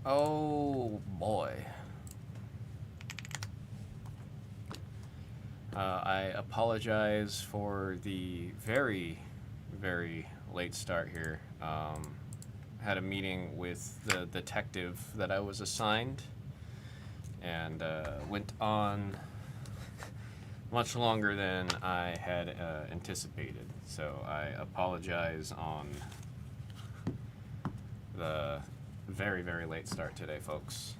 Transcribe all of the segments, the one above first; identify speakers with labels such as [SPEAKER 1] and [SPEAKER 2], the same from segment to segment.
[SPEAKER 1] Oh boy. I apologize for the very, very late start here. Had a meeting with the detective that I was assigned, and went on much longer than I had anticipated. So I apologize on the very, very late start today, folks.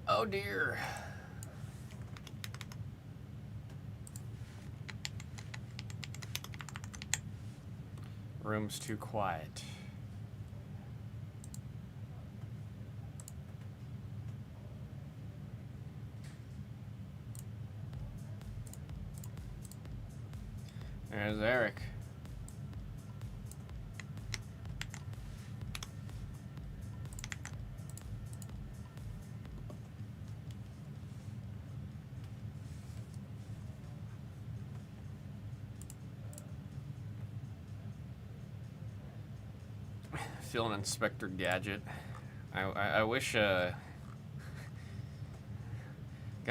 [SPEAKER 1] Oh dear. Room's too quiet. There's Eric. Feeling Inspector Gadget. I wish guy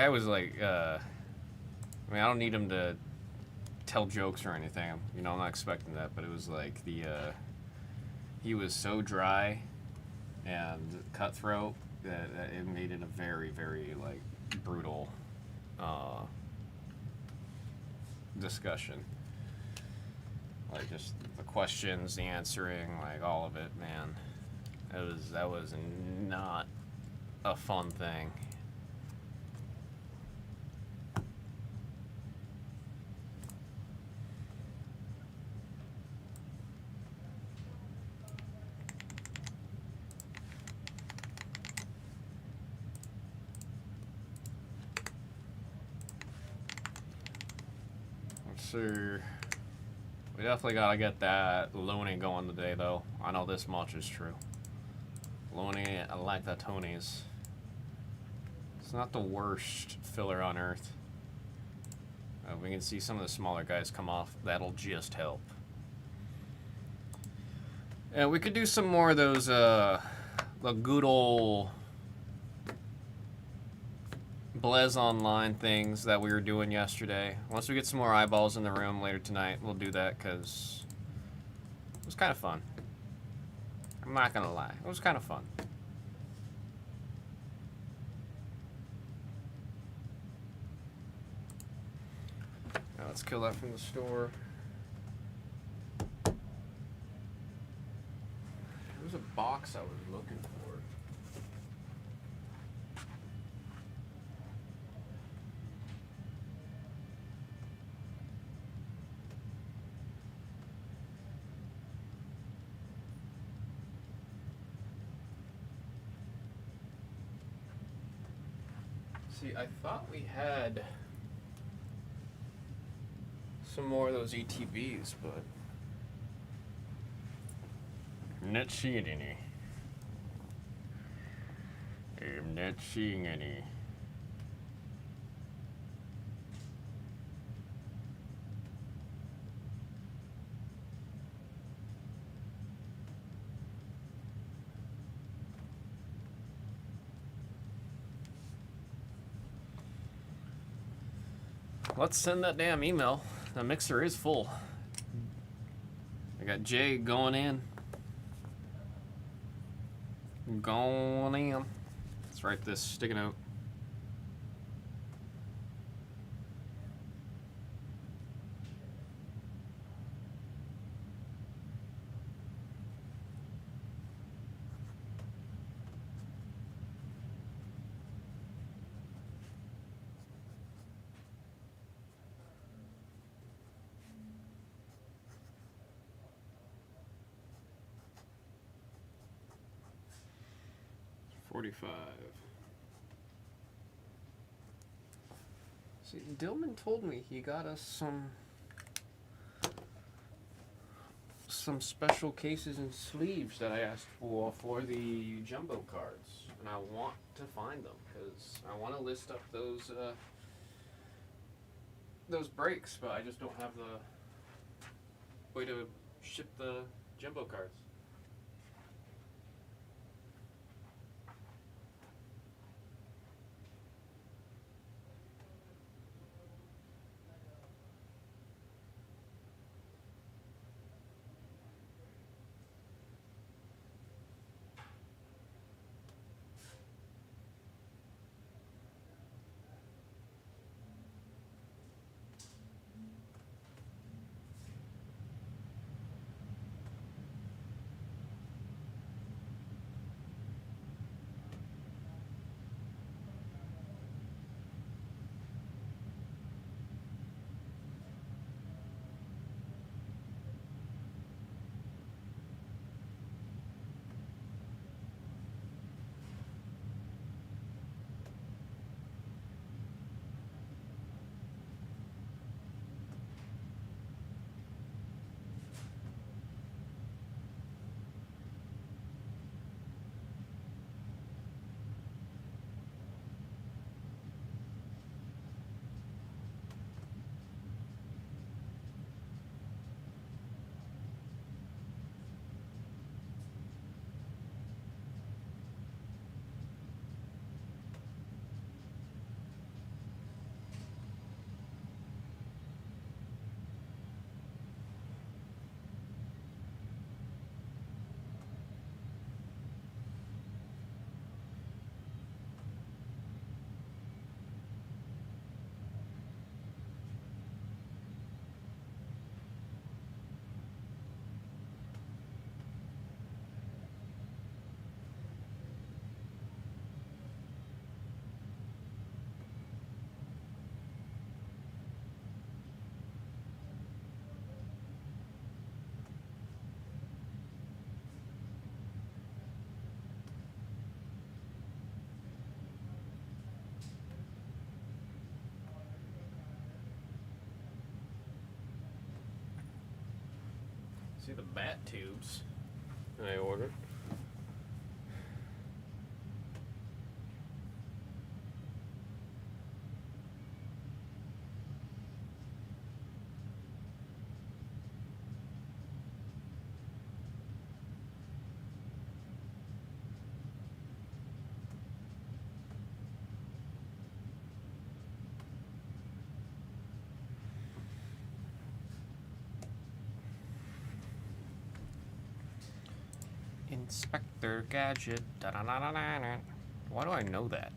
[SPEAKER 1] was like I mean, I don't need him to tell jokes or anything, you know, I'm not expecting that, but it was like the he was so dry and cutthroat that it made it a very, very like brutal discussion. Like just the questions, the answering, like all of it, man. That was not a fun thing. Let's see. We definitely gotta get that Looney going today, though. I know this much is true. Looney, I like that Tony's. It's not the worst filler on earth. We can see some of the smaller guys come off. That'll just help. And we could do some more of those, the good old Blez online things that we were doing yesterday. Once we get some more eyeballs in the room later tonight, we'll do that because it was kind of fun. I'm not gonna lie, it was kind of fun. Now let's kill that from the store. There was a box I was looking for. See, I thought we had some more of those ETBs, but I'm not seeing any. I'm not seeing any. Let's send that damn email. The mixer is full. I got Jay going in. Going in. Let's write this sticky note. $45. See, Dillman told me he got us some special cases and sleeves that I asked for the jumbo cards, and I want to find them because I want to list up those breaks, but I just don't have the way to ship the jumbo cards. See the bat tubes I ordered. Inspector Gadget. Da-da-da-da-da. Why do I know that?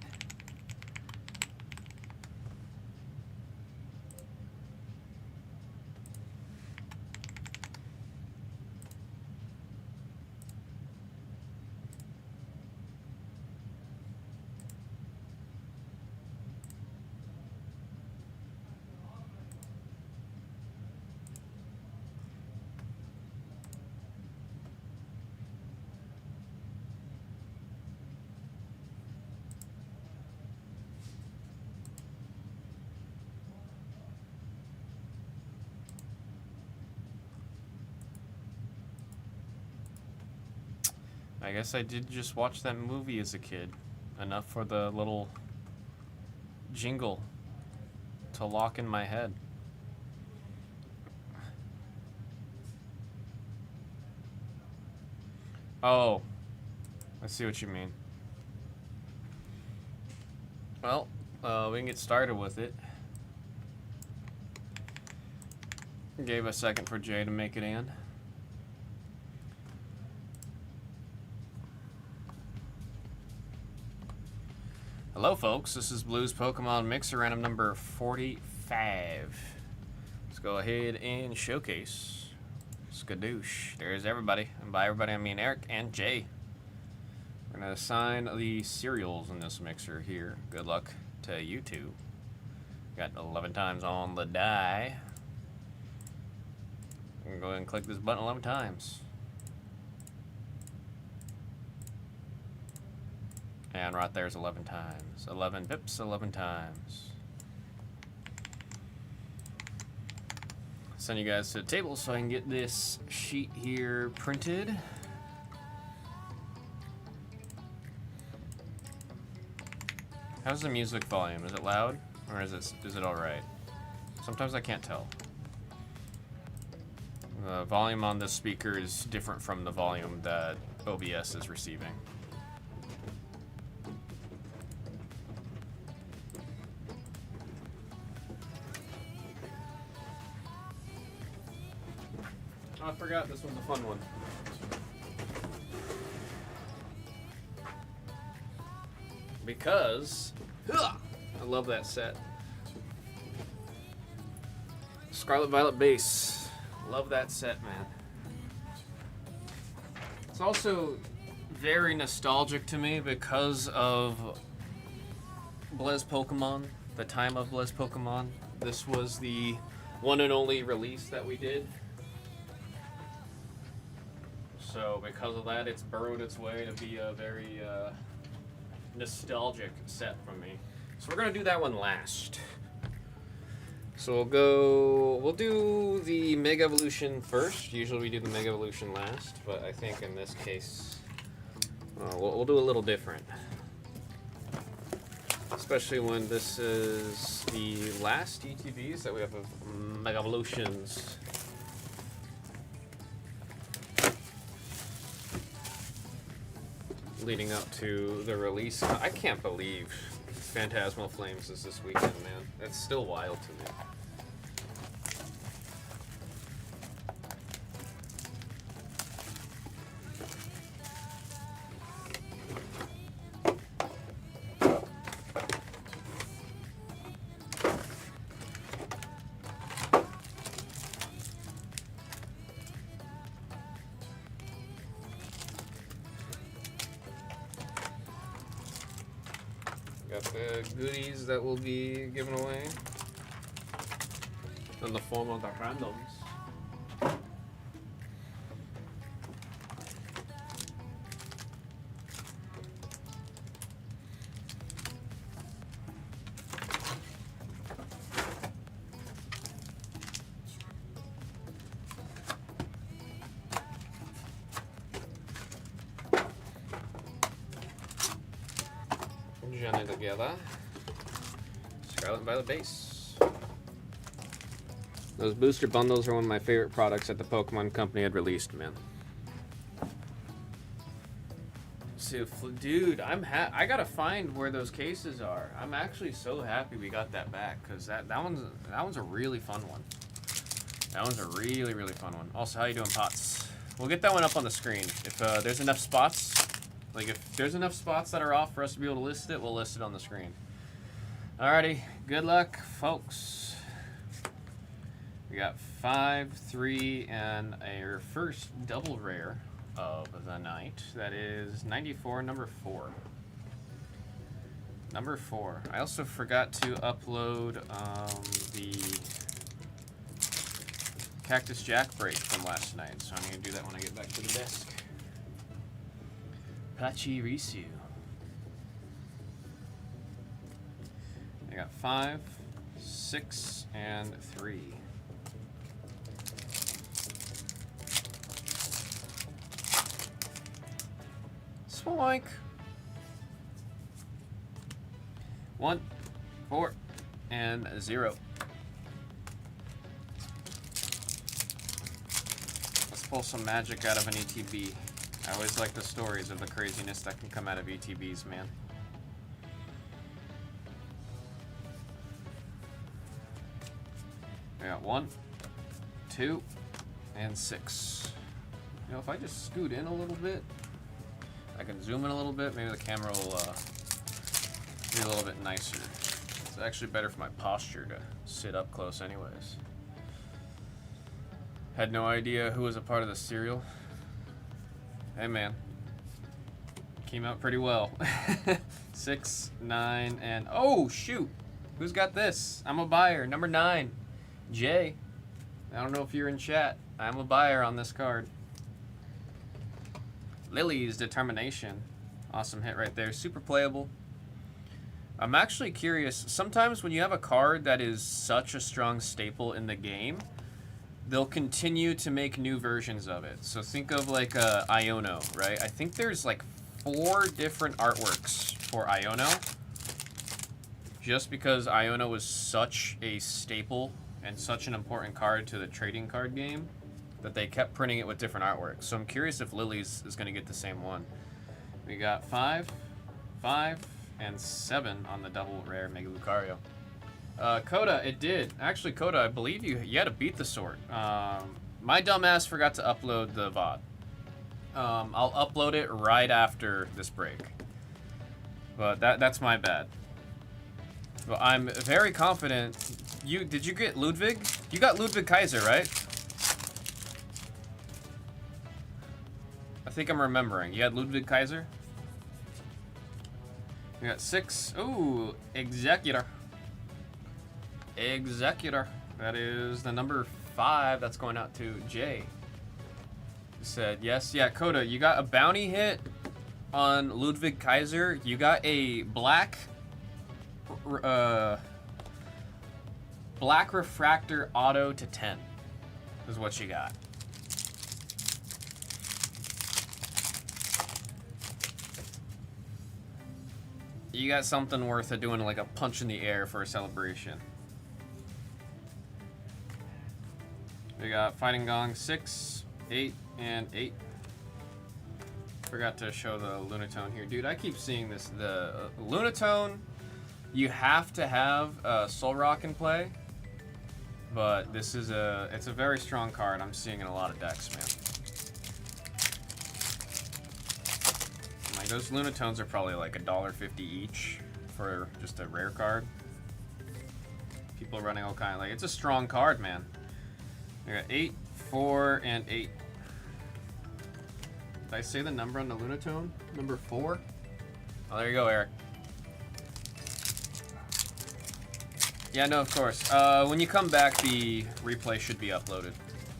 [SPEAKER 1] I guess I did just watch that movie as a kid. Enough for the little jingle to lock in my head. Oh, I see what you mean. Well, we can get started with it. Gave a second for Jay to make it in. Hello folks, this is Blues Pokemon Mixer random number 45. Let's go ahead and showcase. Skadoosh. There's everybody. And by everybody I mean Eric and Jay. We're going to assign the serials in this mixer here. Good luck to you two. Got 11 times on the die. I'm going to go ahead and click this button 11 times. And right there's 11 times. 11 pips, 11 times. Send you guys to the table so I can get this sheet here printed. How's the music volume? Is it loud or is it all right? Sometimes I can't tell. The volume on this speaker is different from the volume that OBS is receiving. Oh, I forgot this one's a fun one. Because I love that set. Scarlet Violet base. Love that set, man. It's also very nostalgic to me because of Blez Pokemon, the time of Blez Pokemon. This was the one and only release that we did. So because of that, it's burrowed its way to be a very nostalgic set for me. So we're gonna do that one last. So we'll do the Mega Evolution first. Usually we do the Mega Evolution last, but I think in this case, we'll do a little different. Especially when this is the last ETBs that we have of Mega Evolutions. Leading up to the release. I can't believe Phantasmal Flames is this weekend, man. That's still wild to me. Got the goodies that will be given away in the form of the randoms. Journey together. Scarlet Violet base. Those booster bundles are one of my favorite products that the Pokemon Company had released, man. So, dude, I gotta find where those cases are. I'm actually so happy we got that back because that one's a really fun one. That one's a really, really fun one. Also, how you doing, Pots? We'll get that one up on the screen if there's enough spots. Like, if there's enough spots that are off for us to be able to list it, we'll list it on the screen. Alrighty, good luck, folks. We got 5, 3, and a first double rare of the night. That is 94, number 4. Number 4. I also forgot to upload the Cactus Jack break from last night, so I'm going to do that when I get back to the desk. Pachirisu. I got 5, 6, and 3. Spoink. 1, 4, and 0. Let's pull some magic out of an ETB. I always like the stories of the craziness that can come out of ETBs, man. We got 1, 2, and 6. You know, if I just scoot in a little bit, I can zoom in a little bit, maybe the camera will be a little bit nicer. It's actually better for my posture to sit up close anyways. Had no idea who was a part of the serial. Hey man, came out pretty well. 6, 9, and oh shoot! Who's got this? I'm a buyer. Number 9, Jay. I don't know if you're in chat. I'm a buyer on this card. Lily's Determination. Awesome hit right there. Super playable. I'm actually curious. Sometimes when you have a card that is such a strong staple in the game, they'll continue to make new versions of it. So think of like Iono, right? I think there's like 4 different artworks for Iono. Just because Iono was such a staple and such an important card to the trading card game that they kept printing it with different artworks. So I'm curious if Lily's is going to get the same one. We got 5, 5, and 7 on the double rare Mega Lucario. Coda, it did. Actually, Coda, I believe you had to beat the sort. My dumbass forgot to upload the VOD. I'll upload it right after this break. But that's my bad. But I'm very confident. Did you get Ludwig? You got Ludwig Kaiser, right? I think I'm remembering. You had Ludwig Kaiser? We got 6. Ooh, Executor. Executor. That is the number 5 that's going out to Jay. Said yes. Yeah, Coda, you got a bounty hit on Ludwig Kaiser. You got a black refractor auto to 10 is what you got. You got something worth of doing like a punch in the air for a celebration. We got Fighting Gong 6, 8, and 8. Forgot to show the Lunatone here. Dude, I keep seeing this. The Lunatone, you have to have Soul Rock in play. But this is it's a very strong card. I'm seeing in a lot of decks, man. Like those Lunatones are probably like $1.50 each for just a rare card. People are running all kind of like it's a strong card, man. We got 8, 4, and 8. Did I say the number on the Lunatone? Number 4? Oh, there you go, Eric. Yeah, no, of course. When you come back, the replay should be uploaded.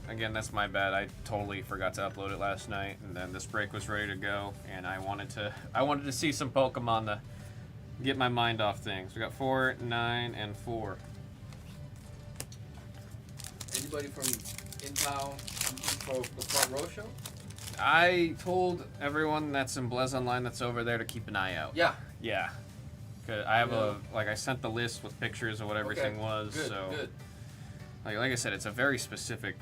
[SPEAKER 1] Again, that's my bad. I totally forgot to upload it last night, and then this break was ready to go, and I wanted to see some Pokemon to get my mind off things. We got 4, 9, and 4.
[SPEAKER 2] Anybody from InPow for the front row show?
[SPEAKER 1] I told everyone that's in Blez Online that's over there to keep an eye out.
[SPEAKER 2] Yeah.
[SPEAKER 1] Yeah. Cause I have I sent the list with pictures of what everything was.
[SPEAKER 2] Good,
[SPEAKER 1] so
[SPEAKER 2] good.
[SPEAKER 1] Like I said, it's a very specific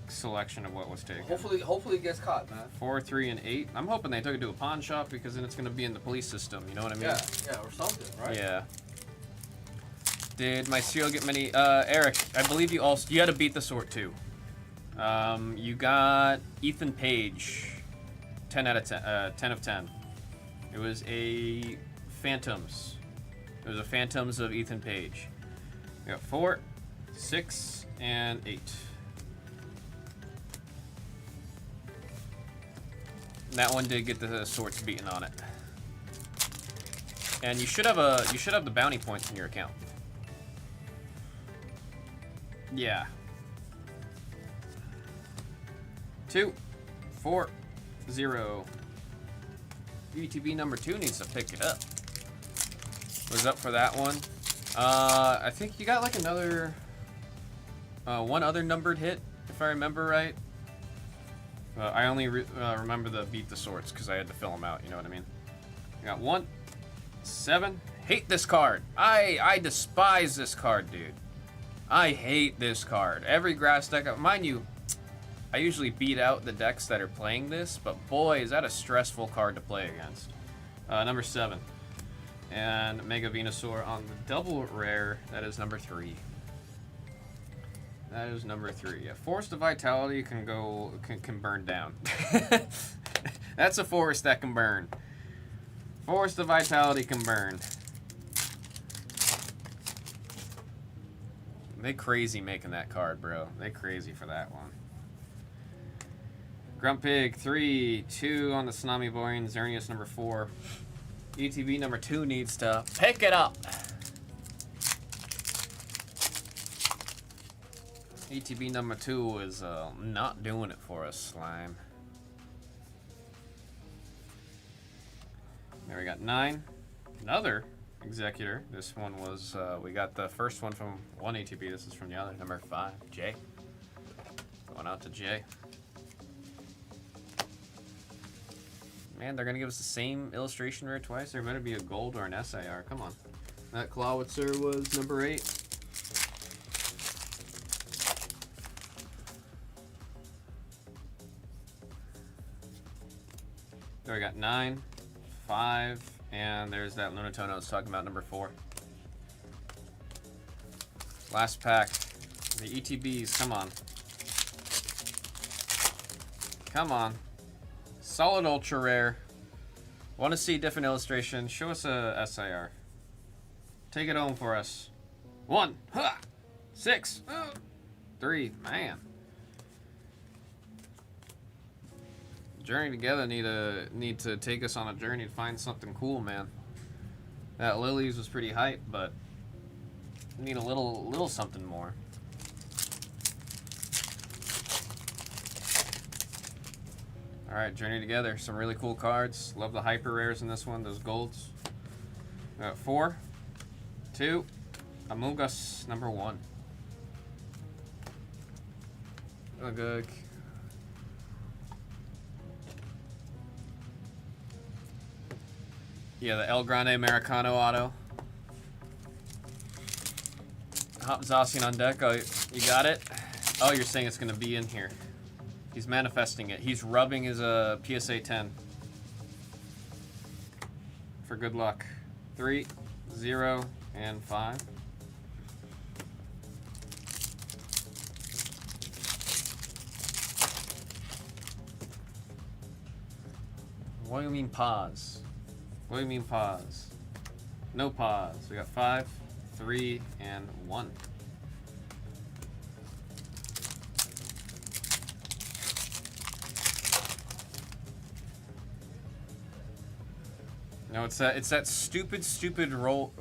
[SPEAKER 1] selection of what was taken.
[SPEAKER 2] Hopefully it gets caught, man.
[SPEAKER 1] 4, 3, and 8. I'm hoping they took it to a pawn shop because then it's gonna be in the police system. You know what I mean?
[SPEAKER 2] Yeah, or something, right?
[SPEAKER 1] Yeah. Did my serial get many? Eric, I believe you had to beat the sort too. You got Ethan Page, 10 out of 10, 10 of 10. It was a Phantoms. It was a Phantoms of Ethan Page. We got 4, 6, and 8. And that one did get the sorts beaten on it. And you should have the bounty points in your account. Yeah. 2, 4, 0. UTB number 2 needs to pick it up. Was up for that one. I think you got like another one other numbered hit, if I remember right. I only remember the Beat the Swords because I had to fill them out, you know what I mean? I got 1, 7. Hate this card. I despise this card, dude. I hate this card. Every grass deck, mind you, I usually beat out the decks that are playing this, but boy, is that a stressful card to play against. Number 7. And Mega Venusaur on the double rare, that is number 3. That is number 3. Yeah, Forest of Vitality can burn down. That's a forest that can burn. Forest of Vitality can burn. They crazy making that card, bro. They crazy for that one. Grumpig 3, 2 on the Tsunami Boy, and Xerneas number 4. ETB number 2 needs to pick it up. ETB number 2 is not doing it for us, Slime. There we got 9. Another Executor. This one was, we got the first one from one ATB. This is from the other. Number 5, Jay. Going out to Jay. Man, they're going to give us the same illustration rare twice. There better be a gold or an SIR. Come on. That Clawitzer was number 8. There we got 9, 5, and there's that Lunatone I was talking about, number 4. Last pack. The ETBs, come on. Come on. Solid ultra rare. Want to see different illustration? Show us a SIR. Take it home for us. 1, 6, 3. Man. Journey together need to take us on a journey to find something cool, man. That Lilies was pretty hype, but need a little something more. All right, Journey Together. Some really cool cards. Love the hyper rares in this one. Those golds. We got 4, 2, Amogus number 1. Ugh. Yeah, the El Grande Americano auto. Hop Zacian on deck. Oh, you got it? Oh, you're saying it's going to be in here. He's manifesting it. He's rubbing his PSA 10. For good luck. 3, 0, and 5. What do you mean pause? What do you mean pause? No pause. We got 5, 3, and 1. No, it's that stupid rule,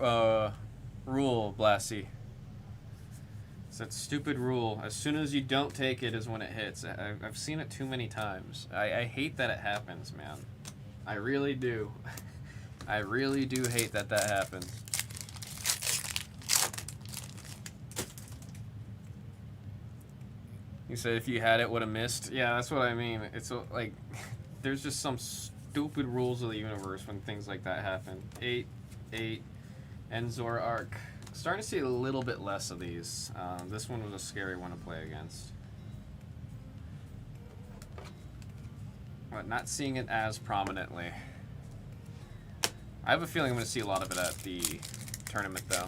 [SPEAKER 1] Blassie. It's that stupid rule. As soon as you don't take it is when it hits. I've seen it too many times. I hate that it happens, man. I really do. I really do hate that happens. You said if you had it, would have missed. Yeah, that's what I mean. It's like there's just some stupid rules of the universe when things like that happen. 8, 8, and Zoroark. Starting to see a little bit less of these. This one was a scary one to play against. But not seeing it as prominently. I have a feeling I'm going to see a lot of it at the tournament, though.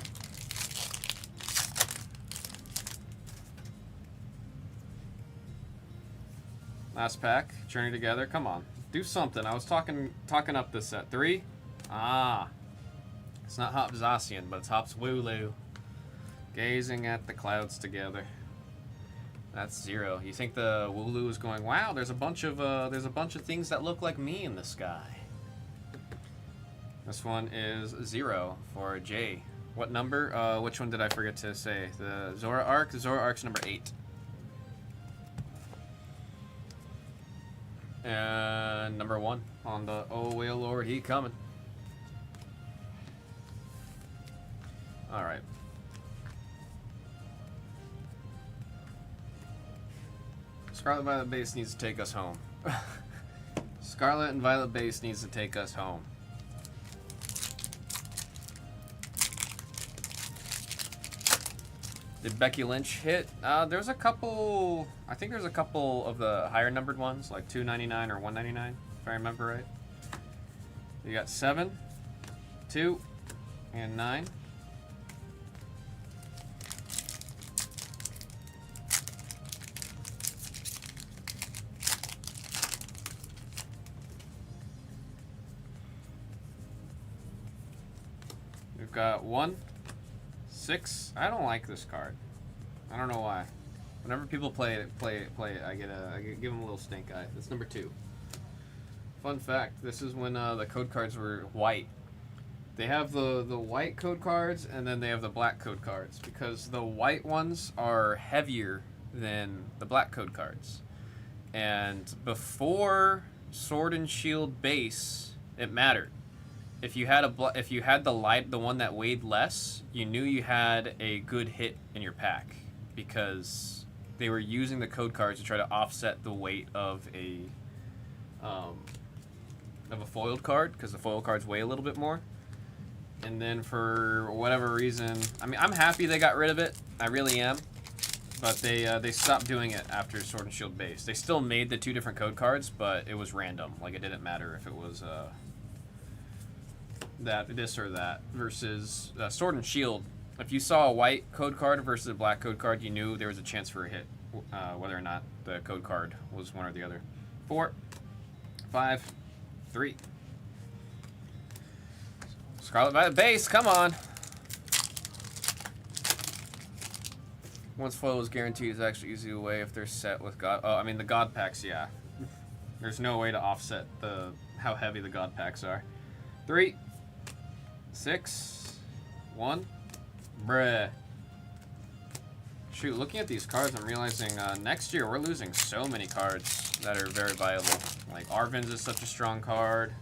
[SPEAKER 1] Last pack. Journey Together. Come on. Do something. I was talking up this set. 3. Ah. It's not Hop Zacian, but it's Hop's Wooloo. Gazing at the clouds together. That's 0. You think the Wooloo is going, wow, there's a bunch of things that look like me in the sky. This one is 0 for Jay. What number? Which one did I forget to say? The Zoroark? The Zoroark's number 8. And number 1 on the Oh Whale Lord, he coming. Alright. Scarlet Violet Base needs to take us home. Scarlet and Violet Base needs to take us home. Did Becky Lynch hit? There's a couple. I think there's a couple of the higher numbered ones, like $2.99 or $1.99, if I remember right. You got 7, 2, and 9. We've got 1, 6. I don't like this card. I don't know why. Whenever people play it, I give them a little stink eye. That's number 2. Fun fact: this is when the code cards were white. They have the white code cards, and then they have the black code cards because the white ones are heavier than the black code cards. And before Sword and Shield base, it mattered. If you had the one that weighed less, you knew you had a good hit in your pack because they were using the code cards to try to offset the weight of a foiled card because the foiled cards weigh a little bit more. And then for whatever reason, I mean, I'm happy they got rid of it. I really am. But they stopped doing it after Sword and Shield base. They still made the 2 different code cards, but it was random. Like, it didn't matter if it was this or that versus Sword and Shield. If you saw a white code card versus a black code card, you knew there was a chance for a hit, whether or not the code card was one or the other. 4, 5, 3. Scarlet Violet base, come on. Once foil is guaranteed, is actually easy away if they're set with God. Oh, I mean the God packs, yeah. There's no way to offset how heavy the God packs are. 3, 6, 1. Bruh. Shoot, looking at these cards, I'm realizing next year we're losing so many cards that are very viable. Like Arvin's is such a strong card.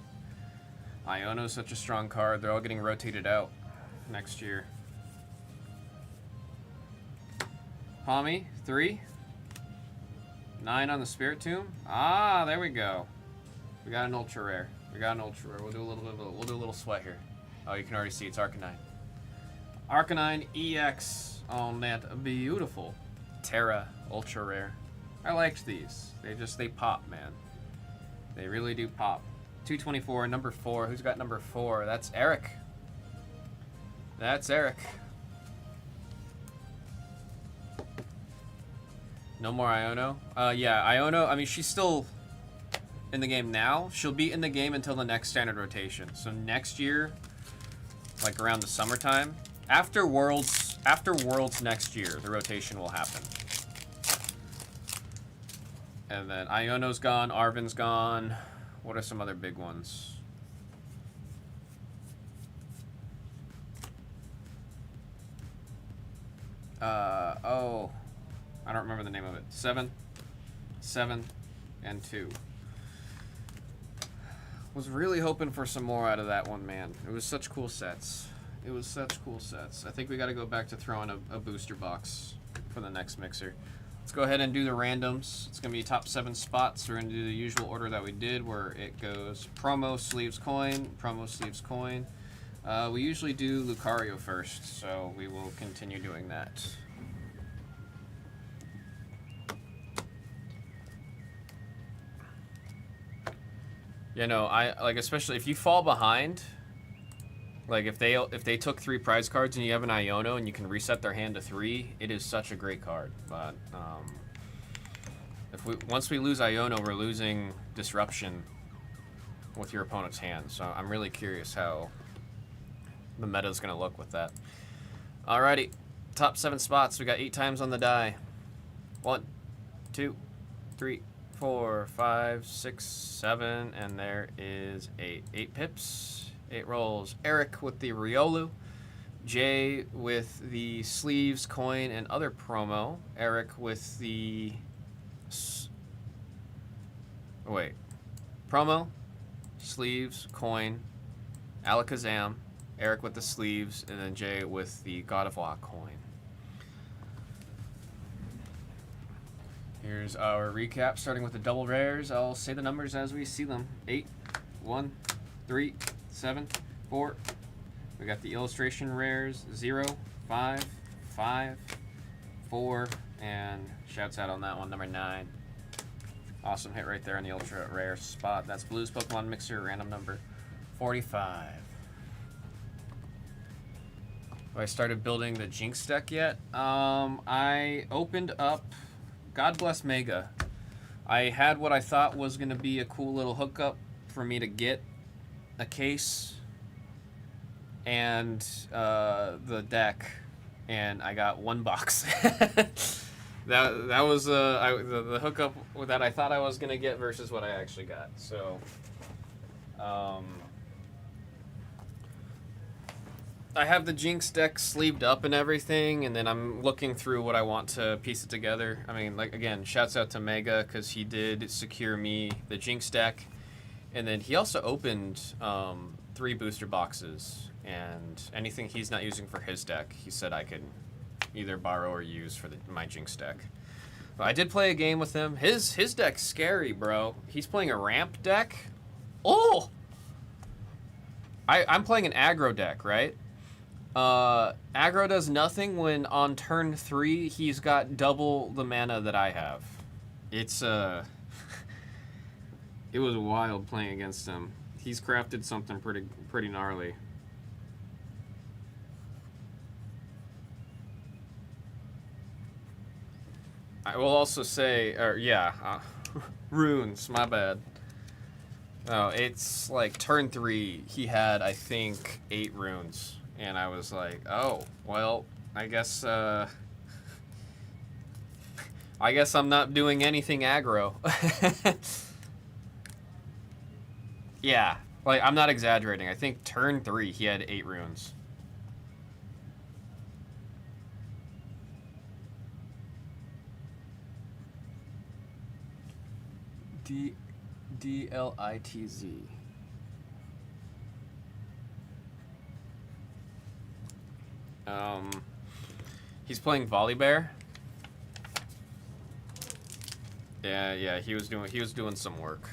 [SPEAKER 1] Iono's such a strong card. They're all getting rotated out next year. Pommy, 3. 9 on the Spirit Tomb. Ah, there we go. We got an ultra rare. We'll do a little sweat here. Oh, you can already see it's Arcanine. Arcanine EX on that beautiful Terra ultra rare. I liked these. They pop, man. They really do pop. 224, number 4. Who's got number 4? That's Eric. No more Iono. Yeah, Iono, I mean, she's still in the game now. She'll be in the game until the next standard rotation. So next year, like around the summertime, after Worlds next year, the rotation will happen. And then Iono's gone, Arvin's gone. What are some other big ones? Oh, I don't remember the name of it. 7, and 2. Was really hoping for some more out of that one, man. It was such cool sets. I think we got to go back to throwing a booster box for the next mixer. Let's go ahead and do the randoms. It's going to be top 7 spots. We're going to do the usual order that we did where it goes promo, sleeves, coin, promo, sleeves, coin. We usually do Lucario first, so we will continue doing that. You know, especially if you fall behind, like if they took 3 prize cards and you have an Iono and you can reset their hand to 3, it is such a great card. But once we lose Iono, we're losing disruption with your opponent's hand. So I'm really curious how the meta is going to look with that. Alrighty, top 7 spots. We got 8 times on the die. 1, 2, 3, 4, 5, 6, 7, and there is 8. 8 pips, 8 rolls. Eric with the Riolu. Jay with the sleeves, coin, and other promo. Eric with the... promo, sleeves, coin, Alakazam. Eric with the sleeves, and then Jay with the God of Law coin. Here's our recap, starting with the double rares. I'll say the numbers as we see them. 8, 1, 3, 7, 4. We got the illustration rares, 0, 5, 5, 4, and shouts out on that one, number 9. Awesome hit right there on the ultra rare spot. That's Blues Pokemon Mixer, random number 45. Have I started building the Jinx deck yet? I opened up God Bless Mega. I had what I thought was going to be a cool little hookup for me to get a case and the deck, and I got 1 box. that was the hookup that I thought I was gonna get versus what I actually got. So, I have the Jinx deck sleeved up and everything, and then I'm looking through what I want to piece it together. I mean, like, again, shouts out to Mega because he did secure me the Jinx deck, and then he also opened 3 booster boxes, and anything he's not using for his deck, he said I could either borrow or use for my Jinx deck. But I did play a game with him. His deck's scary, bro. He's playing a ramp deck. Oh! I'm playing an aggro deck, right? Aggro does nothing when on turn 3 he's got double the mana that I have. It's it was wild playing against him. He's crafted something pretty gnarly. I will also say, runes, my bad. Oh, it's like turn 3, he had, I think, 8 runes. And I was like, oh, well, I guess I'm not doing anything aggro. Yeah, like, I'm not exaggerating. I think turn 3, he had 8 runes. DLITZ. He's playing Volibear. Yeah, he was doing some work.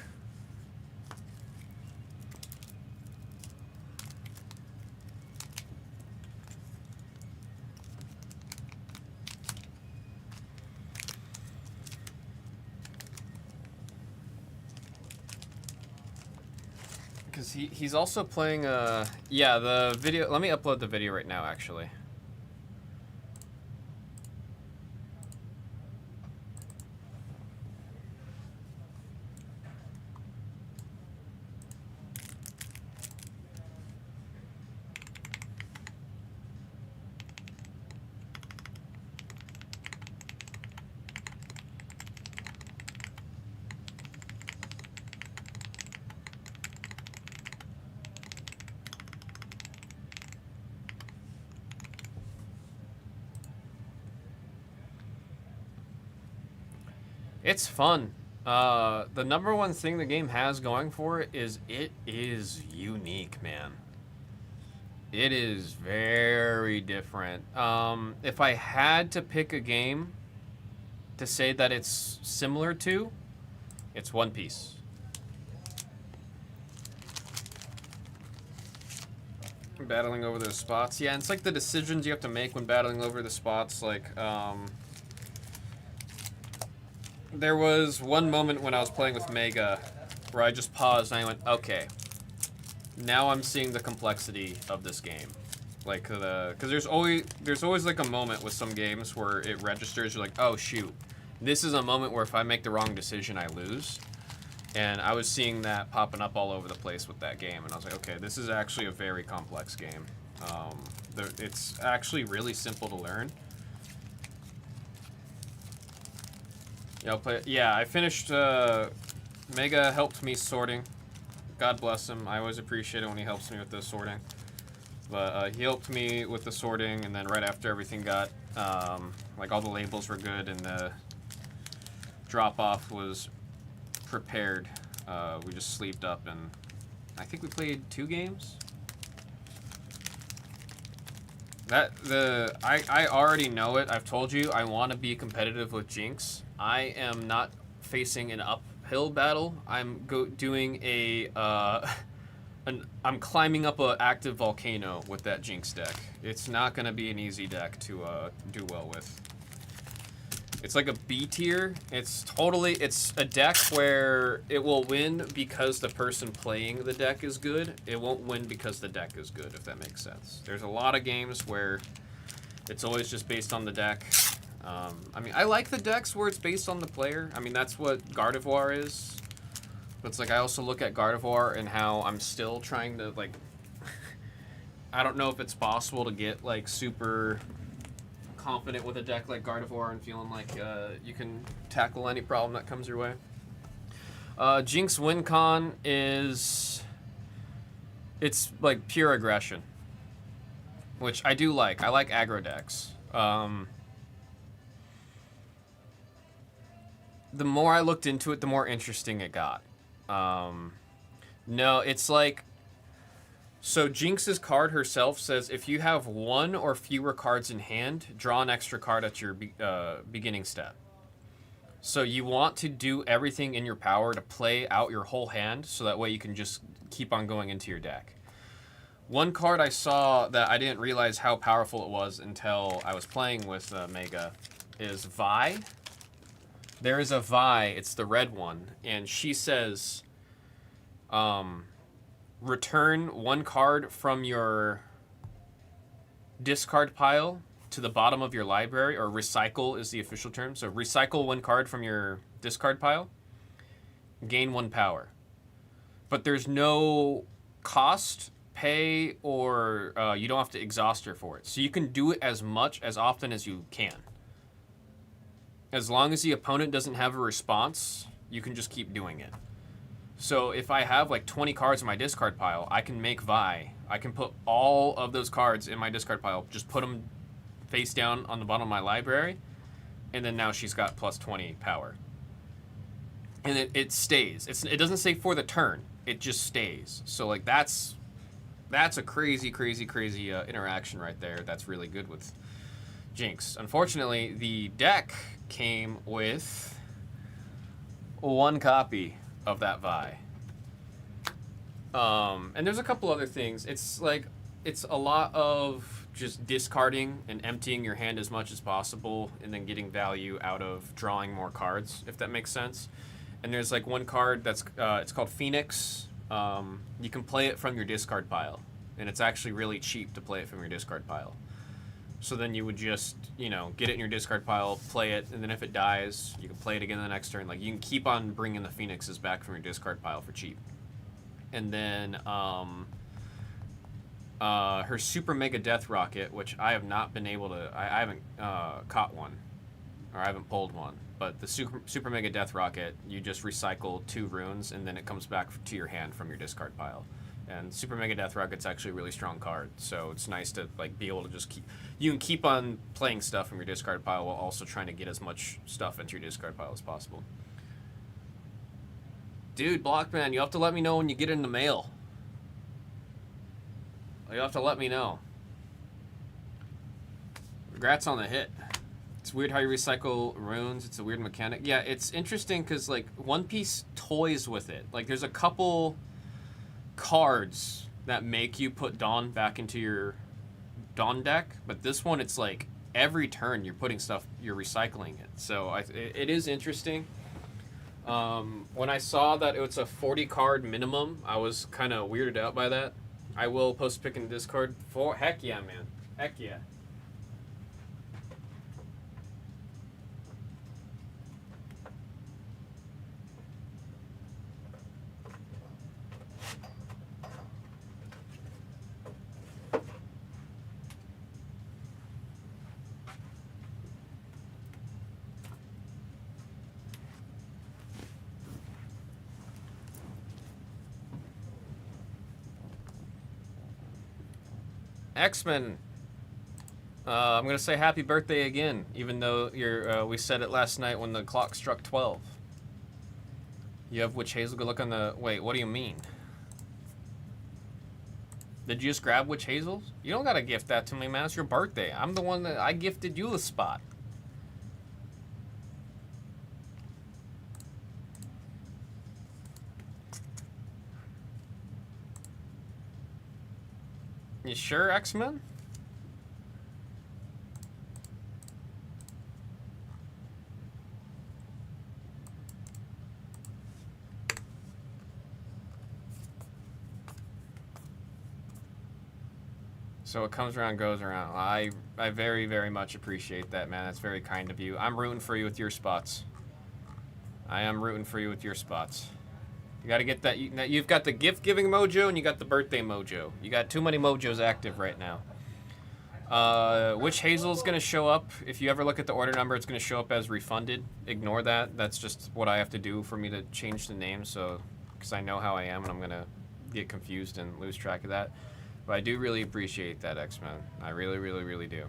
[SPEAKER 1] Because he's also playing the video. Let me upload the video right now, actually. It's fun. The number one thing the game has going for it is unique, man. It is very different. If I had to pick a game to say that it's similar to, it's One Piece. Battling over those spots. Yeah, and it's like the decisions you have to make when battling over the spots, like, there was one moment when I was playing with Mega where I just paused and I went, okay, now I'm seeing the complexity of this game. Like, because there's always like a moment with some games where it registers, you're like, oh shoot, this is a moment where if I make the wrong decision, I lose. And I was seeing that popping up all over the place with that game, and I was like, okay, this is actually a very complex game. It's actually really simple to learn. Yeah, I'll play. Yeah, I finished. Mega helped me sorting. God bless him. I always appreciate it when he helps me with the sorting. But he helped me with the sorting, and then right after everything got, like all the labels were good and the drop-off was prepared, we just sleeved up, and I think we played 2 games. I already know it. I've told you I want to be competitive with Jinx. I am not facing an uphill battle. I'm doing a I'm climbing up an active volcano with that Jinx deck. It's not gonna be an easy deck to do well with. It's like a B tier. It's a deck where it will win because the person playing the deck is good. It won't win because the deck is good, if that makes sense. There's a lot of games where it's always just based on the deck. I mean, I like the decks where it's based on the player. I mean, that's what Gardevoir is. But it's like, I also look at Gardevoir and how I'm still trying to, like, I don't know if it's possible to get, like, super confident with a deck like Gardevoir and feeling like you can tackle any problem that comes your way. Jinx win con is, it's like pure aggression, which I do like. I like aggro decks. The more I looked into it, the more interesting it got. No, it's like, so Jinx's card herself says if you have one or fewer cards in hand, draw an extra card at your beginning step. So you want to do everything in your power to play out your whole hand, so that way you can just keep on going into your deck. One card I saw that I didn't realize how powerful it was until I was playing with Mega is Vi. There is a Vi, it's the red one, and she says, return one card from your discard pile to the bottom of your library, or recycle is the official term. So recycle one card from your discard pile, gain 1 power. But there's no cost, pay, or you don't have to exhaust her for it. So you can do it as often as you can. As long as the opponent doesn't have a response, you can just keep doing it. So if I have like 20 cards in my discard pile, I can make Vi. I can put all of those cards in my discard pile, just put them face down on the bottom of my library, and then now she's got plus 20 power. And it stays. It doesn't say for the turn. It just stays. So like that's a crazy interaction right there. That's really good with Jinx. Unfortunately, the deck came with 1 copy of that Vi. And there's a couple other things. It's like, it's a lot of just discarding and emptying your hand as much as possible, and then getting value out of drawing more cards, if that makes sense. And there's like one card that's it's called Phoenix. You can play it from your discard pile, and it's actually really cheap to play it from your discard pile. So then you would just, you know, get it in your discard pile, play it, and then if it dies, you can play it again the next turn. Like, you can keep on bringing the Phoenixes back from your discard pile for cheap. And then her Super Mega Death Rocket, which I have not been able to, I haven't caught one, or I haven't pulled one. But the Super Mega Death Rocket, you just recycle 2 runes, and then it comes back to your hand from your discard pile. And Super Mega Death Rocket's actually a really strong card, so it's nice to like be able to just you can keep on playing stuff from your discard pile while also trying to get as much stuff into your discard pile as possible. Dude, Blockman, you have to let me know when you get it in the mail. You have to let me know. Congrats on the hit. It's weird how you recycle runes. It's a weird mechanic. Yeah, it's interesting because like One Piece toys with it. Like there's a couple cards that make you put Dawn back into your Dawn deck, but this one, it's like every turn you're putting stuff, you're recycling it. So it is interesting. When I saw that it was a 40 card minimum, I was kind of weirded out by that. I will post pick in Discord for heck yeah, man. Heck yeah. X-Men, I'm gonna say happy birthday again, even though we said it last night when the clock struck 12. You have Witch Hazel. Good luck on the. Wait, what do you mean? Did you just grab witch hazels? You don't gotta gift that to me, man. It's your birthday. I'm the one that I gifted you the spot. You sure, X-Men? So it comes around, goes around. I very, very much appreciate that, man. That's very kind of you. I'm rooting for you with your spots. I am rooting for you with your spots. You got to get that. You've got the gift-giving mojo and you got the birthday mojo. You got too many mojos active right now. Which Hazel's going to show up. If you ever look at the order number, it's going to show up as refunded. Ignore that. That's just what I have to do for me to change the name. So, because I know how I am and I'm going to get confused and lose track of that. But I do really appreciate that, X-Men. I really, really, really do.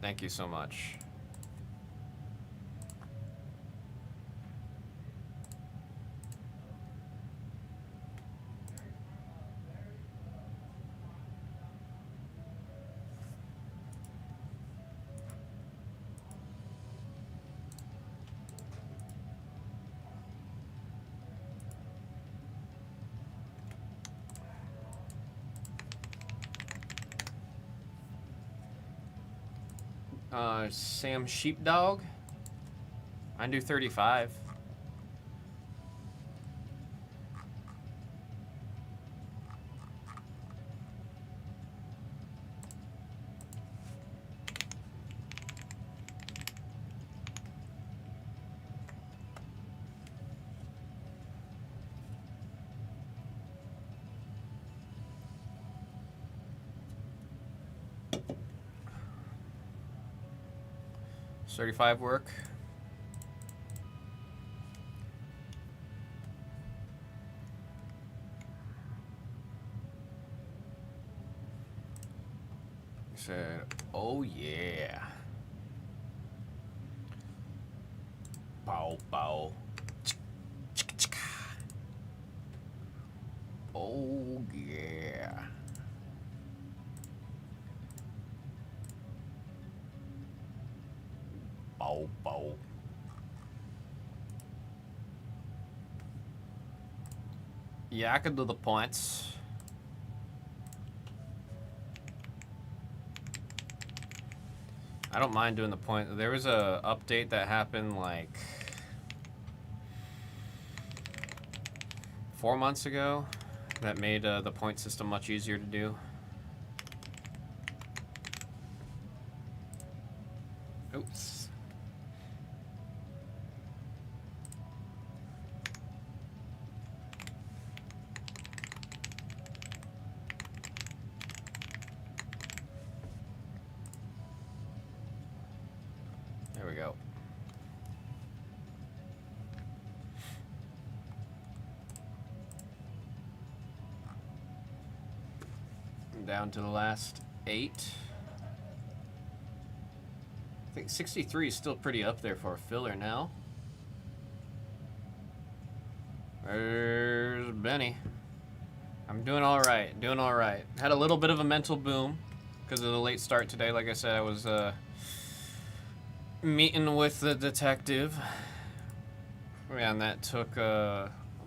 [SPEAKER 1] Thank you so much. Sam Sheepdog. I do 35. Does 35 work? He said, oh yeah. Bow, bow. Oh yeah. Bow, bow. Yeah, I could do the points. I don't mind doing the point. There was a update that happened like 4 months ago that made the point system much easier to do. Oops. There we go. Down to the last 8. I think 63 is still pretty up there for a filler now. There's Benny. I'm doing all right, doing all right. Had a little bit of a mental boom because of the late start today. Like I said, I was meeting with the detective. And that took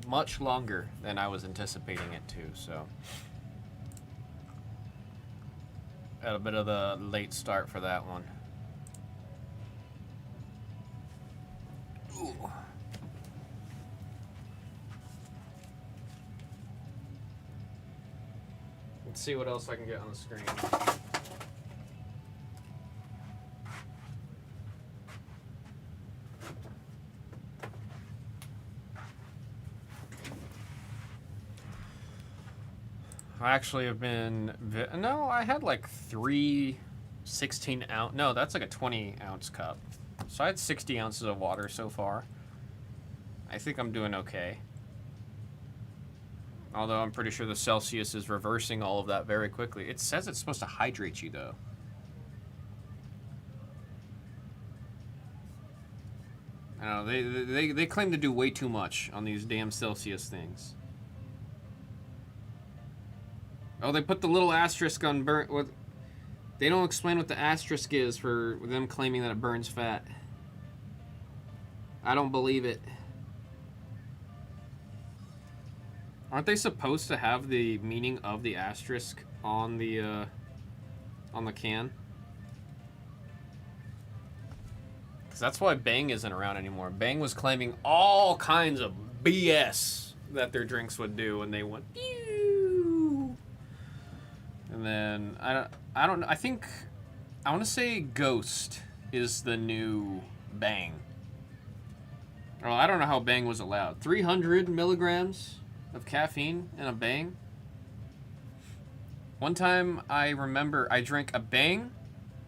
[SPEAKER 1] much longer than I was anticipating it to, so. Had a bit of the late start for that one. Ooh. Let's see what else I can get on the screen. I actually have been, no, I had like 3 16-ounce, no, that's like a 20-ounce cup. So I had 60 ounces of water so far. I think I'm doing okay. Although I'm pretty sure the Celsius is reversing all of that very quickly. It says it's supposed to hydrate you though. I don't know, they claim to do way too much on these damn Celsius things. Oh, they put the little asterisk on burn. What? They don't explain what the asterisk is for them claiming that it burns fat. I don't believe it. Aren't they supposed to have the meaning of the asterisk on the can? Because that's why Bang isn't around anymore. Bang was claiming all kinds of BS that their drinks would do, and they went pew. And then I don't know. I think I want to say Ghost is the new Bang. Well, I don't know how Bang was allowed. 300 milligrams of caffeine in a Bang. One time I remember I drank a Bang,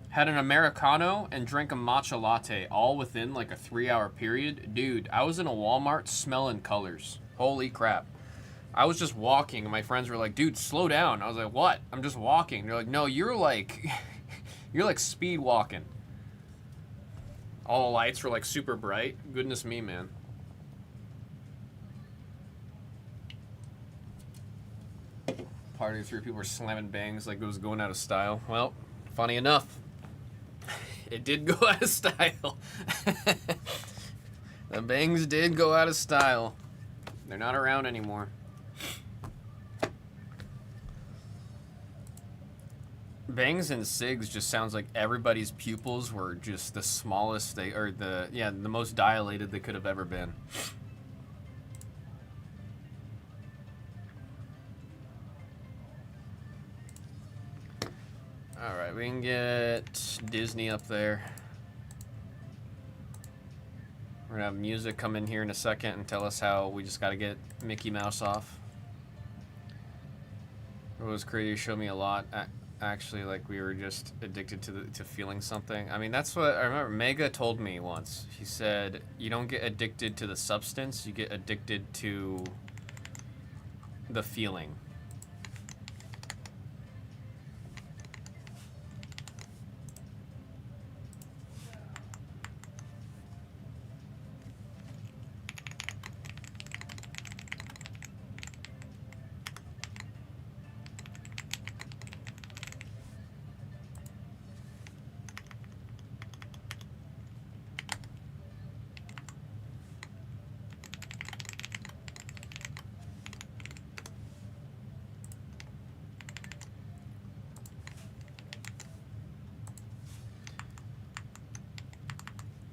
[SPEAKER 1] had an Americano, and drank a matcha latte all within like a 3-hour period. Dude, I was in a Walmart smelling colors. Holy crap. I was just walking and my friends were like, dude, slow down. I was like, what? I'm just walking. They're like, no, you're like, you're like speed walking. All the lights were like super bright. Goodness me, man. Party through, people were slamming Bangs like it was going out of style. Well, funny enough, it did go out of style. The Bangs did go out of style. They're not around anymore. Bangs and cigs just sounds like everybody's pupils were just the smallest they, or the most dilated they could have ever been. All right, we can get Disney up there. We're gonna have music come in here in a second and tell us how we just gotta get Mickey Mouse off. It was crazy. Showed me a lot. Actually, like we were just addicted to feeling something. I mean, that's what I remember. Mega told me once. He said, "You don't get addicted to the substance. You get addicted to the feeling."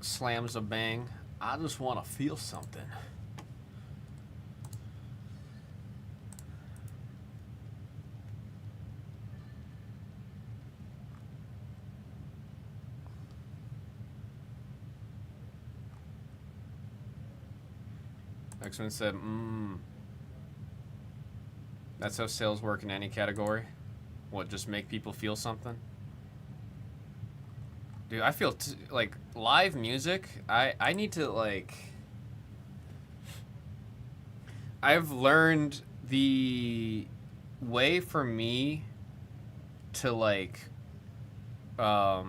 [SPEAKER 1] Slams a Bang. I just want to feel something. X-Men said, that's how sales work in any category. What, just make people feel something? Dude, I feel like live music, I need to like, I've learned the way for me to like, I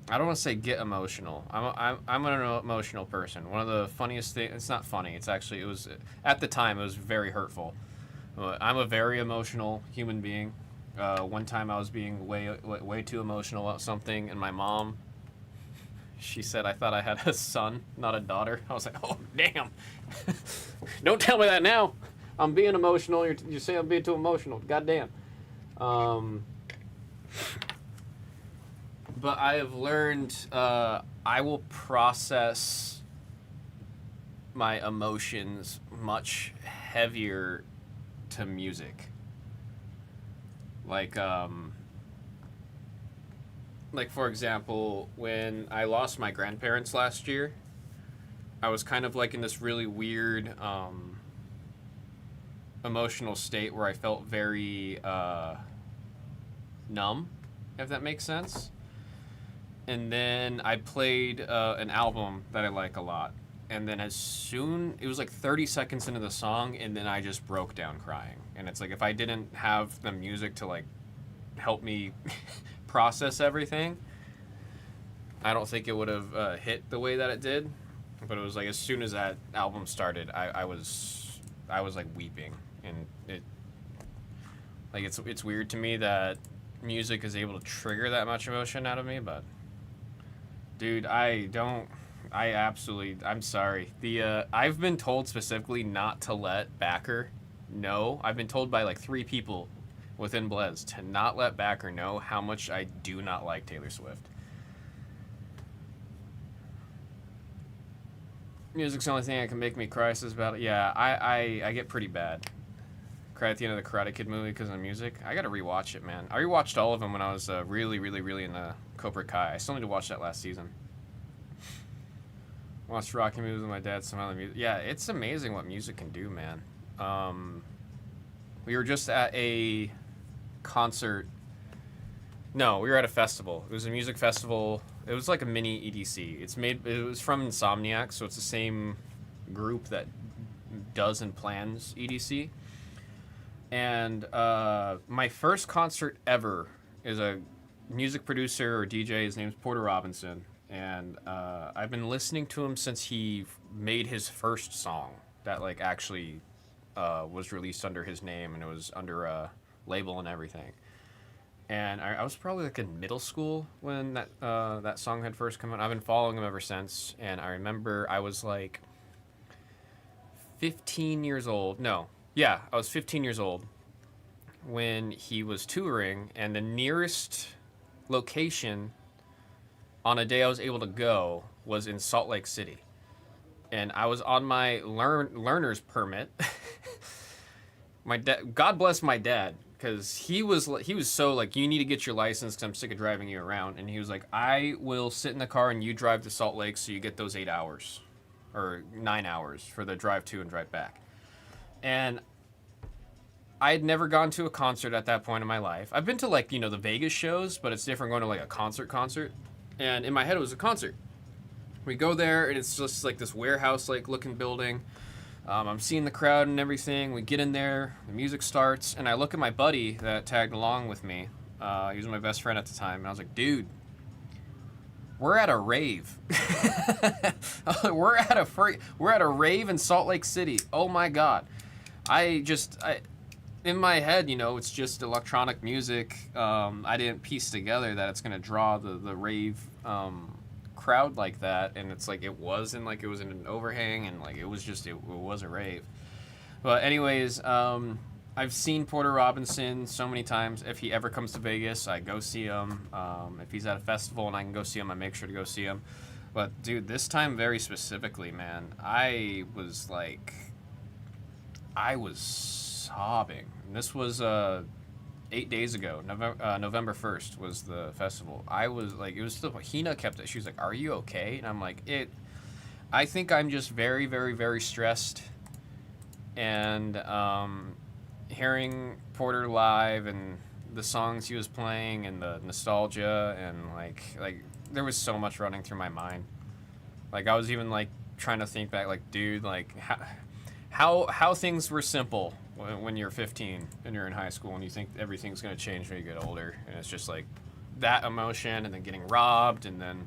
[SPEAKER 1] don't want to say get emotional. I'm an emotional person. One of the funniest things, it's not funny, it's actually, it was, at the time, it was very hurtful. I'm a very emotional human being. One time I was being way too emotional about something, and my mom, she said I thought I had a son, not a daughter. I was like, oh, damn. Don't tell me that now. I'm being emotional. You say I'm being too emotional. Goddamn. But I have learned I will process my emotions much heavier to music. Like for example, when I lost my grandparents last year, I was kind of like in this really weird emotional state where I felt very numb, if that makes sense. And then I played an album that I like a lot. And then as soon, it was like 30 seconds into the song, and then I just broke down crying. And it's like, if I didn't have the music to like help me process everything, I don't think it would have hit the way that it did. But it was like as soon as that album started, I was like weeping, and it like it's weird to me that music is able to trigger that much emotion out of me. But dude, I'm sorry. I've been told specifically not to let Backer know. I've been told by like 3 people within Blez to not let Backer know how much I do not like Taylor Swift. Music's the only thing that can make me cry, says about it. Yeah, I get pretty bad. Cry at the end of the Karate Kid movie because of the music. I gotta rewatch it, man. I rewatched all of them when I was really into Cobra Kai. I still need to watch that last season. Watched Rocky movies with my dad, some other music. Yeah, it's amazing what music can do, man. We were just at a concert. No, we were at a festival. It was a music festival. It was like a mini EDC. It was from Insomniac, so it's the same group that does and plans EDC. And my first concert ever is a music producer or DJ. His name's Porter Robinson. And I've been listening to him since he made his first song that like actually was released under his name, and it was under a label and everything. And I was probably like in middle school when that song had first come out. I've been following him ever since, and I remember I was like 15 years old. No, yeah, I was 15 years old when he was touring, and the nearest location on a day I was able to go was in Salt Lake City. And I was on my learner's permit. God bless my dad, because he was so like, you need to get your license because I'm sick of driving you around. And he was like, I will sit in the car and you drive to Salt Lake so you get those 8 hours or 9 hours for the drive to and drive back. And I had never gone to a concert at that point in my life. I've been to like, the Vegas shows, but it's different going to like a concert. And in my head, it was a concert. We go there, and it's just like this warehouse-like looking building. I'm seeing the crowd and everything. We get in there, the music starts, and I look at my buddy that tagged along with me. He was my best friend at the time, and I was like, dude, we're at a rave. We're at a rave in Salt Lake City. Oh my God. In my head, it's just electronic music. I didn't piece together that it's gonna draw the rave crowd like that, and it's like it was in an overhang, and like it was a rave. But anyways, I've seen Porter Robinson so many times. If he ever comes to Vegas, I go see him. If he's at a festival and I can go see him, I make sure to go see him. But dude, this time very specifically, man, I was sobbing. And this was 8 days ago. November 1st was the festival. I was like, it was still, Hina kept it. She was like, are you okay? And I'm like, I think I'm just very, very, very stressed. And hearing Porter live and the songs he was playing and the nostalgia and like there was so much running through my mind. Like I was even like trying to think back, like, dude, like how things were simple when you're 15 and you're in high school and you think everything's going to change when you get older, and it's just like that emotion, and then getting robbed, and then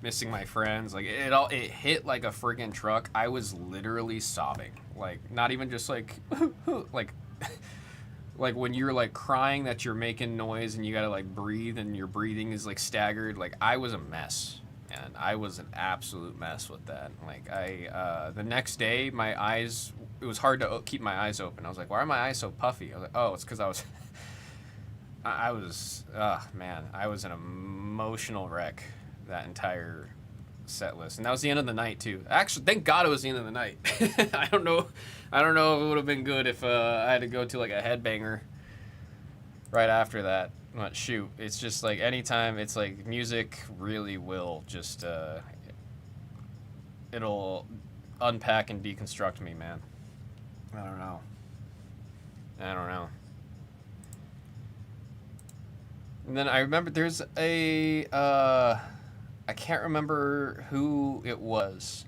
[SPEAKER 1] missing my friends, like it hit like a friggin' truck. I was literally sobbing, like not even just like like when you're like crying that you're making noise and you gotta like breathe and your breathing is like staggered. Like I was a mess. And I was an absolute mess with that. Like the next day, my eyes, it was hard to keep my eyes open. I was like, why are my eyes so puffy? I was like, oh, it's because I was, man, I was an emotional wreck that entire set list. And that was the end of the night too. Actually, thank God it was the end of the night. I don't know if it would have been good if I had to go to like a headbanger right after that. But shoot, it's just like anytime it's like music really will just it'll unpack and deconstruct me, man. I don't know. And then I remember there's a I can't remember who it was,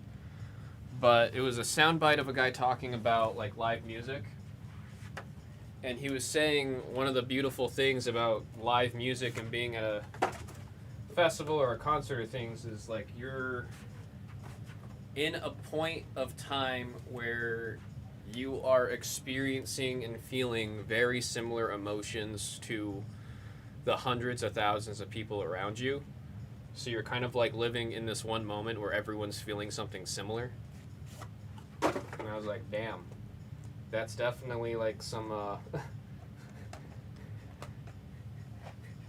[SPEAKER 1] but it was a soundbite of a guy talking about like live music. And he was saying one of the beautiful things about live music and being at a festival or a concert or things is like in a point of time where you are experiencing and feeling very similar emotions to the hundreds of thousands of people around you. So you're kind of like living in this one moment where everyone's feeling something similar. And I was like, damn, that's definitely like some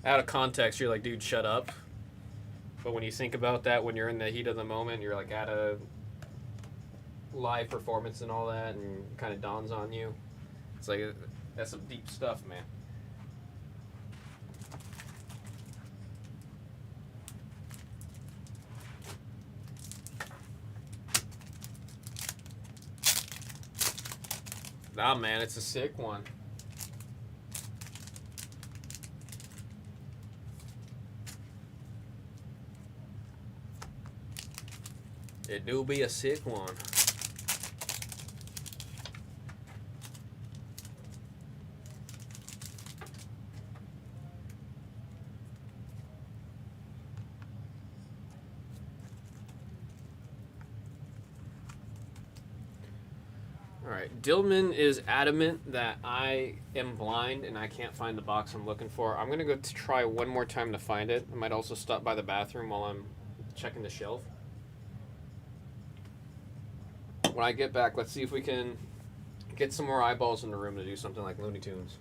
[SPEAKER 1] out of context, you're like, dude, shut up. But when you think about that, when you're in the heat of the moment, you're like at a live performance and all that, and it kind of dawns on you. It's like, that's some deep stuff, man. Nah, man, it's a sick one. It do be a sick one. Alright, Dillman is adamant that I am blind and I can't find the box I'm looking for. I'm going to go to try one more time to find it. I might also stop by the bathroom while I'm checking the shelf. When I get back, let's see if we can get some more eyeballs in the room to do something like Looney Tunes.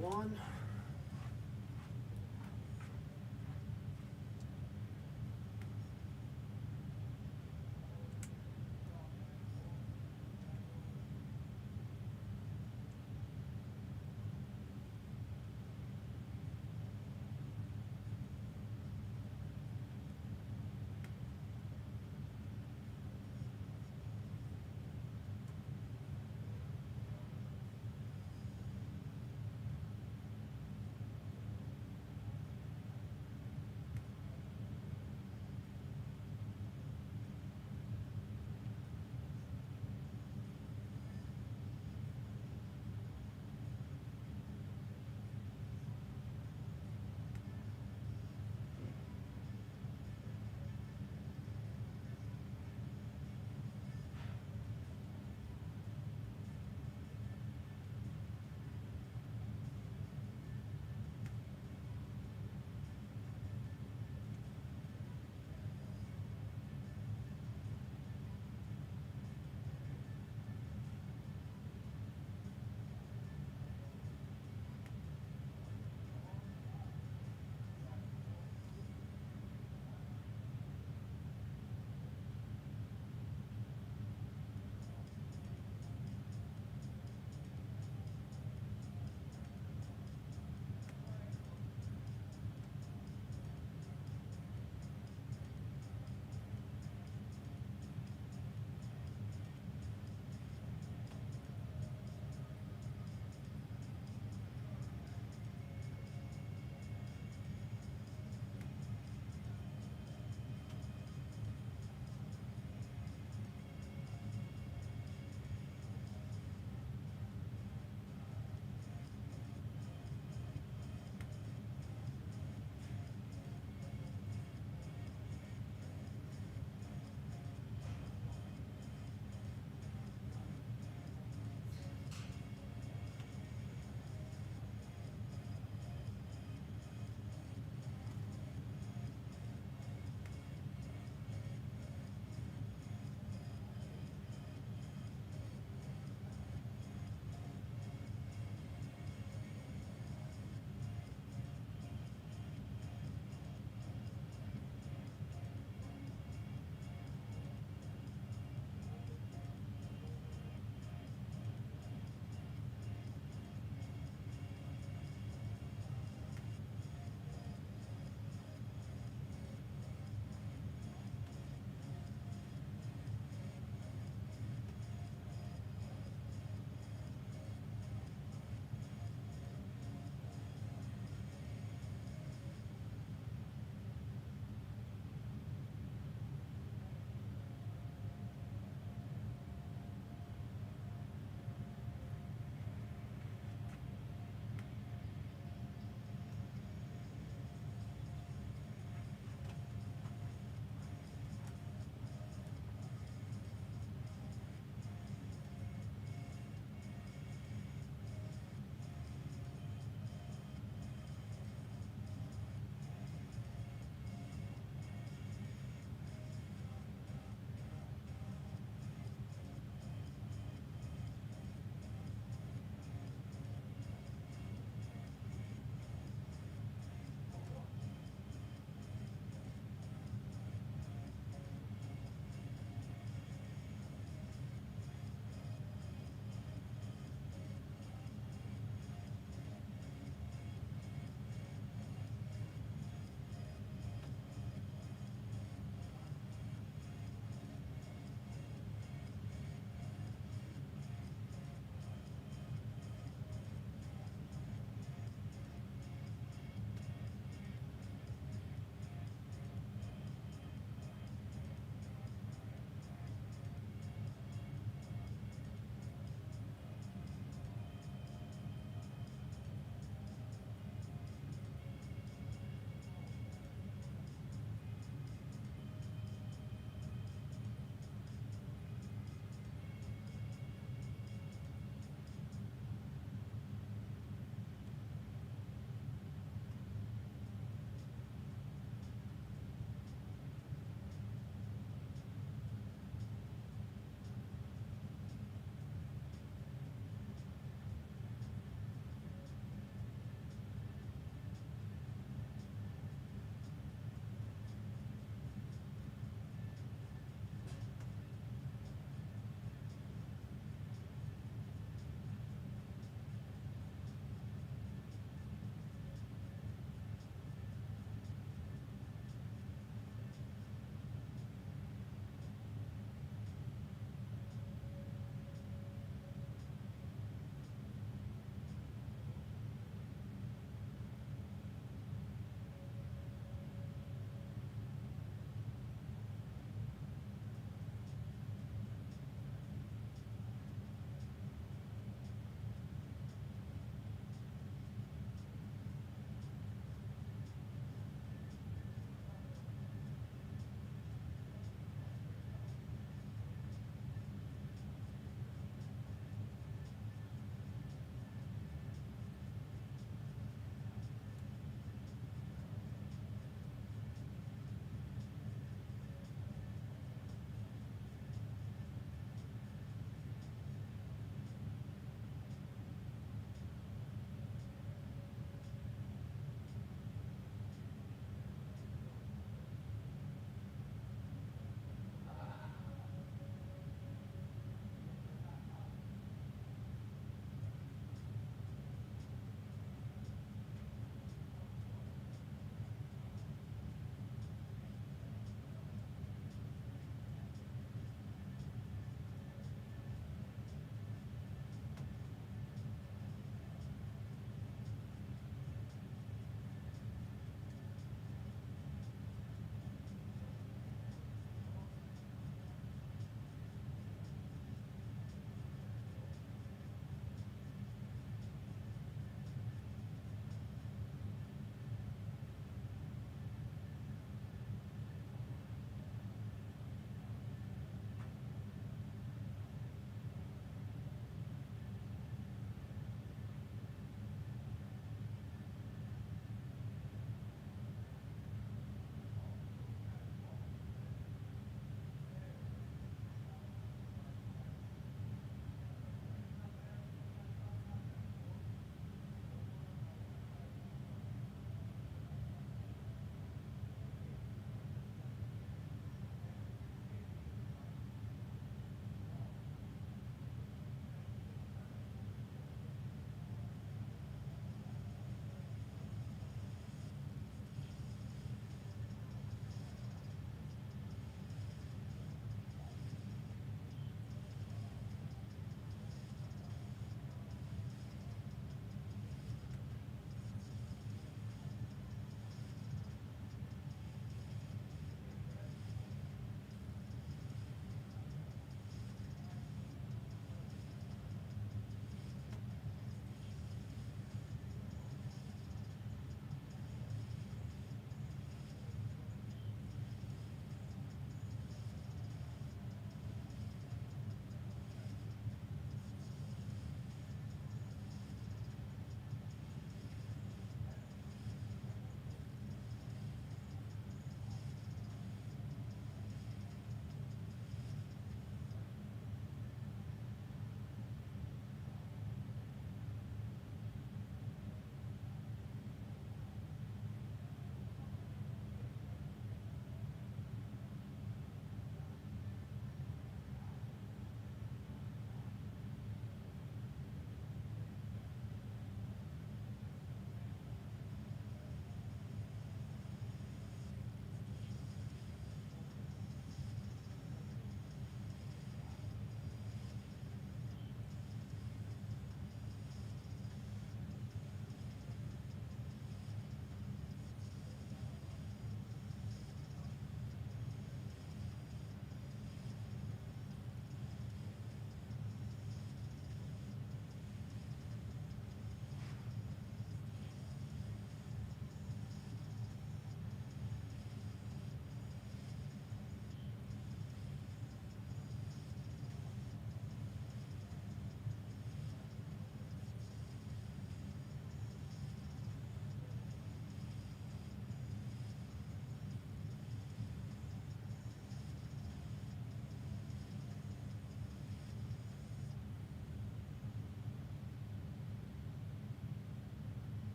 [SPEAKER 1] one.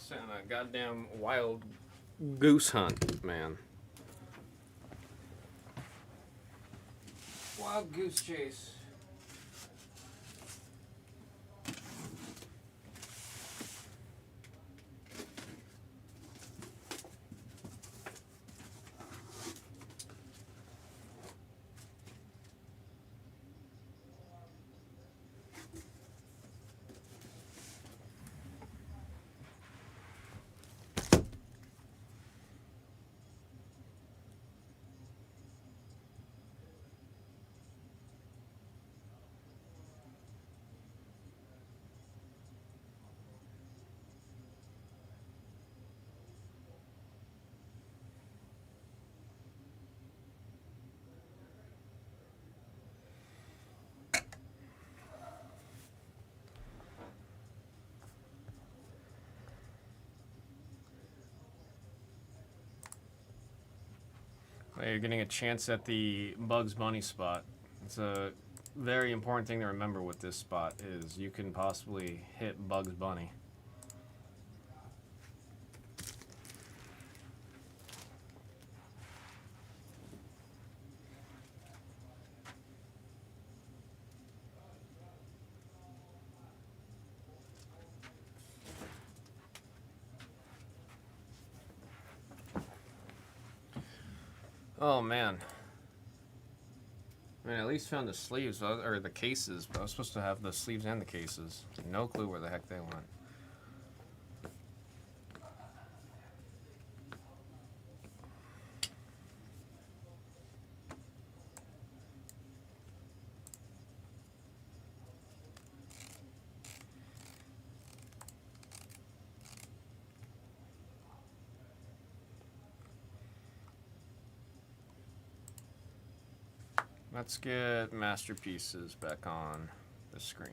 [SPEAKER 1] Sent on a goddamn wild goose hunt, man. Wild goose chase. You're getting a chance at the Bugs Bunny spot. It's a very important thing to remember with this spot is you can possibly hit Bugs Bunny. Oh man. I mean, I at least found the sleeves, or the cases, but I was supposed to have the sleeves and the cases. No clue where the heck they went. Let's get masterpieces back on the screen.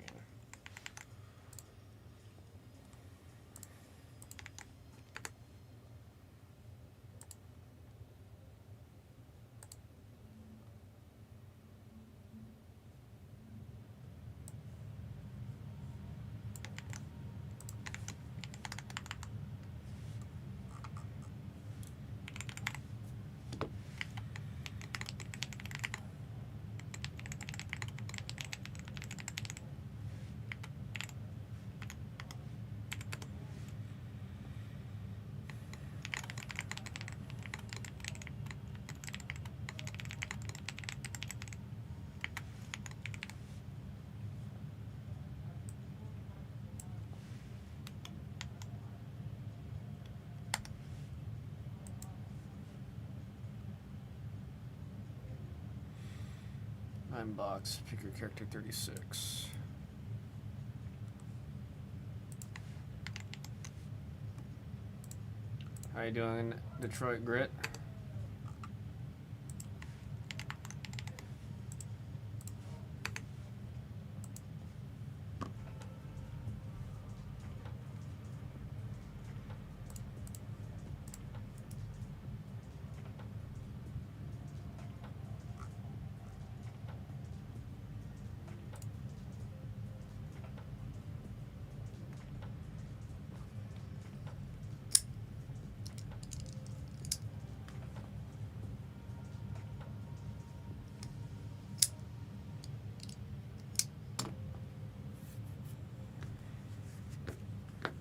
[SPEAKER 1] Box, pick your character 36. How you doing, Detroit Grit?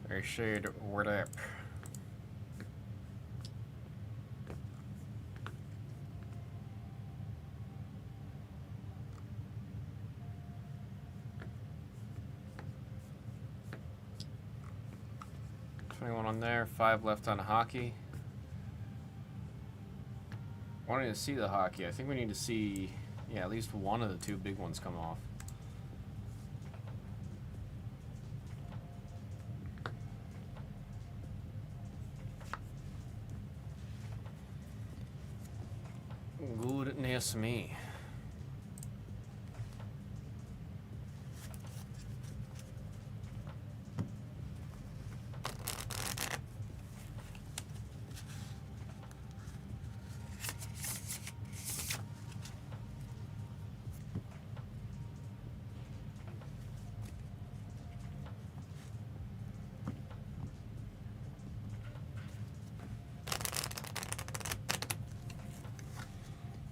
[SPEAKER 1] Very shade word up. Anyone on there? 5 left on hockey. Wanting to see the hockey. I think we need to see, yeah, at least one of the 2 big ones come off. Goodness me.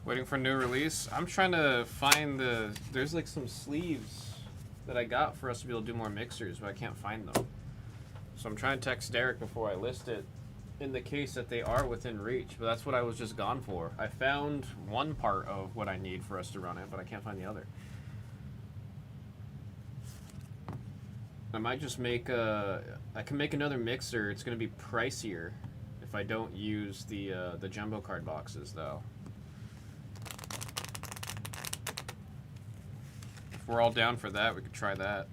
[SPEAKER 1] Waiting for a new release. I'm trying to find the... There's like some sleeves that I got for us to be able to do more mixers, but I can't find them. So I'm trying to text Derek before I list it in the case that they are within reach, but that's what I was just gone for. I found one part of what I need for us to run it, but I can't find the other. I might just make a... I can make another mixer. It's going to be pricier if I don't use the jumbo card boxes, though. If we're all down for that, we could try that.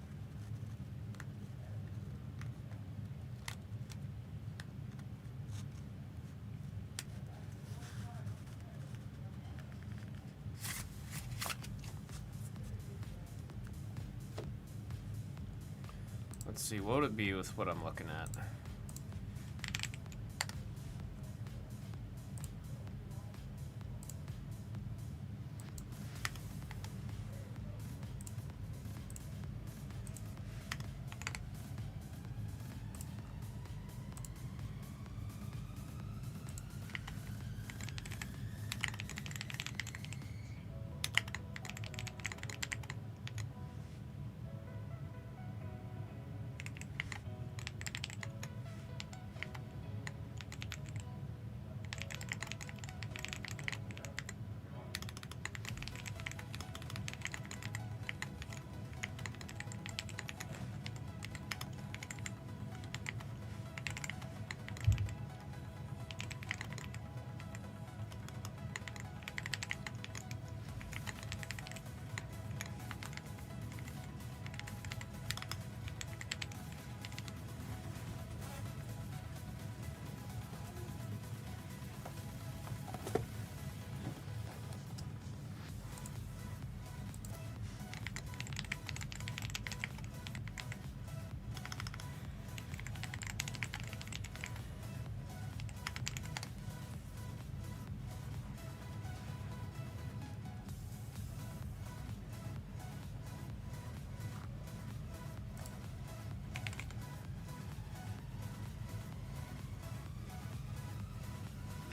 [SPEAKER 1] Let's see, what would it be with what I'm looking at?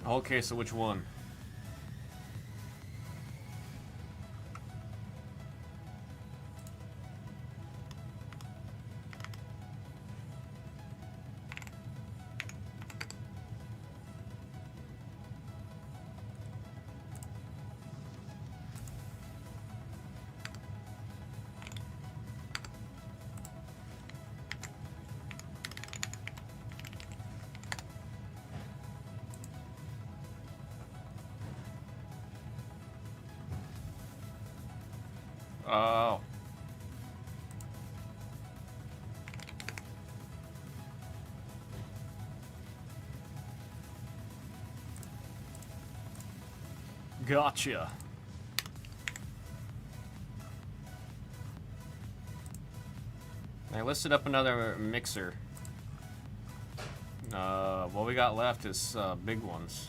[SPEAKER 1] Okay, so which one? Oh. Gotcha. I listed up another mixer. What we got left is big ones.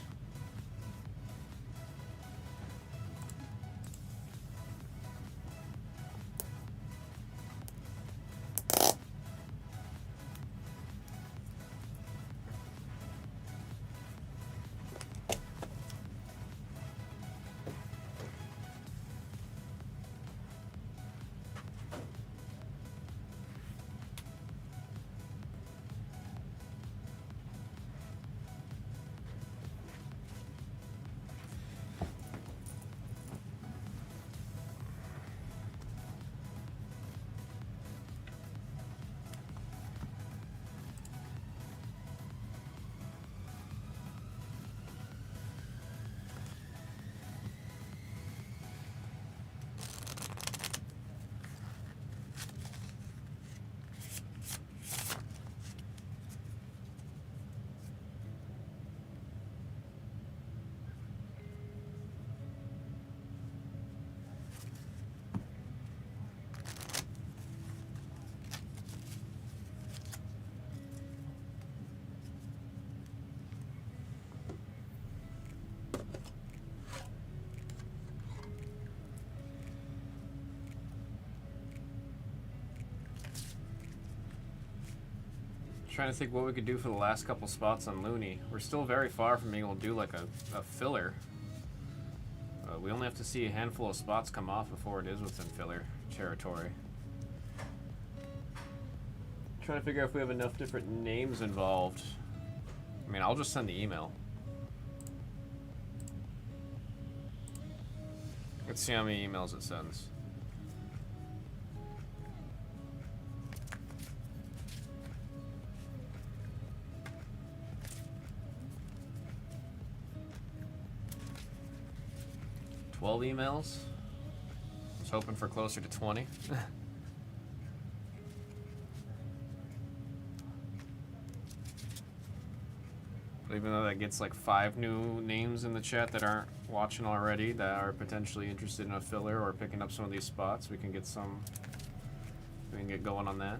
[SPEAKER 1] Trying to think what we could do for the last couple spots on Looney. We're still very far from being able to do like a filler. We only have to see a handful of spots come off before it is within filler territory. Trying to figure out if we have enough different names involved. I mean, I'll just send the email. Let's see how many emails it sends. Twelve emails. I was hoping for closer to 20. Even though that gets like 5 new names in the chat that aren't watching already, that are potentially interested in a filler or picking up some of these spots, we can get going on that.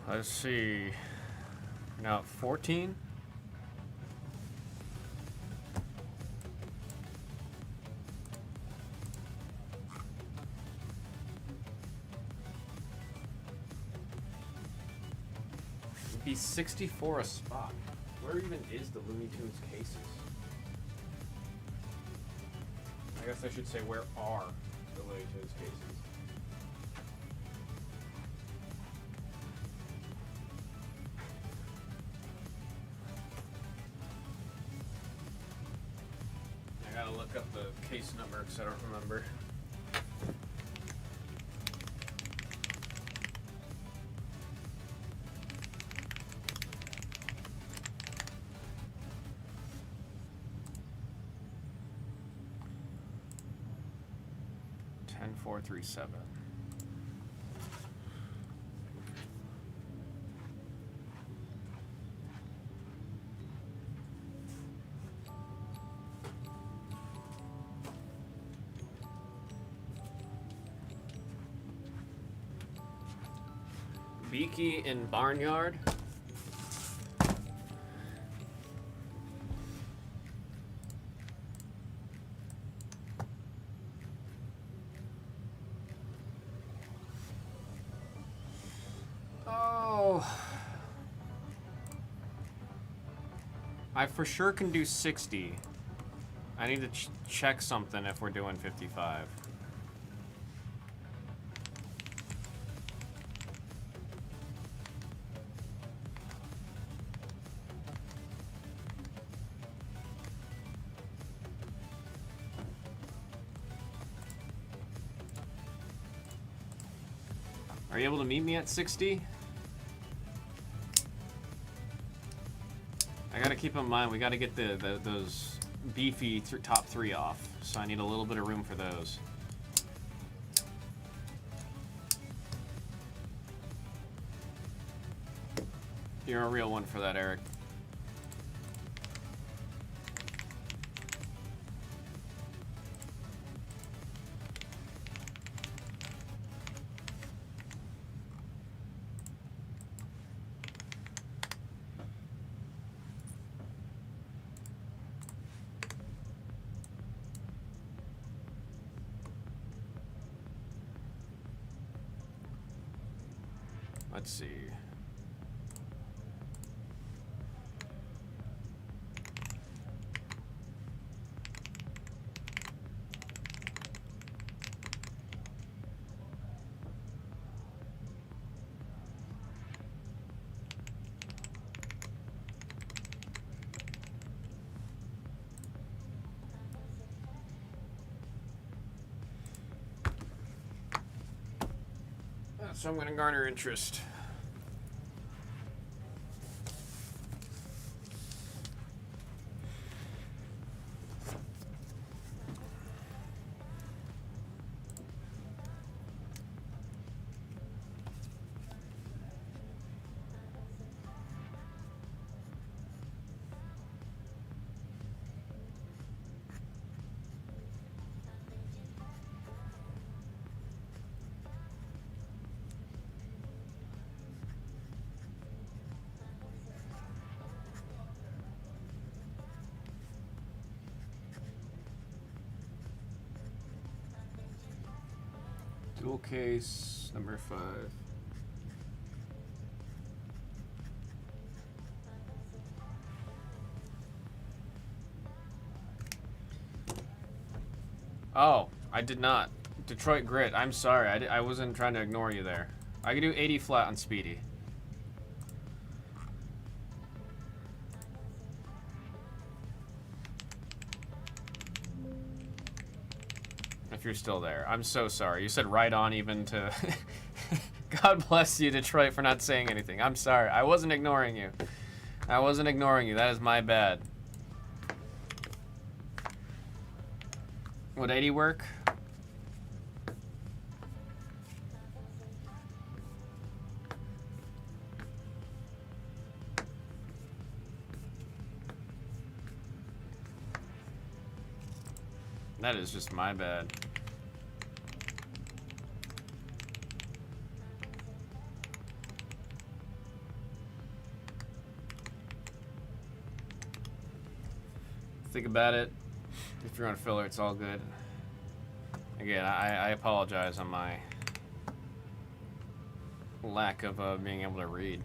[SPEAKER 1] Let's see. Now at 14. It'd be 64 a spot. Where even is the Looney Tunes cases? I guess I should say, where are the Looney Tunes cases? I gotta look up the case number because I don't remember. Ten 437. Beaky in Barnyard. Oh. I for sure can do 60. I need to check something if we're doing 55. Are you able to meet me at 60? I gotta keep in mind, we gotta get those beefy top 3 off, so I need a little bit of room for those. You're a real one for that, Eric. Let's see. So I'm going to garner interest. Dual case number 5. Oh, I did not. Detroit Grit. I'm sorry. I wasn't trying to ignore you there. I could do 80 flat on Speedy. If you're still there. I'm so sorry. You said right on even to... God bless you, Detroit, for not saying anything. I'm sorry. I wasn't ignoring you. I wasn't ignoring you. That is my bad. Would 80 work? That is just my bad. Think about it. If you're on filler, it's all good. Again, I apologize on my lack of being able to read.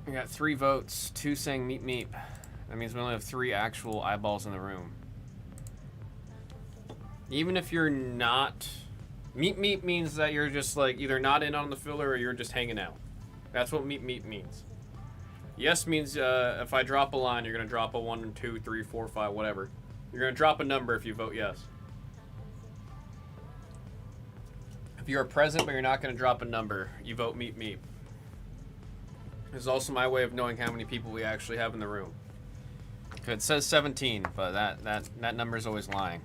[SPEAKER 1] We got 3 votes, 2 saying meep meep. That means we only have 3 actual eyeballs in the room. Even if you're not... Meep meep means that you're just like either not in on the filler or you're just hanging out. That's what meep meep means. Yes means if I drop a line, you're gonna drop a 1, 2, 3, 4, 5, whatever. You're gonna drop a number if you vote yes. If you're present but you're not gonna drop a number, you vote meep meep. This is also my way of knowing how many people we actually have in the room. It says 17, but that number is always lying.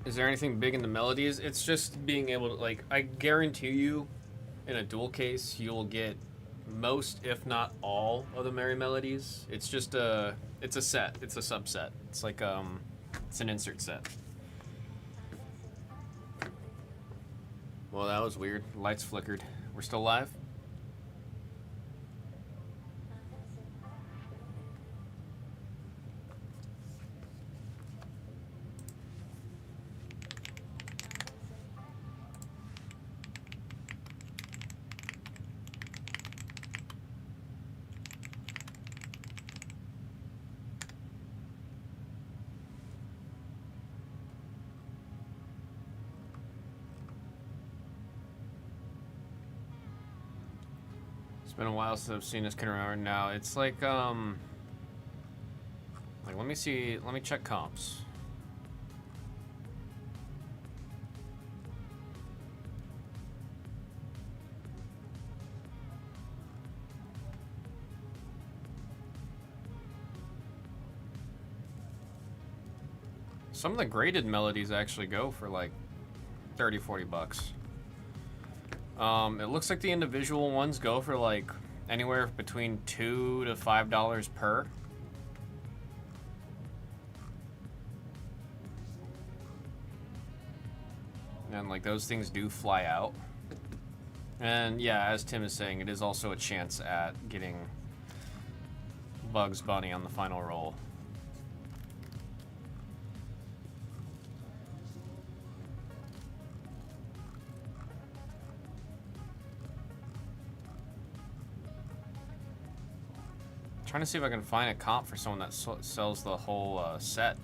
[SPEAKER 1] Is there anything big in the melodies? It's just being able to, like, I guarantee you, in a dual case, you'll get most, if not all, of the merry melodies. It's just it's a set. It's a subset. It's like, it's an insert set. Well, that was weird. Lights flickered. We're still live? It's been a while since I've seen this. Can remember now. It's like let me see. Let me check comps. Some of the graded melodies actually go for like 30, 40 bucks. It looks like the individual ones go for like anywhere between $2 to $5 per. And like those things do fly out. And yeah, as Tim is saying, it is also a chance at getting Bugs Bunny on the final roll. Trying to see if I can find a comp for someone that sells the whole set.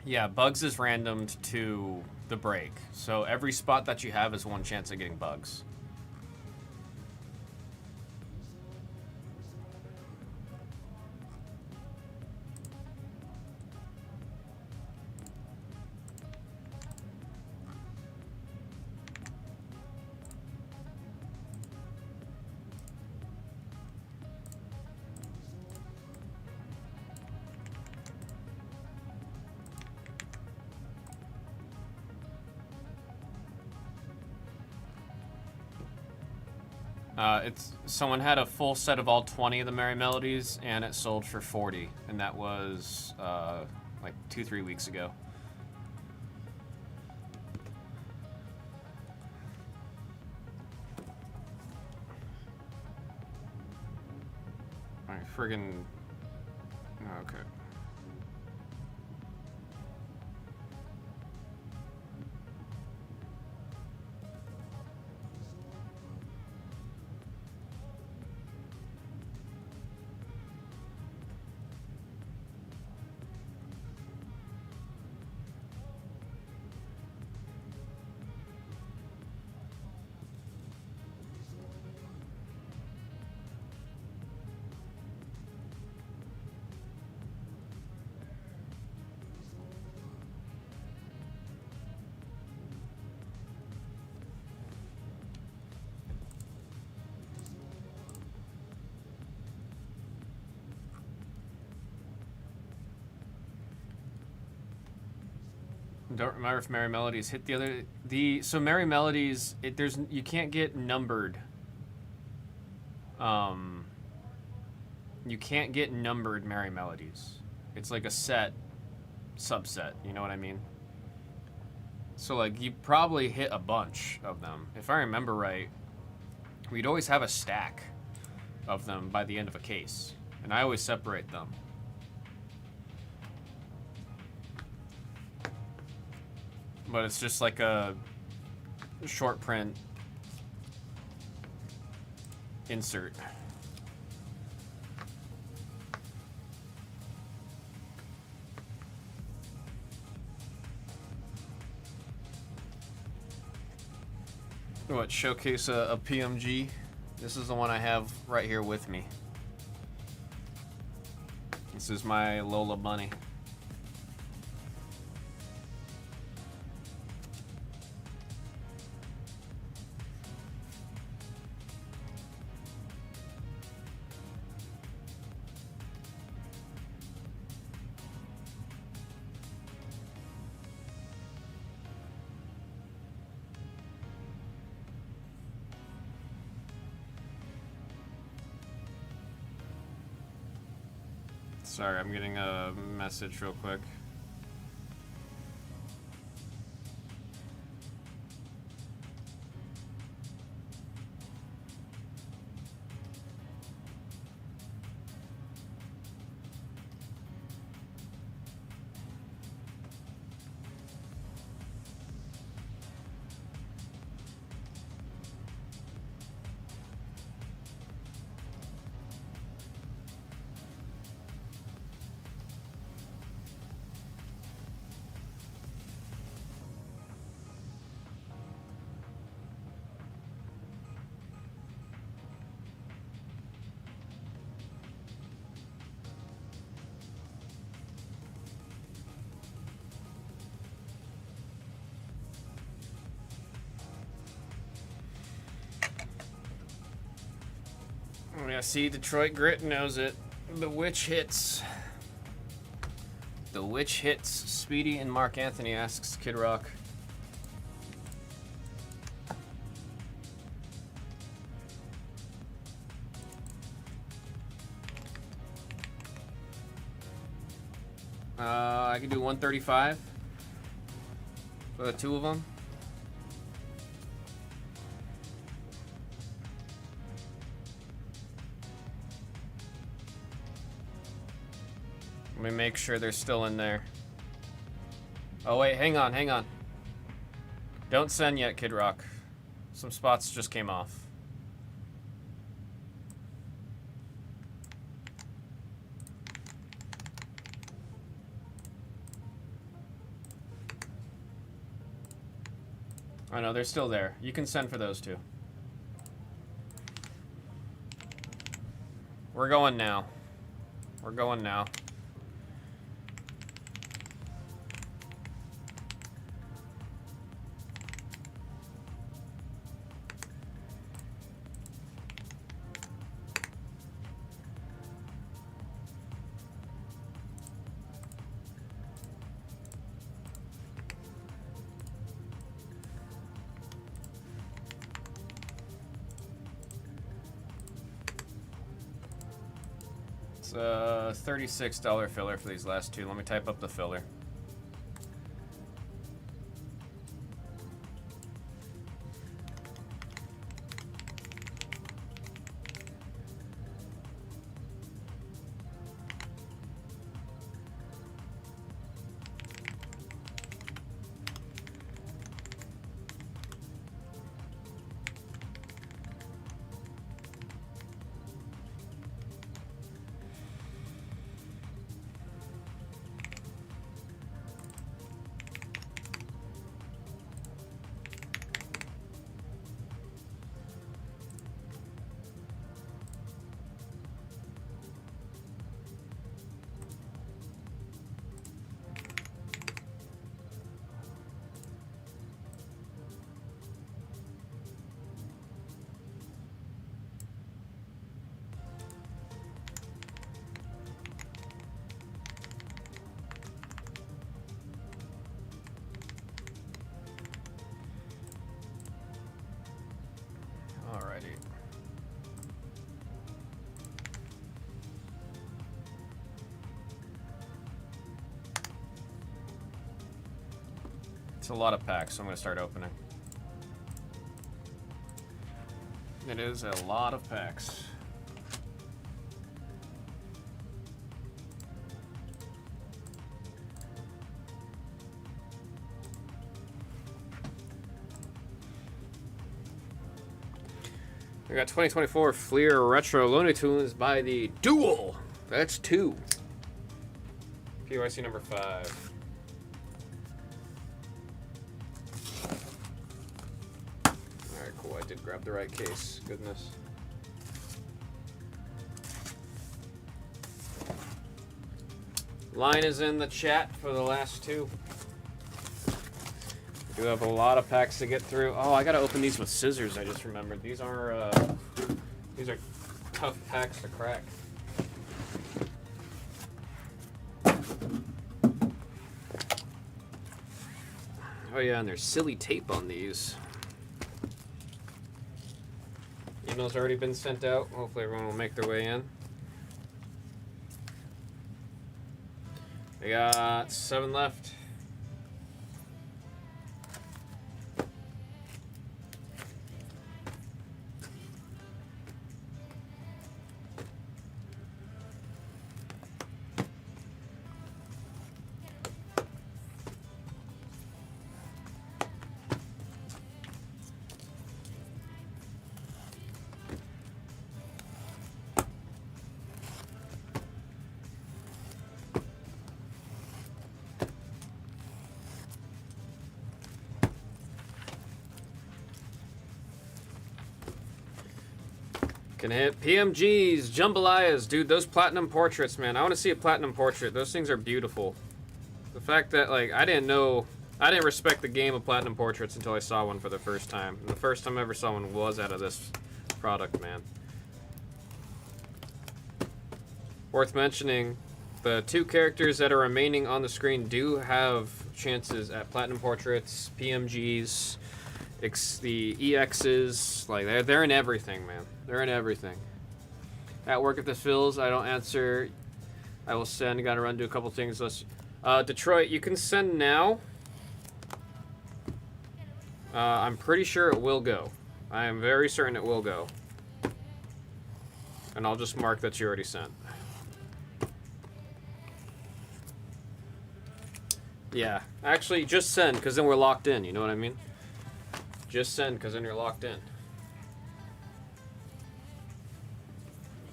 [SPEAKER 1] Yeah, bugs is randomed to the break. So every spot that you have is one chance of getting bugs. Someone had a full set of all 20 of the Merry Melodies, and it sold for 40, and that was like 2-3 weeks ago. Alright, friggin'. Okay. Don't remember if Merry Melodies hit so Merry Melodies, you can't get numbered. You can't get numbered Merry Melodies. It's like a subset, you know what I mean? So like you probably hit a bunch of them. If I remember right, we'd always have a stack of them by the end of a case, and I always separate them. But it's just like a short print insert. What, showcase a PMG? This is the one I have right here with me. This is my Lola Bunny. Sorry, I'm getting a message real quick. Oh, yeah, see, Detroit Grit knows it. The witch hits. The witch hits. Speedy and Mark Anthony, asks Kid Rock. I can do 135 for the two of them. Let me make sure they're still in there. Oh wait, hang on, hang on. Don't send yet, Kid Rock. Some spots just came off. I know, they're still there. You can send for those two. We're going now. We're going now. It's a $36 filler for these last two. Let me type up the filler. Alrighty. It's a lot of packs, so I'm going to start opening. It is a lot of packs. We got 2024 Fleer Retro Looney Tunes by the Duel. That's 2. PYC number 5. Alright, cool. I did grab the right case. Goodness. Line is in the chat for the last 2. We have a lot of packs to get through. Oh, I gotta open these with scissors. I just remembered. These are tough packs to crack. Oh yeah, and there's silly tape on these. Email's already been sent out. Hopefully everyone will make their way in. We got 7 left. Can hit PMGs, jambalayas, dude. Those platinum portraits, man. I want to see a platinum portrait. Those things are beautiful. The fact that I didn't respect the game of platinum portraits until I saw one for the first time. And the first time I ever saw one was out of this product, man. Worth mentioning, the 2 characters that are remaining on the screen do have chances at Platinum Portraits, PMGs, the EXs. Like, they're in everything, man. They're in everything. At work if this fills, I don't answer. I will send. Gotta run, do a couple things. Detroit, you can send now. I'm pretty sure it will go. I am very certain it will go. And I'll just mark that you already sent. Yeah, actually, just send, because then we're locked in, you know what I mean? Just send, because then you're locked in.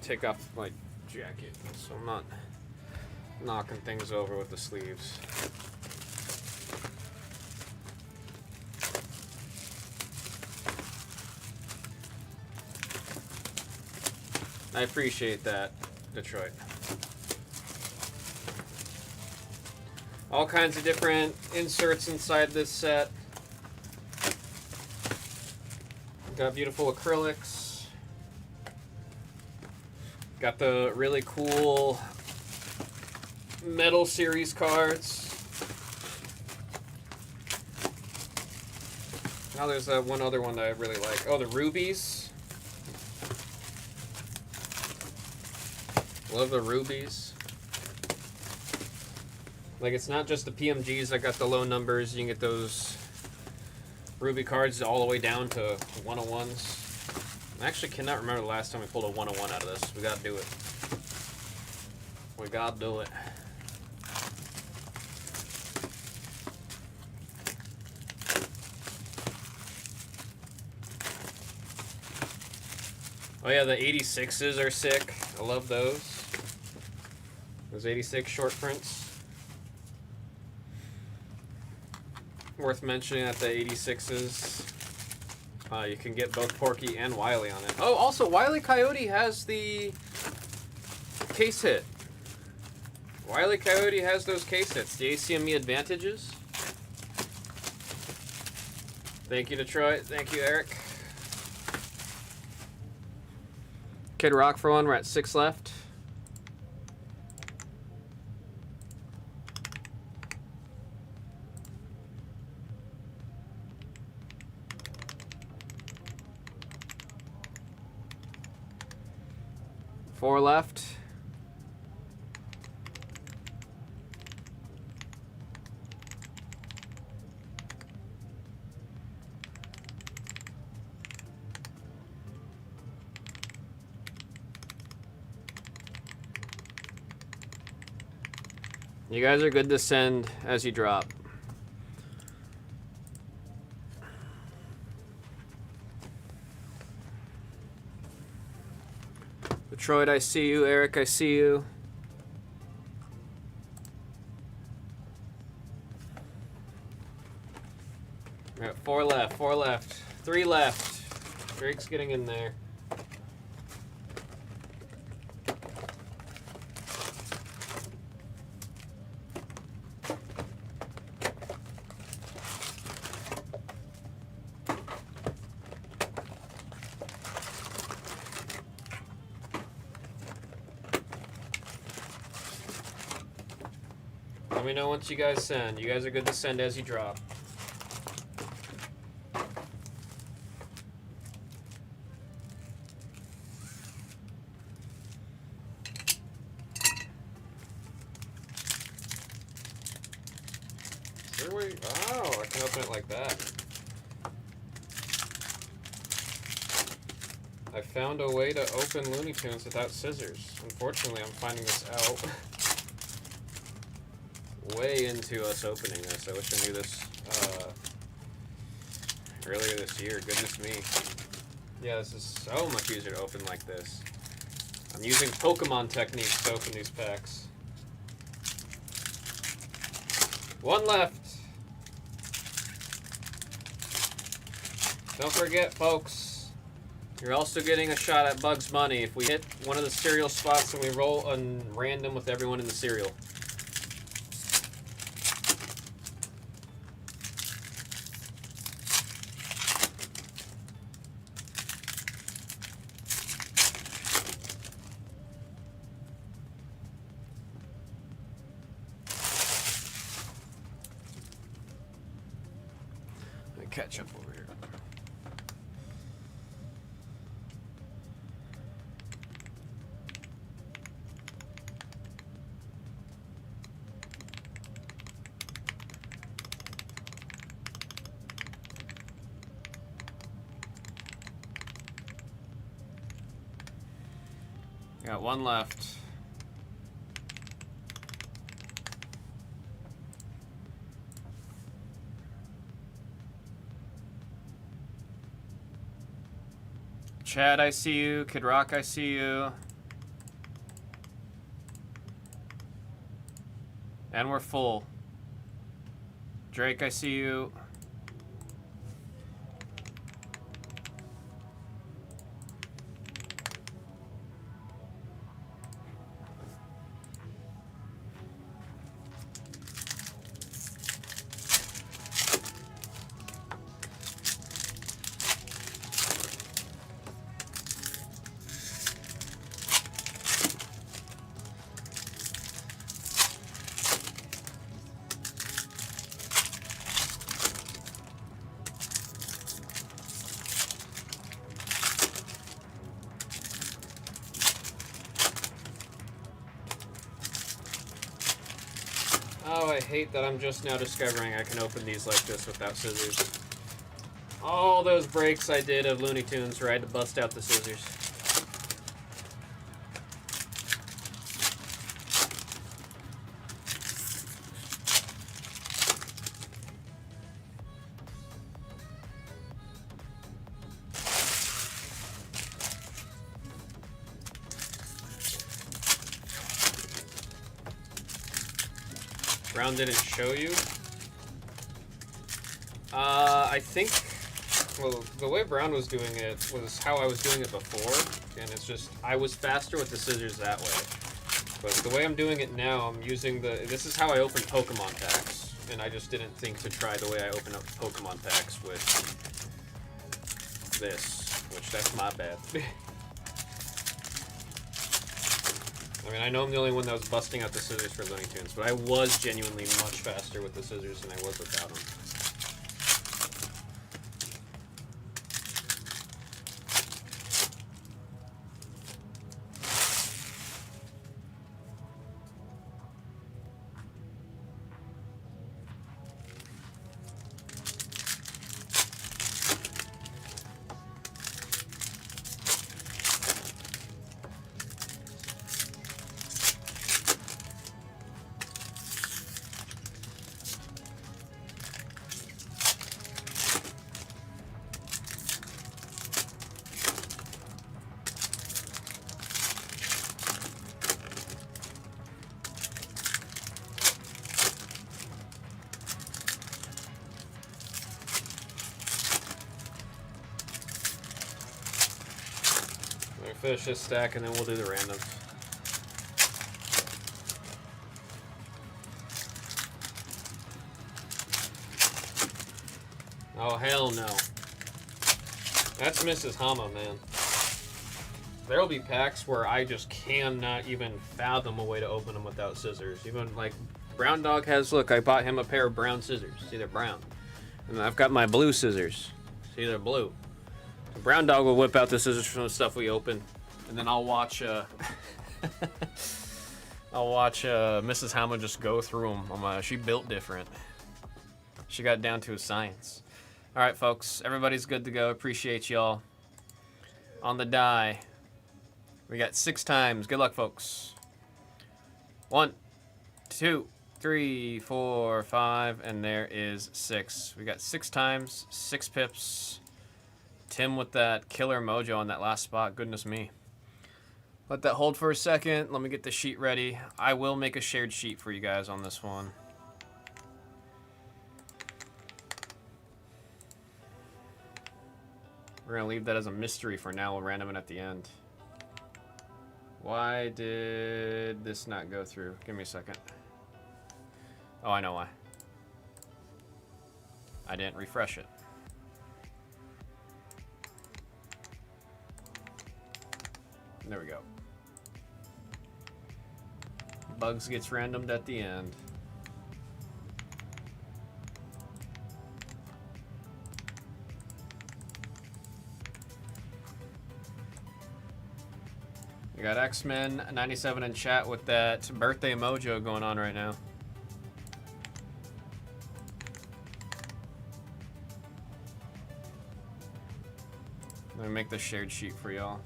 [SPEAKER 1] Take off my jacket, so I'm not knocking things over with the sleeves. I appreciate that, Detroit. All kinds of different inserts inside this set. Got beautiful acrylics. Got the really cool metal series cards. Now there's one other one that I really like. Oh, the rubies. Love the rubies. Like, it's not just the PMGs that got the low numbers. You can get those ruby cards all the way down to 101s. I actually cannot remember the last time we pulled a 101 out of this. We gotta do it. We gotta do it. Oh yeah, the 86s are sick. I love those. Those 86 short prints. Worth mentioning that the 86s, you can get both Porky and Wily on it. Oh, also, Wile E. Coyote has the case hit. Wile E. Coyote has those case hits, the ACME advantages. Thank you, Detroit. Thank you, Eric. Kid Rock for one. We're at 6 left. Four left. You guys are good to send as you drop. Detroit, I see you. Eric, I see you. We're at 4 left, 4 left, 3 left. Drake's getting in there. Let me know once you guys send. You guys are good to send as you drop. Oh, I can open it like that. I found a way to open Looney Tunes without scissors. Unfortunately, I'm finding this out way into us opening this. I wish I knew this earlier this year. Goodness me. Yeah, this is so much easier to open like this. I'm using Pokemon techniques to open these packs. 1 left. Don't forget, folks, you're also getting a shot at Bugs Bunny if we hit one of the cereal spots and we roll on random with everyone in the cereal. catch up over here. Got one left. Chad, I see you. Kid Rock, I see you. And we're full. Drake, I see you. Oh, I hate that I'm just now discovering I can open these like this without scissors. All those breaks I did of Looney Tunes where I had to bust out the scissors. Brown didn't show you? I think, well, the way Brown was doing it was how I was doing it before, and it's just, I was faster with the scissors that way. But the way I'm doing it now, I'm using this is how I open Pokemon packs, and I just didn't think to try the way I open up Pokemon packs with this, which that's my bad. I mean, I know I'm the only one that was busting out the scissors for Looney Tunes, but I was genuinely much faster with the scissors than I was without them. Finish this stack and then we'll do the randoms. Oh, hell no. That's Mrs. Hama, man. There'll be packs where I just cannot even fathom a way to open them without scissors. Even like Brown Dog has, look, I bought him a pair of brown scissors. See, they're brown. And I've got my blue scissors. See, they're blue. So Brown Dog will whip out the scissors from the stuff we open. And then I'll watch Mrs. Hama just go through them. She built different. She got down to a science. All right, folks. Everybody's good to go. Appreciate y'all. On the die, we got 6 times. Good luck, folks. 1, 2, 3, 4, 5, and there is 6. We got 6 times, 6 pips. Tim with that killer mojo on that last spot. Goodness me. Let that hold for a second. Let me get the sheet ready. I will make a shared sheet for you guys on this one. We're going to leave that as a mystery for now. We'll random it at the end. Why did this not go through? Give me a second. Oh, I know why. I didn't refresh it. There we go. Bugs gets randomed at the end. We got X-Men 97 in chat with that birthday mojo going on right now. Let me make the shared sheet for y'all.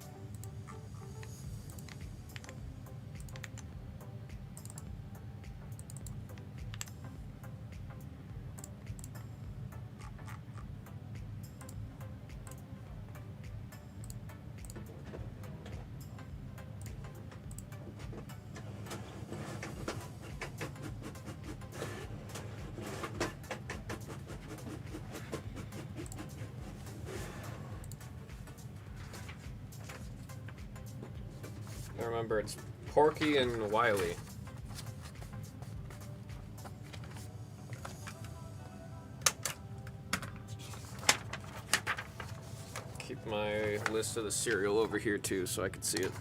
[SPEAKER 1] I remember it's Porky and Wiley. Keep my list of the cereal over here too so I can see it.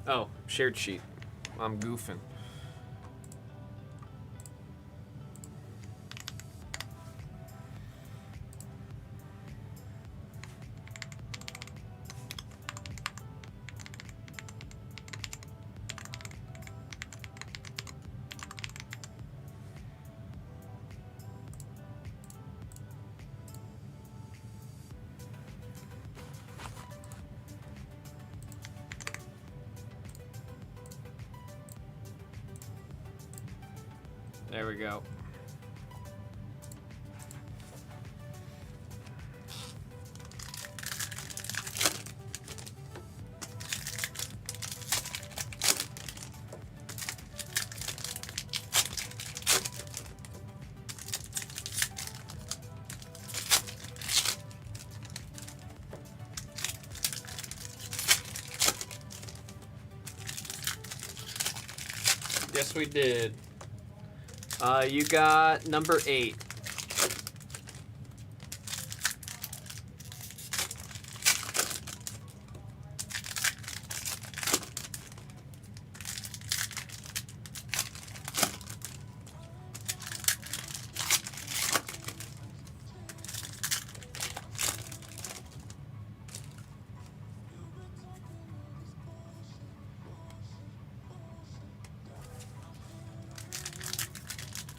[SPEAKER 1] Oh, shared sheet. I'm goofing. There we go. Yes, we did. You got number 8.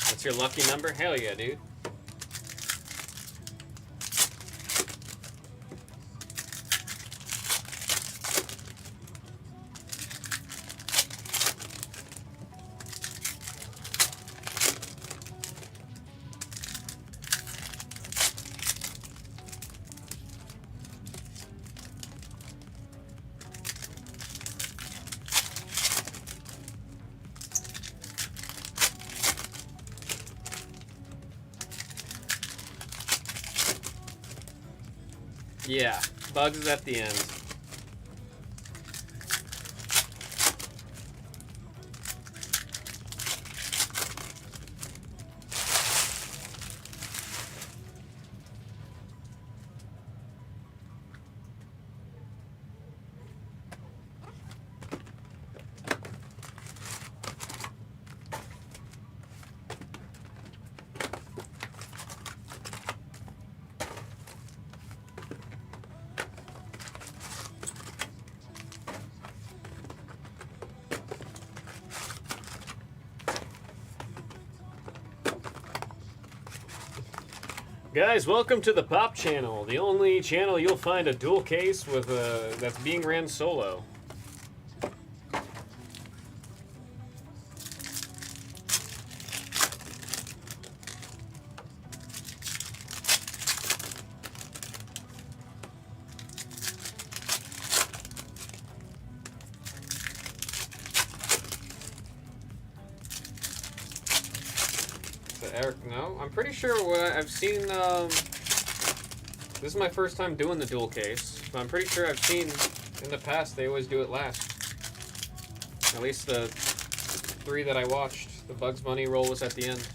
[SPEAKER 1] That's your lucky number? Hell yeah, dude. Yeah, Bugs is at the end. Guys, welcome to the Pop Channel, the only channel you'll find a dual case with that's being ran solo. Eric, no? I'm pretty sure what I've seen, this is my first time doing the dual case, but I'm pretty sure I've seen in the past they always do it last. At least the 3 that I watched. The Bugs Bunny roll was at the end.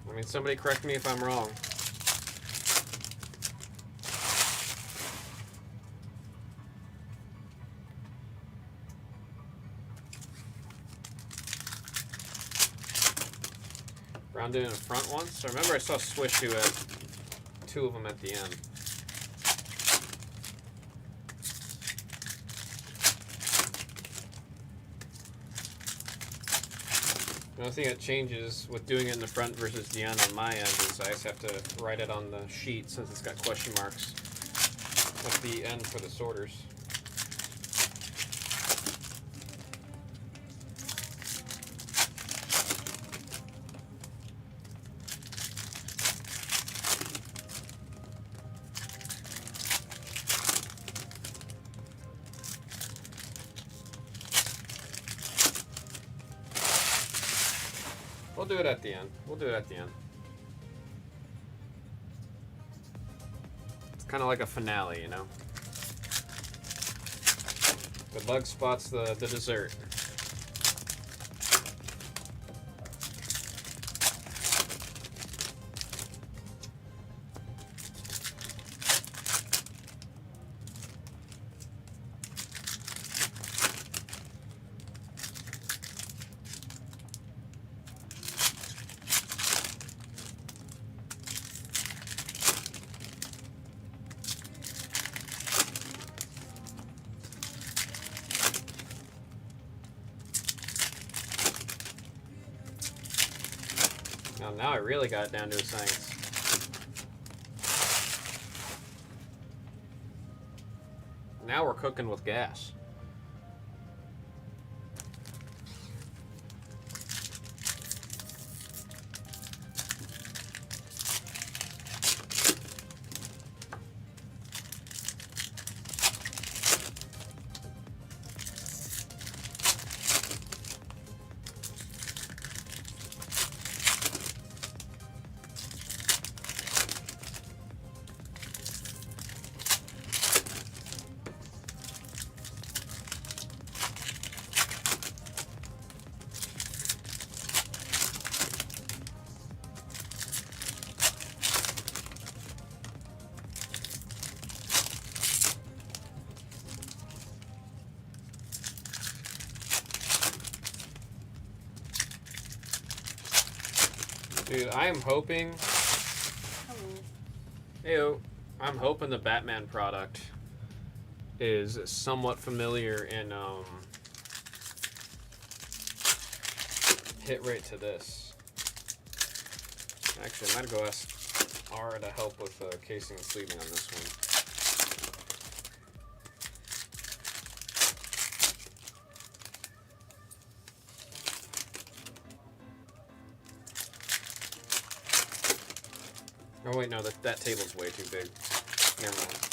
[SPEAKER 1] I mean, somebody correct me if I'm wrong. Round it in the front once. I remember I saw Swish do it. 2 of them at the end. The only thing that changes with doing it in the front versus the end on my end is I just have to write it on the sheet since it's got question marks at the end for the sorters. We'll do it at the end. We'll do it at the end. It's kind of like a finale, you know? The bug spot's the dessert. Now I really got it down to a science. Now we're cooking with gas. Dude, I am hoping. Heyo. I'm hoping the Batman product is somewhat familiar in hit rate to this. Actually, I might go ask R to help with casing and sleeving on this one. Oh wait, no, that table's way too big. Never mind.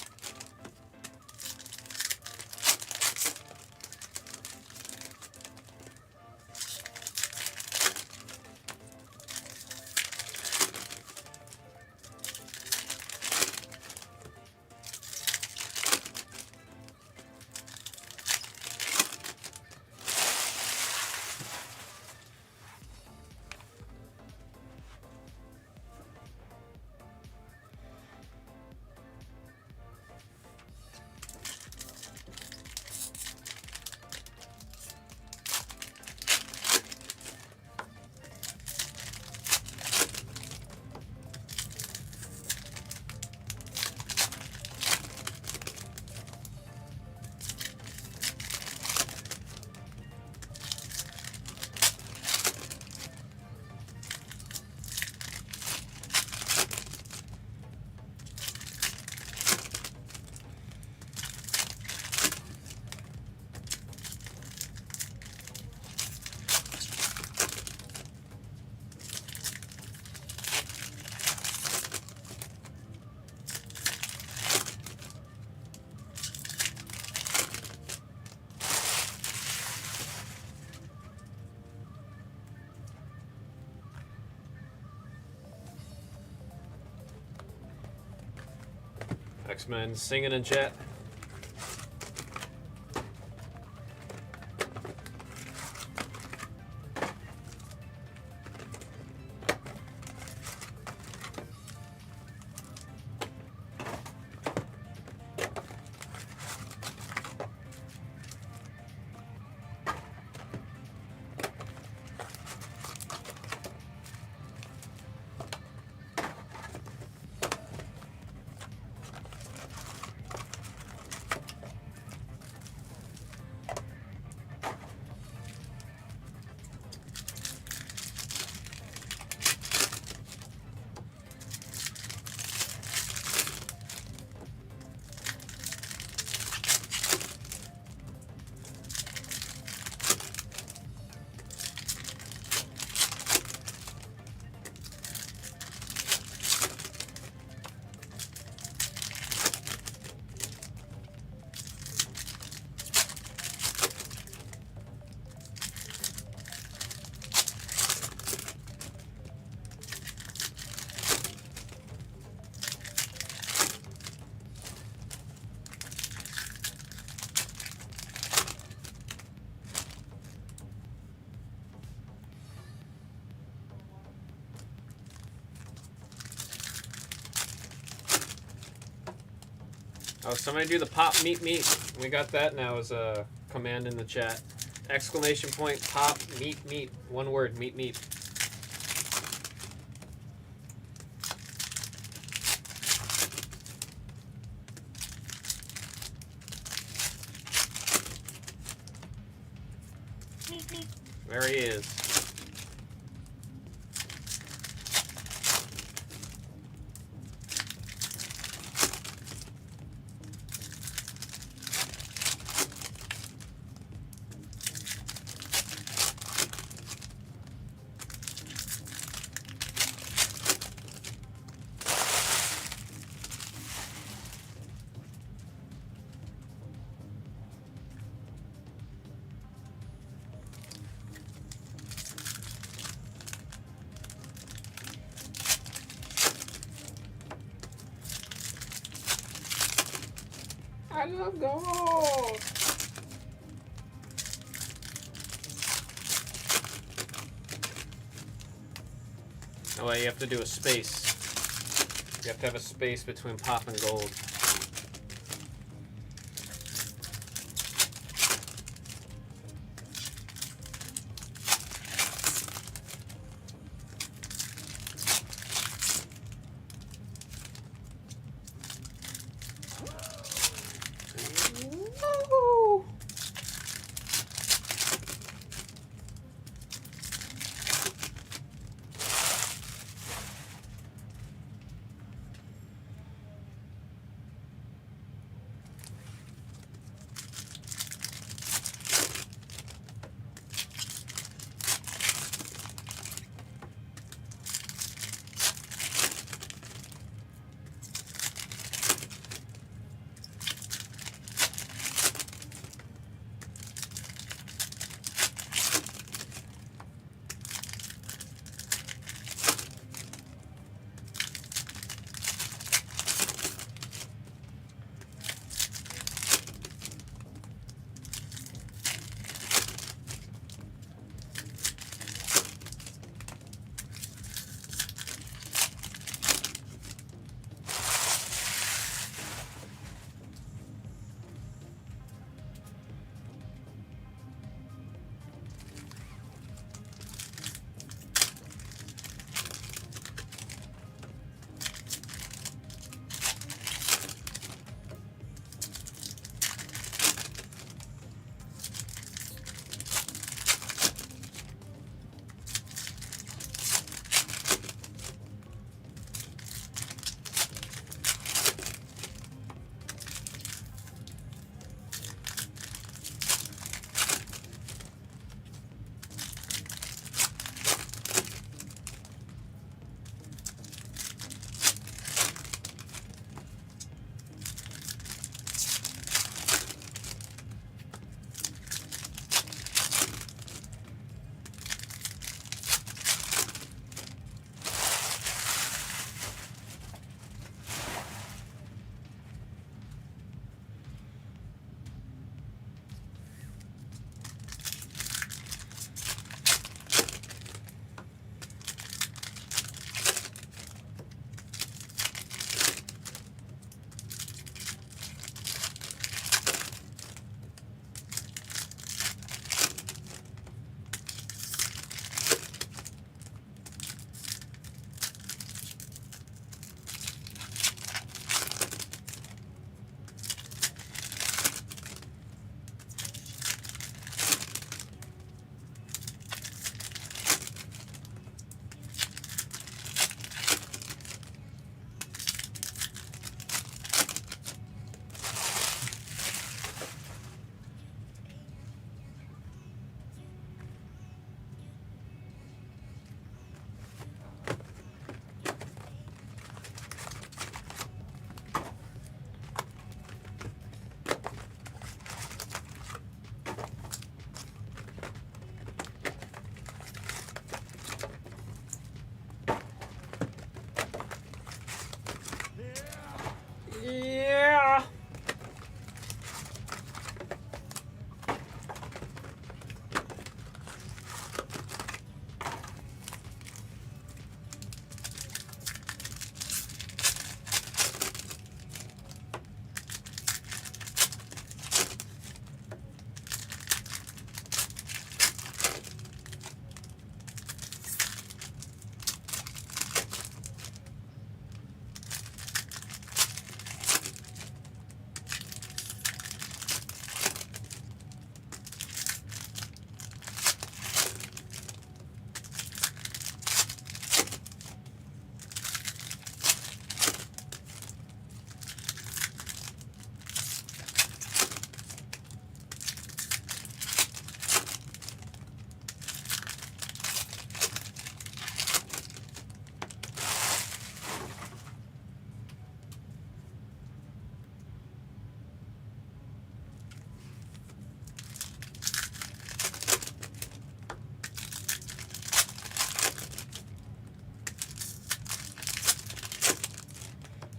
[SPEAKER 1] X-Men singing in chat. Oh, somebody do the pop meat meat. We got that now as a command in the chat. Exclamation point pop meat meat. One word, meat meat. There he is. I love gold. Oh, wait, you have to do a space. You have to have a space between pop and gold. Woo!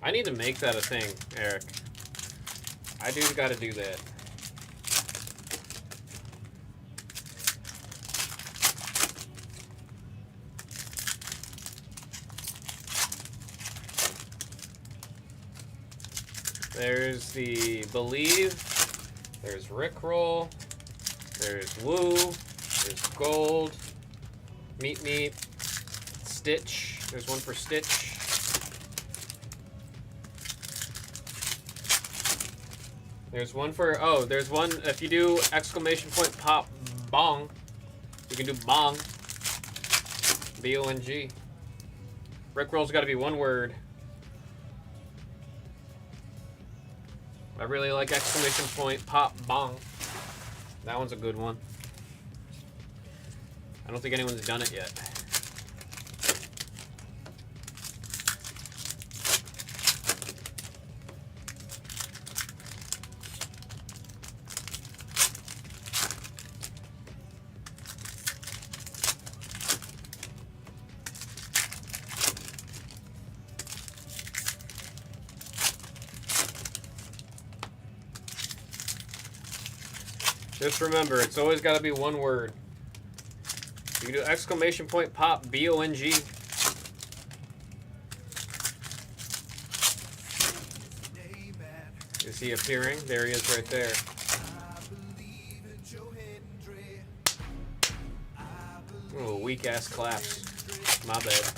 [SPEAKER 1] I need to make that a thing, Eric. I do gotta do that. There's the Believe, there's Rickroll, there's Woo, there's Gold, Meet, Stitch, there's one for Stitch. There's one for, oh, there's one, if you do exclamation point pop bong, you can do bong, B-O-N-G. Rickroll's gotta be one word. I really like exclamation point pop bong. That one's a good one. I don't think anyone's done it yet. Just remember, it's always got to be one word. You can do exclamation point pop, B-O-N-G. Is he appearing? There he is right there. Oh, weak ass claps. My bad.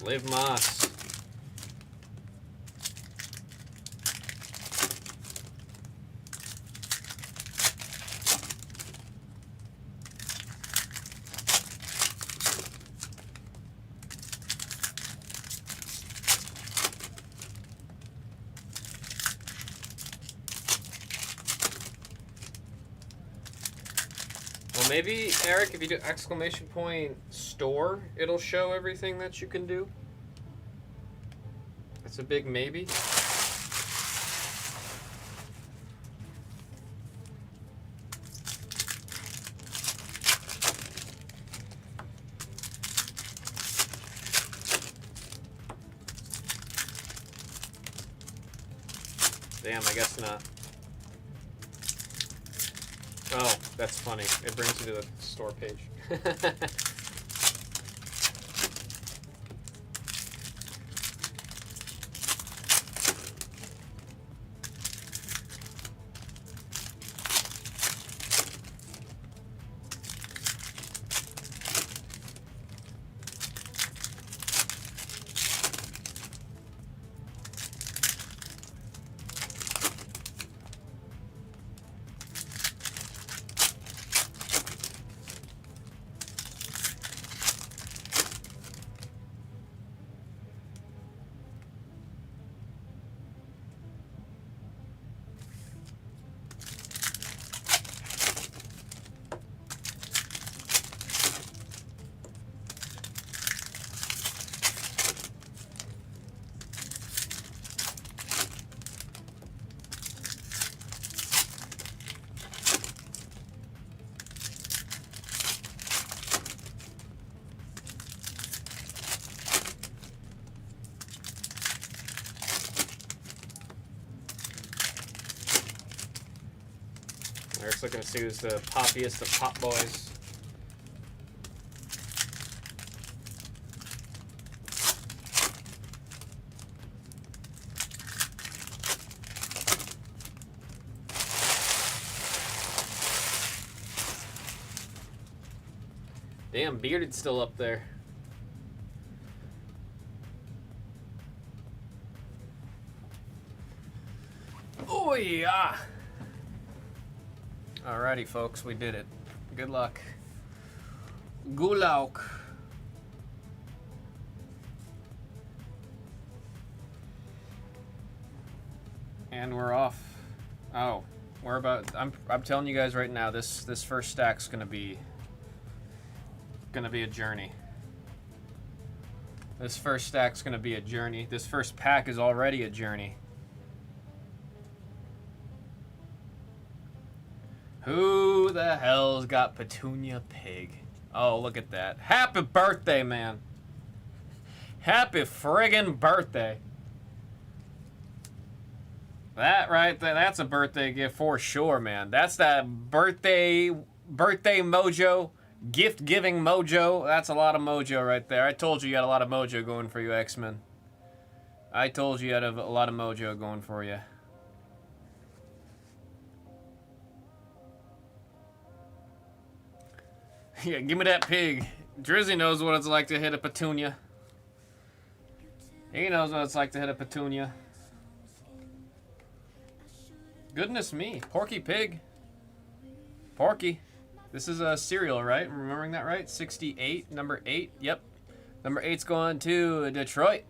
[SPEAKER 1] Live Moss. Well, maybe, Eric, if you do exclamation point store, it'll show everything that you can do. That's a big maybe. Damn, I guess not. Oh, that's funny. It brings you to the store page. Eric's looking to see who's the poppiest of pop boys. Damn, Bearded's still up there. Oh yeah! Alrighty, folks, we did it. Good luck. Gulauk. And we're off. Oh, we're about. I'm telling you guys right now. This first stack's gonna be a journey. This first stack's gonna be a journey. This first pack is already a journey. Who the hell's got Petunia Pig? Oh, look at that. Happy birthday, man. Happy friggin' birthday. That right there, that's a birthday gift for sure, man. That's that birthday mojo, gift-giving mojo. That's a lot of mojo right there. I told you you had a lot of mojo going for you, X-Men. I told you you had a lot of mojo going for you. Yeah, give me that pig. Drizzy knows what it's like to hit a Petunia. He knows what it's like to hit a Petunia. Goodness me. Porky Pig. Porky. This is a cereal, right? I'm remembering that right? 68, number 8. Yep. Number 8's going to Detroit.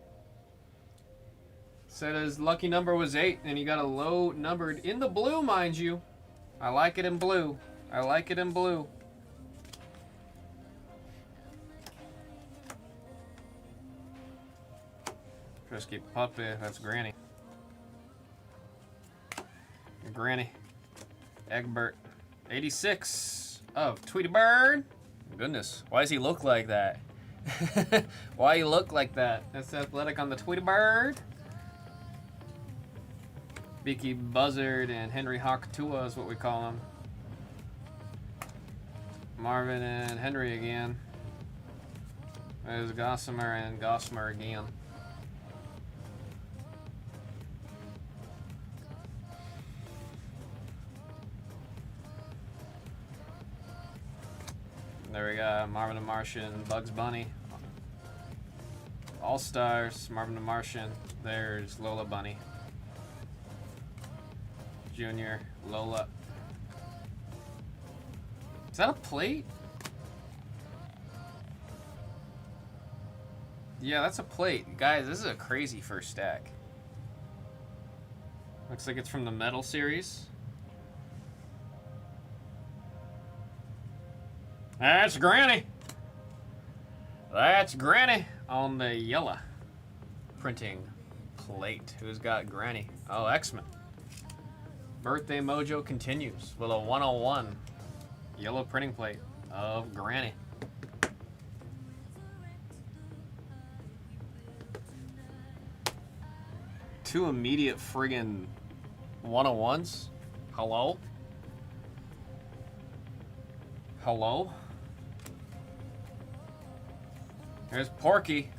[SPEAKER 1] Said his lucky number was 8, and he got a low numbered in the blue, mind you. I like it in blue. I like it in blue. Frisky puppy. That's Granny. Granny. Egbert. 86 of Tweety Bird. Goodness. Why does he look like that? Why he look like that? That's athletic on the Tweety Bird. Beaky Buzzard and Henry Hawk Tua is what we call him. Marvin and Henry again. There's Gossamer and Gossamer again. There we go, Marvin the Martian, Bugs Bunny. All Stars, Marvin the Martian. There's Lola Bunny. Junior, Lola. Is that a plate? Yeah, that's a plate. Guys, this is a crazy first stack. Looks like it's from the Metal series. That's Granny. That's Granny on the yellow printing plate. Who's got Granny? Oh, X-Men. Birthday mojo continues with a 101 yellow printing plate of Granny. Two immediate friggin' 101s. Hello? Hello? There's Porky.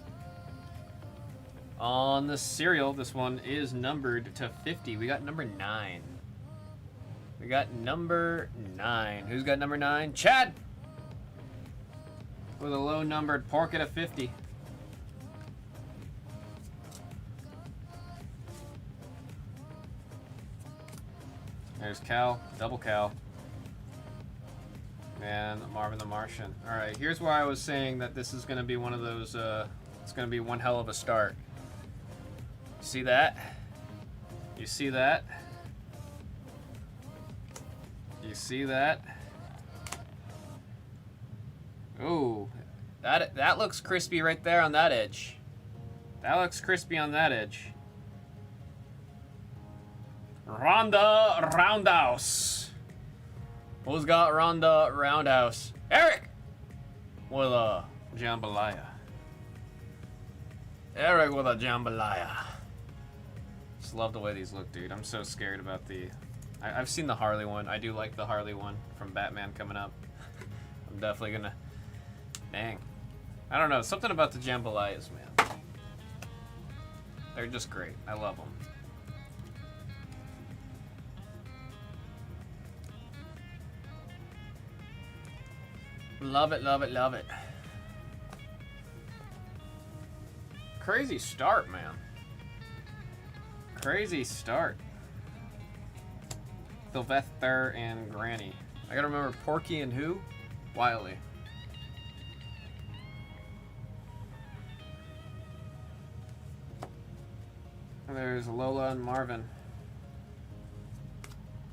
[SPEAKER 1] On the cereal, this one is numbered to 50. We got number 9. We got number 9. Who's got number 9? Chad! With a low numbered Porky to 50. There's Cal, double Cal. And Marvin the Martian. Alright, here's where I was saying that this is going to be one of those, it's going to be one hell of a start. See that? You see that? You see that? Ooh, that looks crispy right there on that edge. That looks crispy on that edge. Rhonda Roundhouse. Who's got Rhonda Roundhouse? Eric! With a jambalaya. Eric with a jambalaya. Just love the way these look, dude. I'm so scared about the... I've seen the Harley one. I do like the Harley one from Batman coming up. I'm definitely gonna... Dang. I don't know. Something about the jambalayas, man. They're just great. I love them. Love it, love it, love it. Crazy start, man. Crazy start. Sylvester and Granny. I gotta remember Porky and who? Wiley. And there's Lola and Marvin.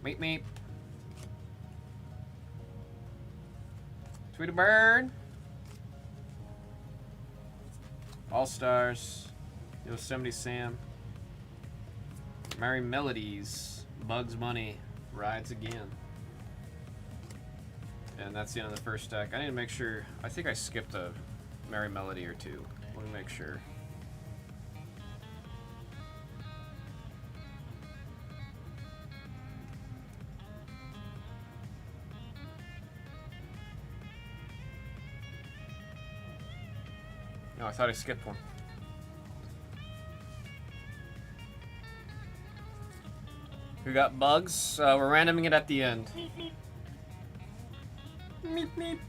[SPEAKER 1] Meep meep. Tweety Bird. All Stars. Yosemite Sam. Merry Melodies. Bugs Bunny. Rides Again. And that's the end of the first deck. I need to make sure. I think I skipped a Merry Melody or two. Let me make sure. No, I thought I skipped one. We got bugs. We're randoming it at the end. Meep meep.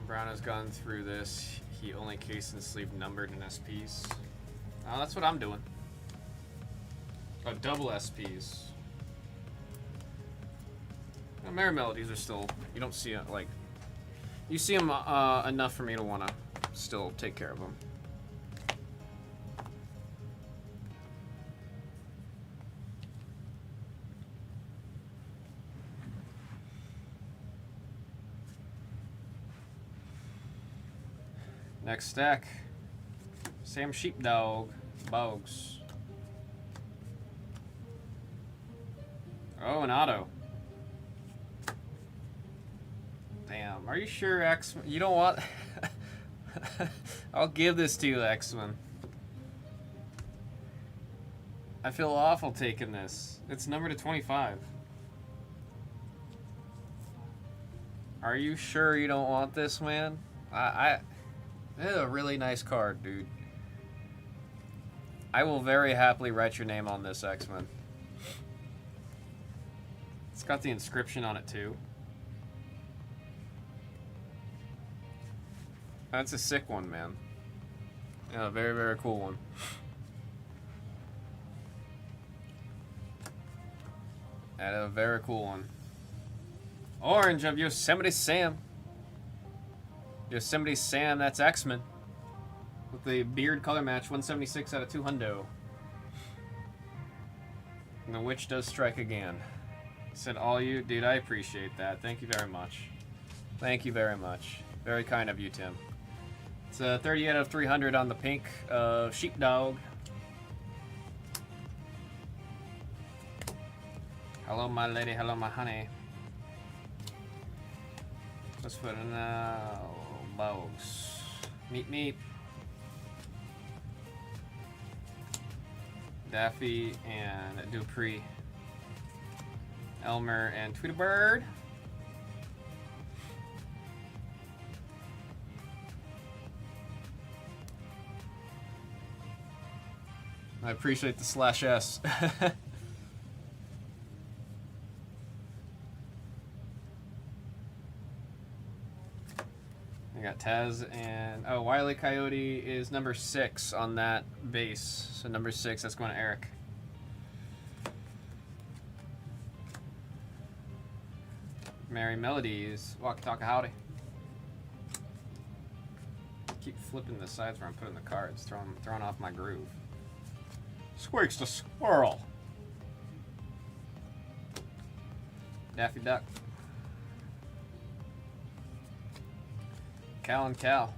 [SPEAKER 1] Brown has gone through this. He only case and sleeve numbered in SPs. Oh, that's what I'm doing. Oh, double SPs. Well, Merry Melodies are still, you don't see it, like, you see them enough for me to want to still take care of them. Next stack, Sam Sheepdog, Bogs. Oh, an auto. Damn, are you sure, X-Men? You don't want... I'll give this to you, X-Men. I feel awful taking this. It's numbered to 25. Are you sure you don't want this, man? It's a really nice card, dude. I will very happily write your name on this, X-Men. It's got the inscription on it, too. That's a sick one, man. Yeah, very, very cool one. And a very cool one. Orange of Yosemite Sam. Yosemite Sam, that's X-Men. With the beard color match, 176 out of 200. And the witch does strike again. Said all you, dude, I appreciate that. Thank you very much. Thank you very much. Very kind of you, Tim. It's a 38 out of 300 on the pink sheepdog. Hello, my lady. Hello, my honey. Let's put in Bogs. Meep meep. Daffy and Dupree. Elmer and Tweetabird. I appreciate the /S. I got Taz and Wile E. Coyote is number 6 on that base. So number 6, that's going to Eric. Merry Melodies, Walkie Talkie Howdy. Keep flipping the sides where I'm putting the cards, throwing off my groove. Squeaks the squirrel. Daffy Duck. Cal and Cal.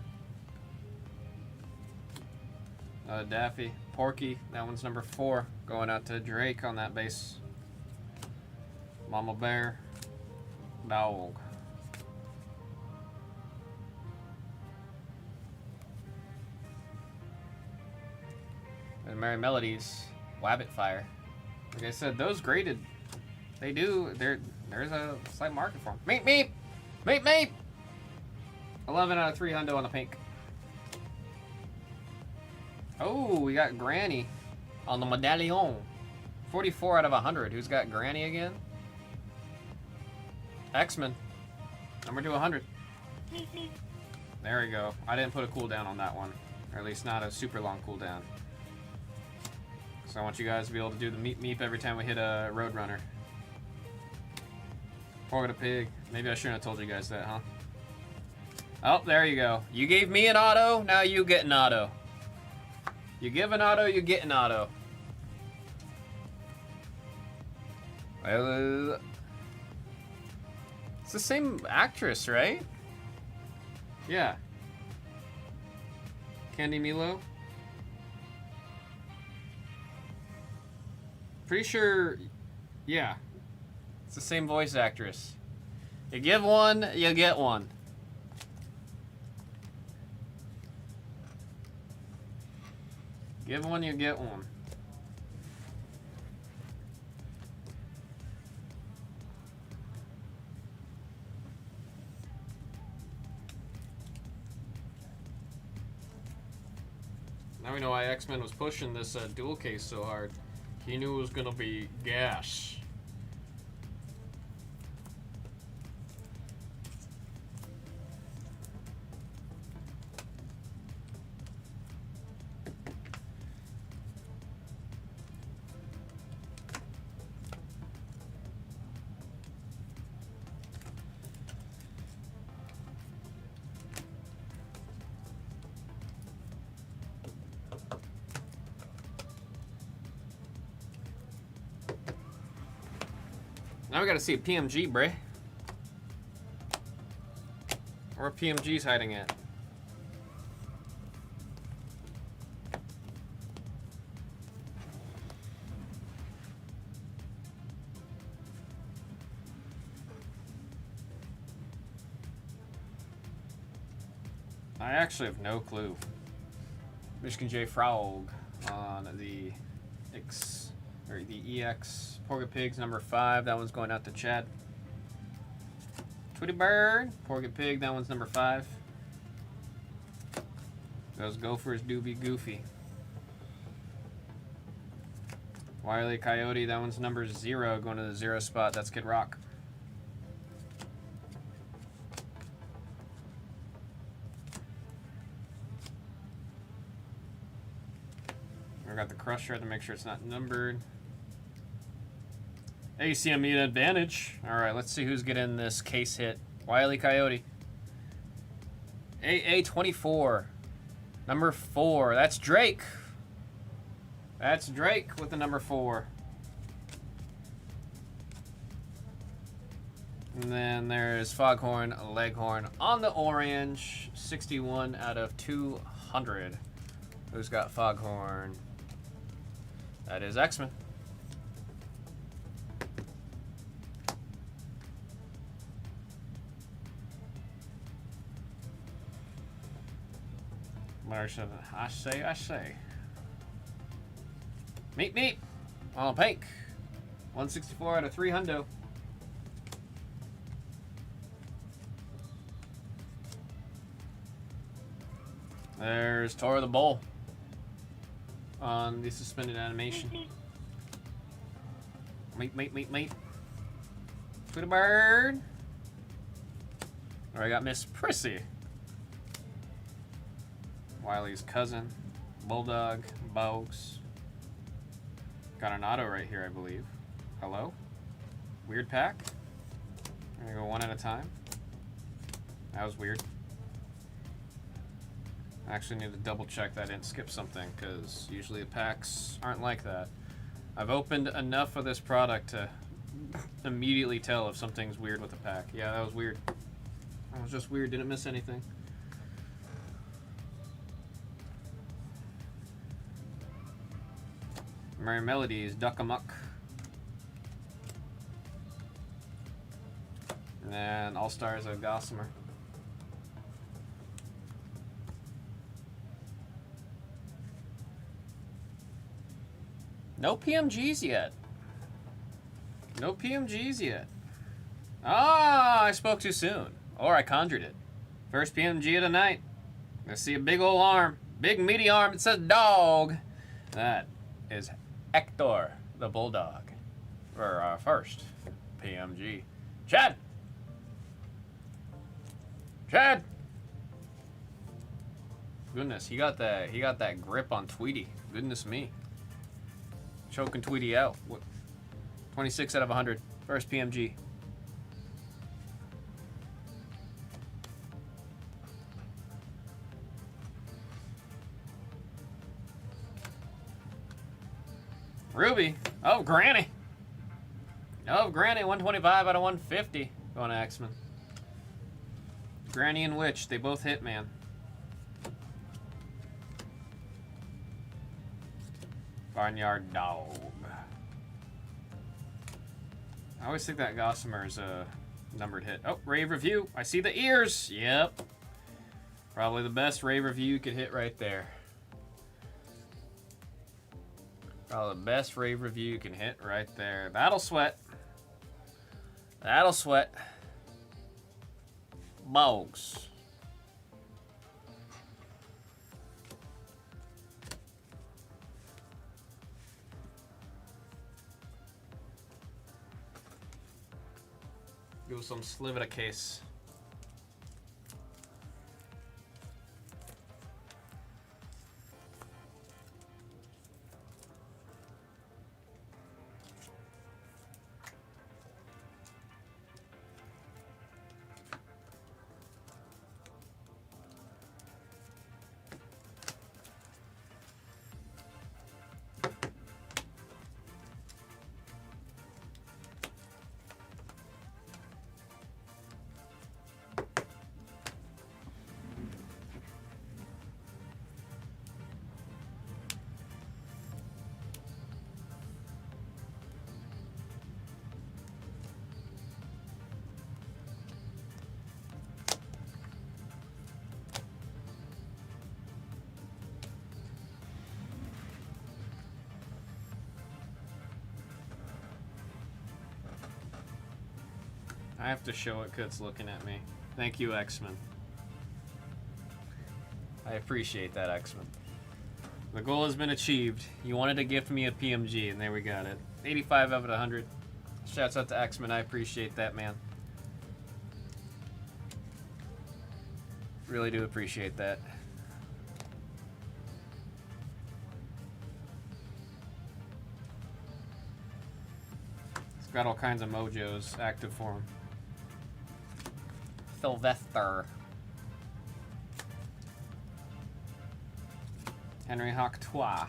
[SPEAKER 1] Daffy. Porky. That one's number 4. Going out to Drake on that base. Mama Bear. Dog. And Merry Melodies. Wabbit Fire. Like I said, those graded. They do. There's a slight market for them. Meep meep! Meep meep! 11 out of 300 on the pink. Oh, we got Granny on the medallion. 44 out of 100. Who's got Granny again? X-Men. Number 200. There we go. I didn't put a cooldown on that one. Or at least not a super long cooldown. So I want you guys to be able to do the meep meep every time we hit a Roadrunner. Pork a pig. Maybe I shouldn't have told you guys that, huh? Oh, there you go. You gave me an auto, now you get an auto. You give an auto, you get an auto. It's the same actress, right? Yeah. Candy Milo. Pretty sure, yeah. It's the same voice actress. You give one, you get one. Give one, you get one. Now we know why X-Men was pushing this dual case so hard. He knew it was gonna be gas. Now we gotta see a PMG, bruh. Where PMG's hiding at. I actually have no clue. Michigan J Frog on the EX Porga Pigs number 5. That one's going out to Chad. Tweety Bird, Porga Pig. That one's number 5. Those Gophers do be goofy. Wile E. Coyote. That one's number 0, going to the 0 spot. That's Kid Rock. I got the Crusher to make sure it's not numbered. ACM an advantage. All right, let's see who's getting this case hit. Wile E. Coyote. AA24. Number 4. That's Drake. That's Drake with the number 4. And then there's Foghorn Leghorn on the orange. 61 out of 200. Who's got Foghorn? That is X-Men. Marshall, I say. Meet. On pink. 164 out of 300. There's Tor the Bull on the suspended animation. Meet. Tweety Bird. I got Miss Prissy. Wiley's cousin. Bulldog. Bogs. Got an auto right here, I believe. Hello? Weird pack. I'm gonna go one at a time. That was weird. I actually need to double check that I didn't skip something, because usually the packs aren't like that. I've opened enough of this product to immediately tell if something's weird with the pack. Yeah, that was weird. That was just weird, didn't miss anything. Merry Melodies, Duck Amuck. And then All Stars of Gossamer. No PMGs yet. No PMGs yet. Ah, I spoke too soon. Or I conjured it. First PMG of the night. I see a big old arm. Big meaty arm. It says dog. That is Hector, the Bulldog. For our first PMG. Chad! Goodness, he got that grip on Tweety. Goodness me. Choking Tweety out. What? 26 out of 100. First PMG. Ruby. Oh, Granny. Oh, Granny, 125 out of 150. Going to X-Men. Granny and Witch, they both hit, man. Barnyard Dog. I always think that Gossamer is a numbered hit. Oh, rave review. I see the ears. Yep. Probably the best rave review you could hit right there. Probably the best rave review you can hit right there. That'll sweat. That'll sweat. Bogs. Give us some Slivita case. I have to show it because it's looking at me. Thank you, X-Men. I appreciate that, X-Men. The goal has been achieved. You wanted to gift me a PMG, and there we got it. 85 out of 100. Shouts out to X-Men. I appreciate that, man. Really do appreciate that. It's got all kinds of mojos active for him. Sylvester. Henry Hawk-Twa.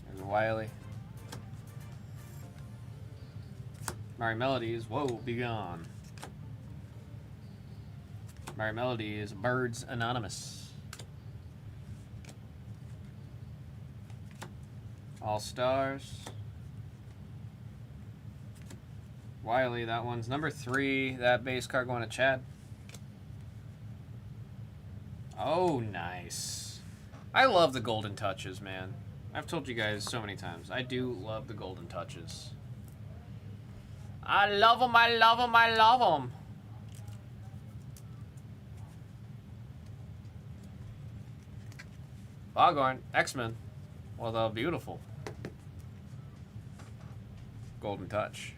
[SPEAKER 1] There's Wiley. Mary Melodies. Whoa, be gone. Mary Melody is Birds Anonymous. All Stars. Wiley, that one's number 3. That base card going to Chad. Oh, nice. I love the golden touches, man. I've told you guys so many times. I do love the golden touches. I love them, I love them, I love them. Foghorn, X-Men. Well, they're beautiful. Golden touch.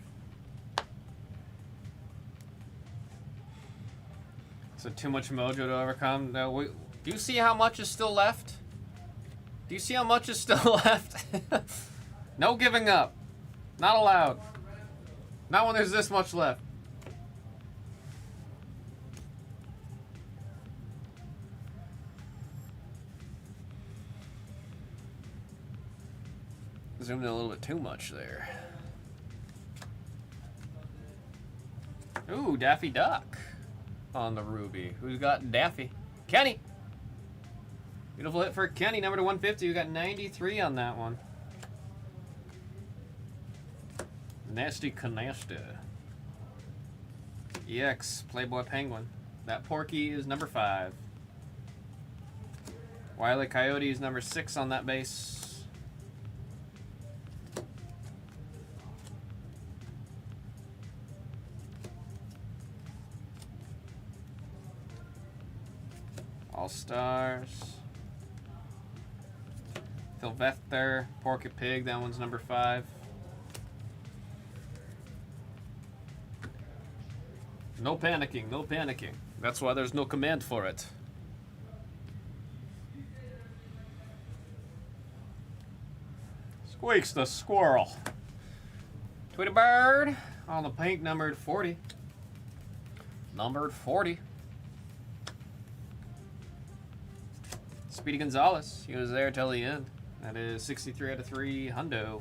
[SPEAKER 1] So too much mojo to overcome. No, do you see how much is still left? Do you see how much is still left? No giving up. Not allowed. Not when there's this much left. Zoomed in a little bit too much there. Ooh, Daffy Duck on the Ruby. Who's got Daffy? Kenny. Beautiful hit for Kenny, number to 150. We got 93 on that one. Nasty Canasta. EX, Playboy Penguin. That Porky is number 5. Wile E. Coyote is number 6 on that base. All Stars. Sylvester, Porky Pig, that one's number 5. No panicking, no panicking. That's why there's no command for it. Squeaks the Squirrel. Tweety Bird on the pink, numbered 40. Numbered 40. Speedy Gonzalez, he was there till the end. That is 63 out of 3, hundo.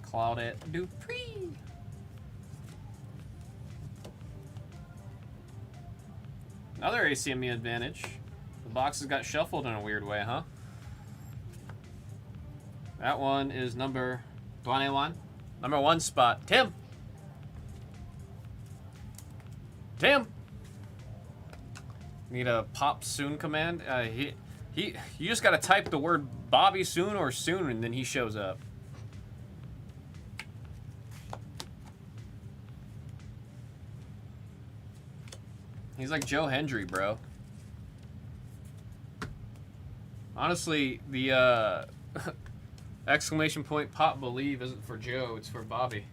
[SPEAKER 1] Claudette Dupree. Another ACME advantage. The boxes got shuffled in a weird way, huh? That one is number 21. Number 1 spot. Tim! Tim! Need a pop soon command? You just gotta type the word Bobby soon or soon and then he shows up. He's like Joe Hendry, bro. Honestly, the exclamation point pop believe isn't for Joe, it's for Bobby.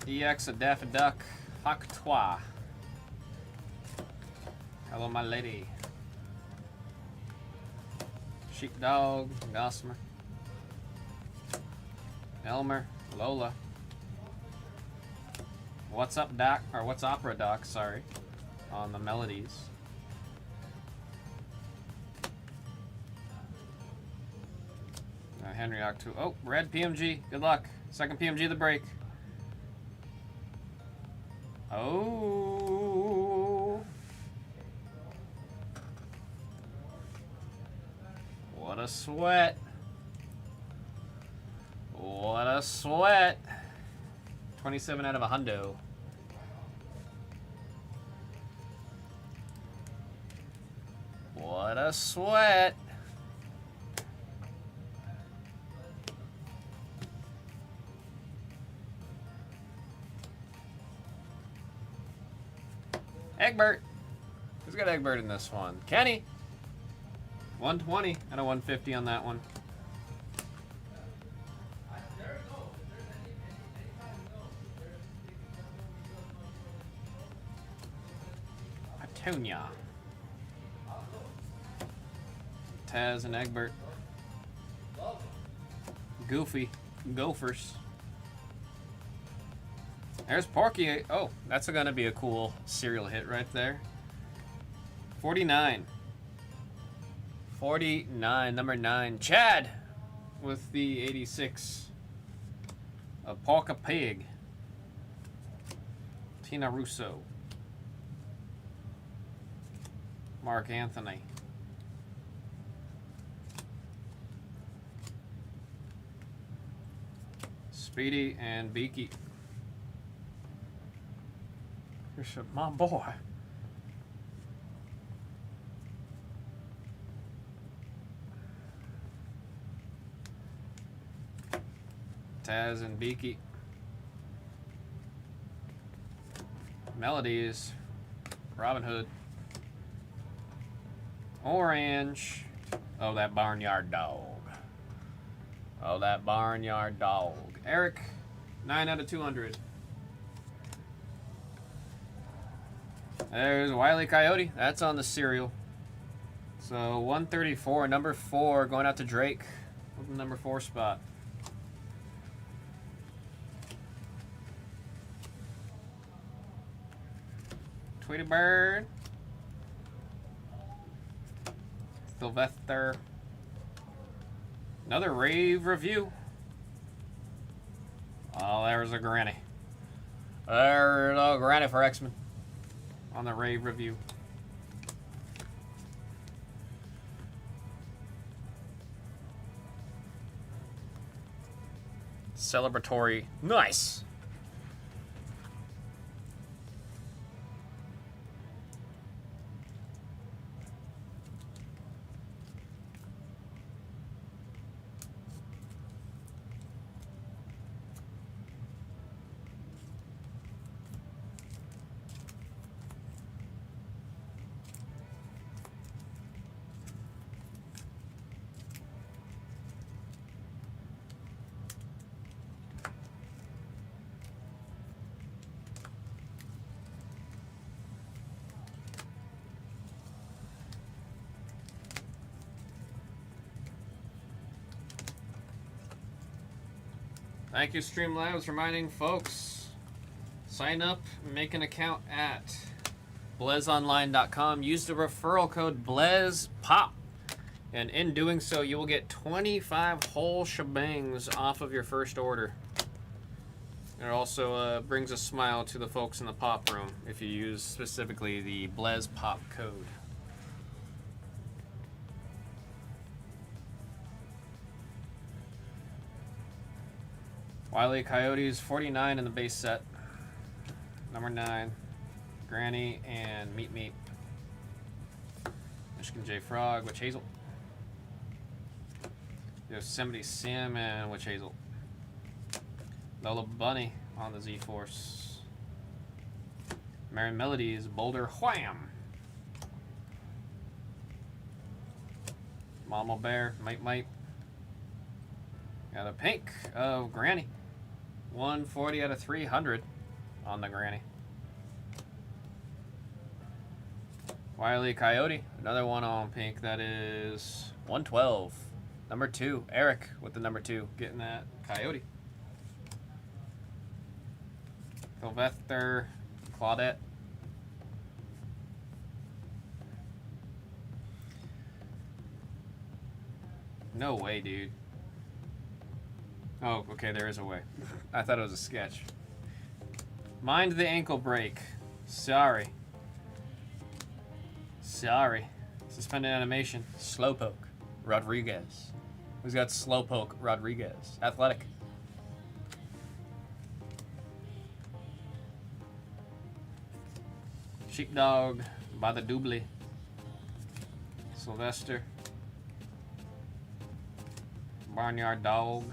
[SPEAKER 1] EX a Daffy Duck, Hawk Toi. Hello, my lady. Sheepdog, Gossamer. Elmer, Lola. What's up, Doc? Or what's Opera Doc, sorry. On the melodies. Henry Octu. Oh, red PMG. Good luck. Second PMG of the break. Oh. What a sweat. What a sweat. 27 out of a hundo. What a sweat. Egbert. Who's got Egbert in this one? Kenny. 120 and a 150 on that one. Petunia. Taz and Egbert. Goofy. Gophers. There's Porky. Oh, that's gonna be a cool serial hit right there. 49. 49, number 9. Chad with the 86. A Porka Pig. Tina Russo. Mark Anthony. Speedy and Beaky. My boy. Taz and Beaky. Melodies. Robin Hood. Orange. Oh, that barnyard dog. Oh, that barnyard dog. Eric, 9 out of 200. There's Wile E. Coyote. That's on the serial. So 134, number 4, going out to Drake with the number 4 spot. Tweety Bird. Sylvester. Another rave review. Oh, there's a granny. There's a granny for X-Men on the rave review. Celebratory. Nice. Thank you, Streamlabs, reminding folks, sign up and make an account at blezonline.com. Use the referral code BlezPop. And in doing so, you will get 25 whole shebangs off of your first order. It also brings a smile to the folks in the pop room if you use specifically the Blez Pop code. Wile E. Coyotes 49 in the base set. Number 9, Granny and Meat Meat. Michigan J Frog, Witch Hazel. Yosemite Sam and Witch Hazel. Lola Bunny on the Z-Force. Merry Melodies, Boulder Wham! Mama Bear, Mite Mite. Got a pink of Granny. 140 out of 300 on the Granny. Wile E. Coyote, another one on pink. That is 112. Number 2, Eric with the number 2, getting that Coyote. Sylvester, Claudette. No way, dude. Oh, okay, there is a way. I thought it was a sketch. Mind the ankle break. Sorry. Sorry. Suspended animation. Slowpoke. Rodriguez. Who's got Slowpoke Rodriguez? Athletic. Sheepdog by the Doobly. Sylvester. Barnyard Dog.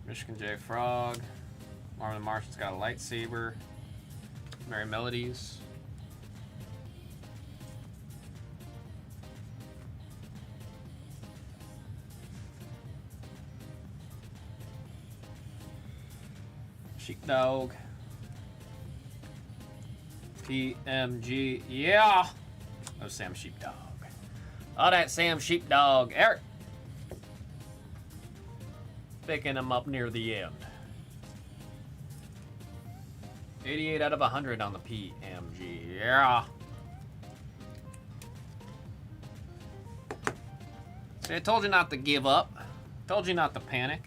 [SPEAKER 1] Michigan J Frog. Marvin the Martian's got a lightsaber. Merry Melodies. Sheepdog. PMG. Yeah! Oh, Sam Sheepdog. Oh, that Sam Sheepdog. Eric. Picking him up near the end. 88 out of 100 on the PMG. Yeah. See, I told you not to give up. Told you not to panic.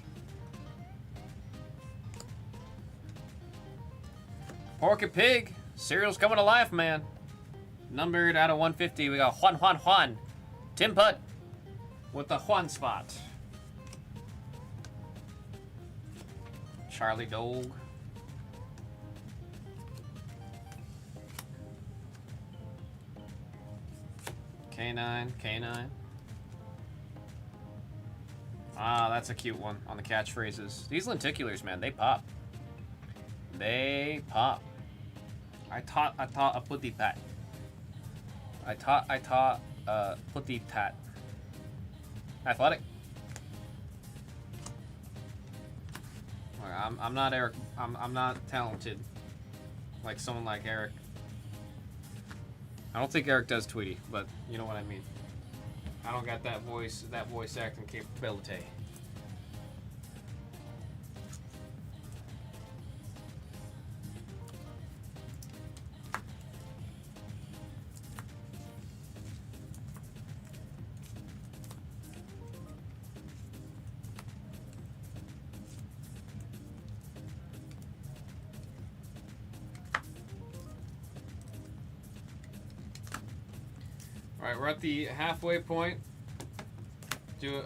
[SPEAKER 1] Porky Pig. Cereal's coming to life, man. Numbered out of 150. We got Juan. Tim Putt with the Juan spot. Charlie Dog. K9. Ah, that's a cute one on the catchphrases. These lenticulars, man, they pop. They pop. I taught a putty pat. I taught putty tat. Athletic. I'm not Eric. I'm not talented like someone like Eric. I don't think Eric does Tweety, but you know what I mean. I don't got that voice acting capability. Alright, we're at the halfway point. Do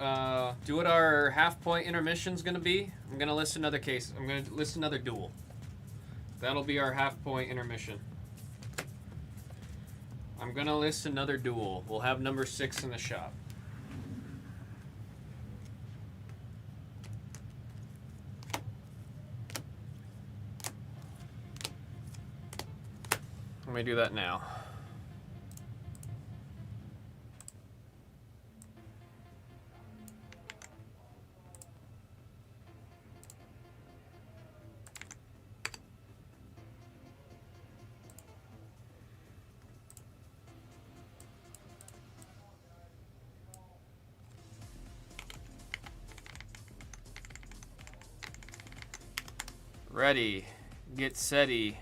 [SPEAKER 1] what our half point intermission's gonna be. I'm gonna list another case. I'm gonna list another duel. That'll be our half point intermission. I'm gonna list another duel. We'll have number 6 in the shop. Let me do that now. Ready. Get setty.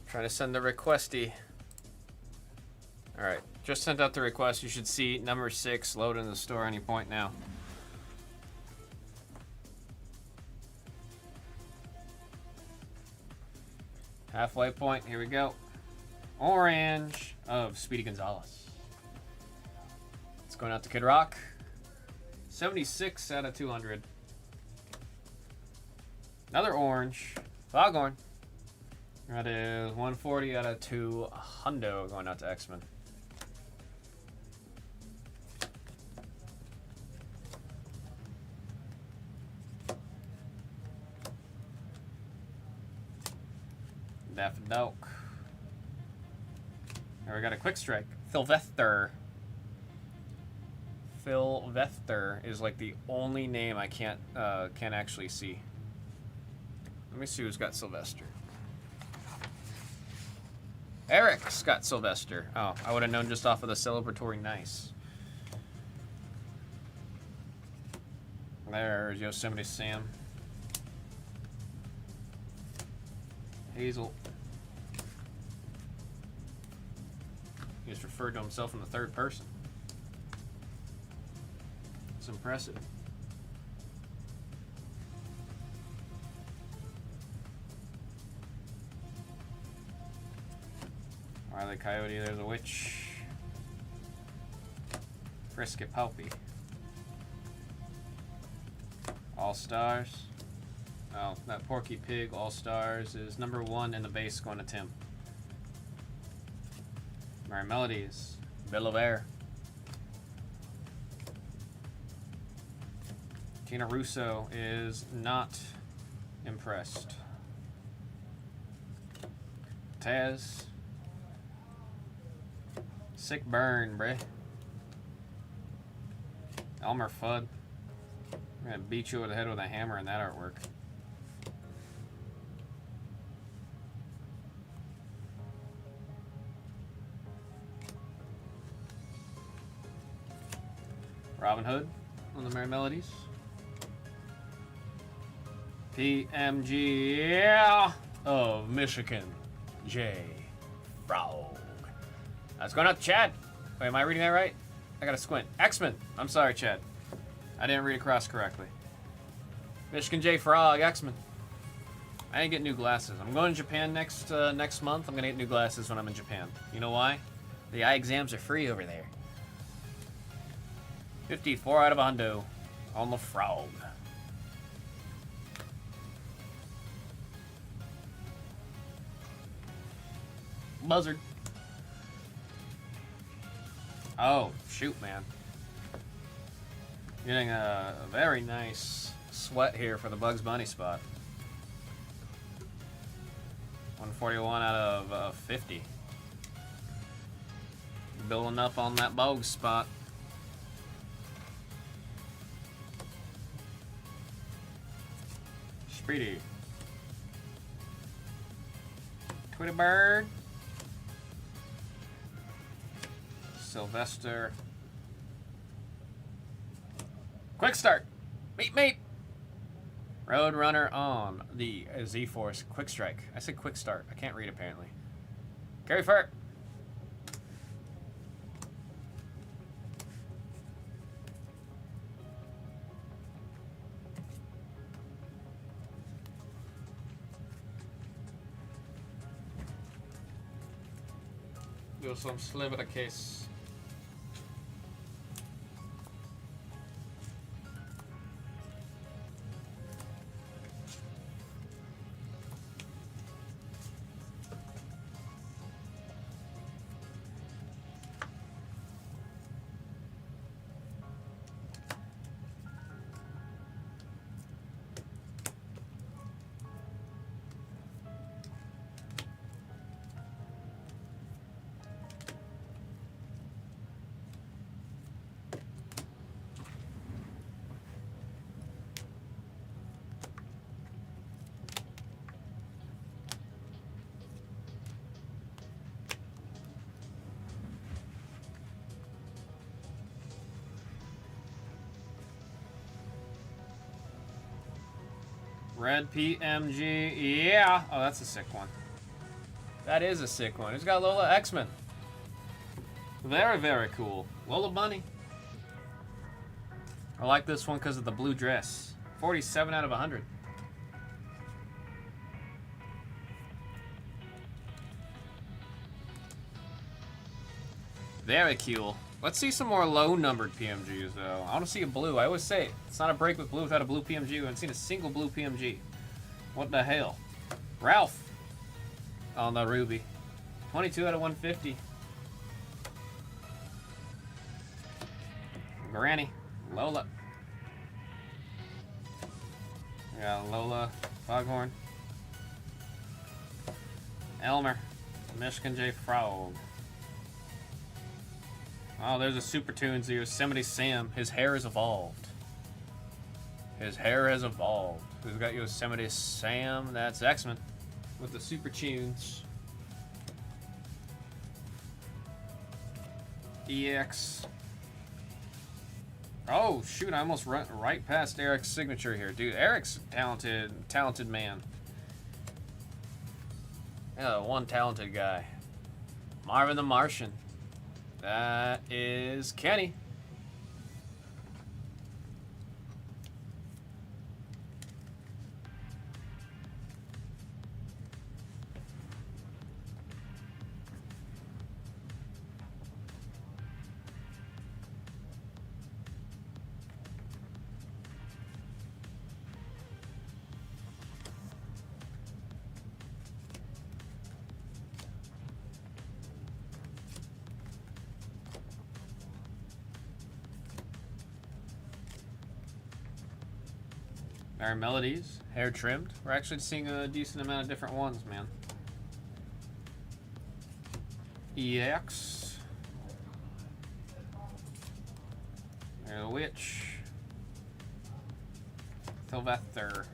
[SPEAKER 1] Trying to send the requesty. Alright, just sent out the request. You should see number 6 load in the store any point now. Halfway point, here we go. Orange of Speedy Gonzalez. It's going out to Kid Rock. 76 out of 200. Another orange. Foghorn. That is 140 out of 200 going out to X-Men. Daffodil. Now we got a quick strike. Sylvester. Sylvester is like the only name I can't actually see. Let me see who's got Sylvester. Eric's got Sylvester. Oh, I would have known just off of the celebratory nice. There's Yosemite Sam. Hazel. He just referred to himself in the third person. It's impressive. Wile E. Coyote, there's a witch. Frisket Palpy. All Stars. Oh, that Porky Pig All Stars is number 1 in the base going to Tim. Merry Melodies. Bill of Air. Tina Russo is not impressed. Taz. Sick burn, bruh. Elmer Fudd. I'm gonna beat you over the head with a hammer in that artwork. Robin Hood on the Merry Melodies. PMG, yeah, of Michigan. J. Frog. That's going out to Chad. Wait, am I reading that right? I gotta squint. X-Men. I'm sorry, Chad. I didn't read across correctly. Michigan J. Frog, X-Men. I didn't get new glasses. I'm going to Japan next month. I'm gonna get new glasses when I'm in Japan. You know why? The eye exams are free over there. 54 out of 100 on the Frog. Buzzard. Oh, shoot, man. Getting a very nice sweat here for the Bugs Bunny spot. 141 out of 50. Building up on that Bugs spot. Speedy. Tweety Bird. Sylvester. Quick start. Meet. Roadrunner on the Z-Force Quick Strike. I said quick start. I can't read apparently. Gary Furt. Do some sliver the case. Red PMG. Yeah. Oh, that's a sick one. That is a sick one. It's got Lola X-Men. Very, very cool. Lola Bunny. I like this one because of the blue dress. 47 out of 100. Very cool. Let's see some more low-numbered PMGs, though. I want to see a blue. I always say it's not a break with blue without a blue PMG. We haven't seen a single blue PMG. What the hell? Ralph on the Ruby. 22 out of 150. Granny. Lola. Yeah, Lola. Foghorn. Elmer. Michigan J. Frog. Oh, there's a Super Tunes Yosemite Sam. His hair has evolved. His hair has evolved. We've got Yosemite Sam. That's X-Men with the Super Tunes. EX. Oh, shoot. I almost run right past Eric's signature here. Dude, Eric's a talented man. Yeah, one talented guy. Marvin the Martian. That is Kenny. Our melodies, hair trimmed. We're actually seeing a decent amount of different ones, man. EX. There's a witch. Sylvester.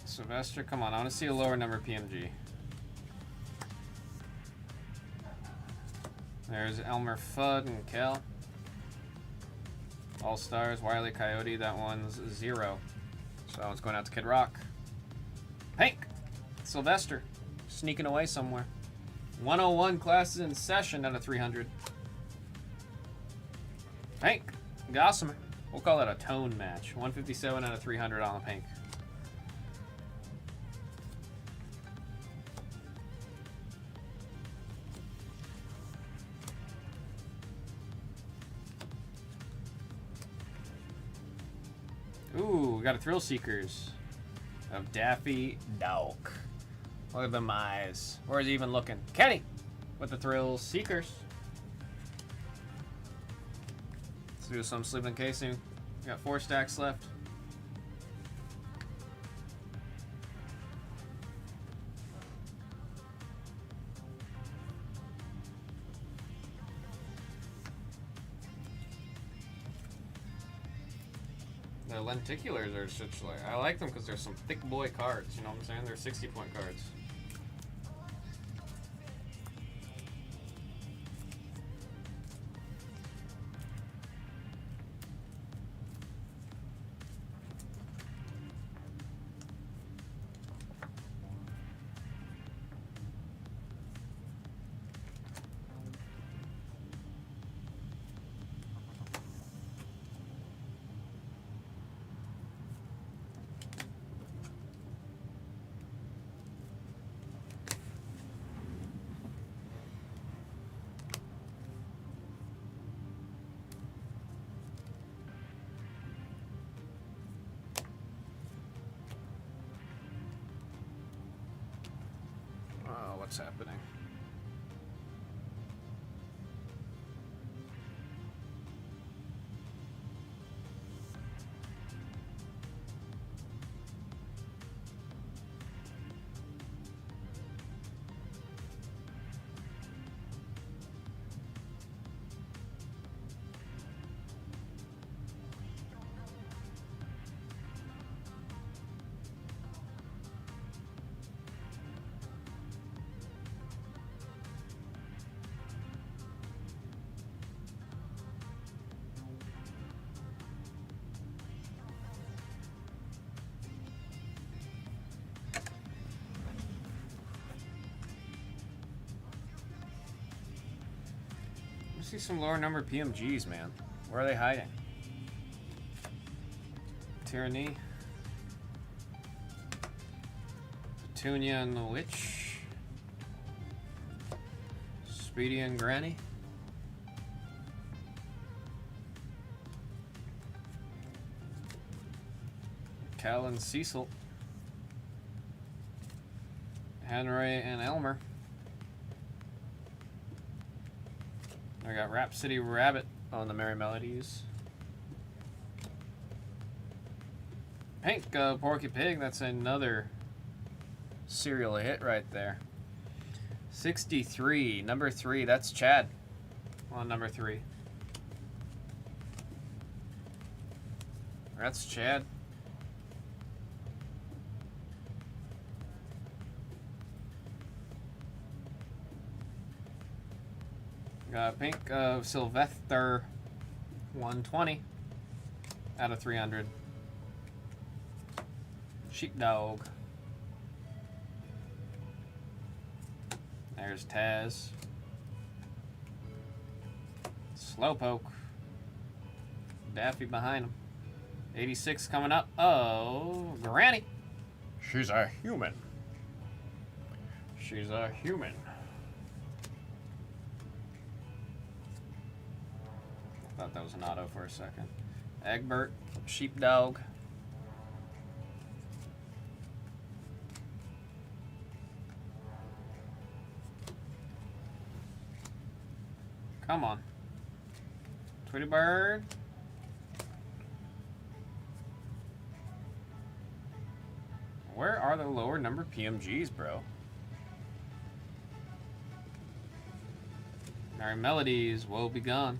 [SPEAKER 1] Sylvester, come on, I want to see a lower number PMG. There's Elmer Fudd and Kel. All Stars, Wile E. Coyote, that one's 0. So it's going out to Kid Rock. Hank! Sylvester, sneaking away somewhere. 101 classes in session out of 300. Hank, Gossamer. We'll call that a tone match. 157 out of 300 on the Hank. Ooh, we got a Thrill Seekers of Daffy Duck. Look at them eyes. Where's he even looking? Kenny with the Thrill Seekers. Let's do some sleeping casing. We got 4 stacks left. The lenticulars are such like, I like them because they're some thick boy cards, you know what I'm saying? They're 60-point cards. What's happening? See some lower number PMGs, man. Where are they hiding? Tyranny. Petunia and the Witch. Speedy and Granny. Cal and Cecil. Henry and Elmer. I got Rhapsody Rabbit on the Merry Melodies. Pink Porky Pig, that's another serial hit right there. 63, number 3, that's Chad on number 3. That's Chad. Got Pink of Sylvester 120 out of 300. Sheepdog. There's Taz. Slowpoke. Daffy behind him. 86 coming up. Oh, Granny. She's a human. She's a human. Thought that was an auto for a second. Egbert, Sheepdog. Come on. Tweety Bird. Where are the lower number PMGs, bro? Merry Melodies, woe be gone.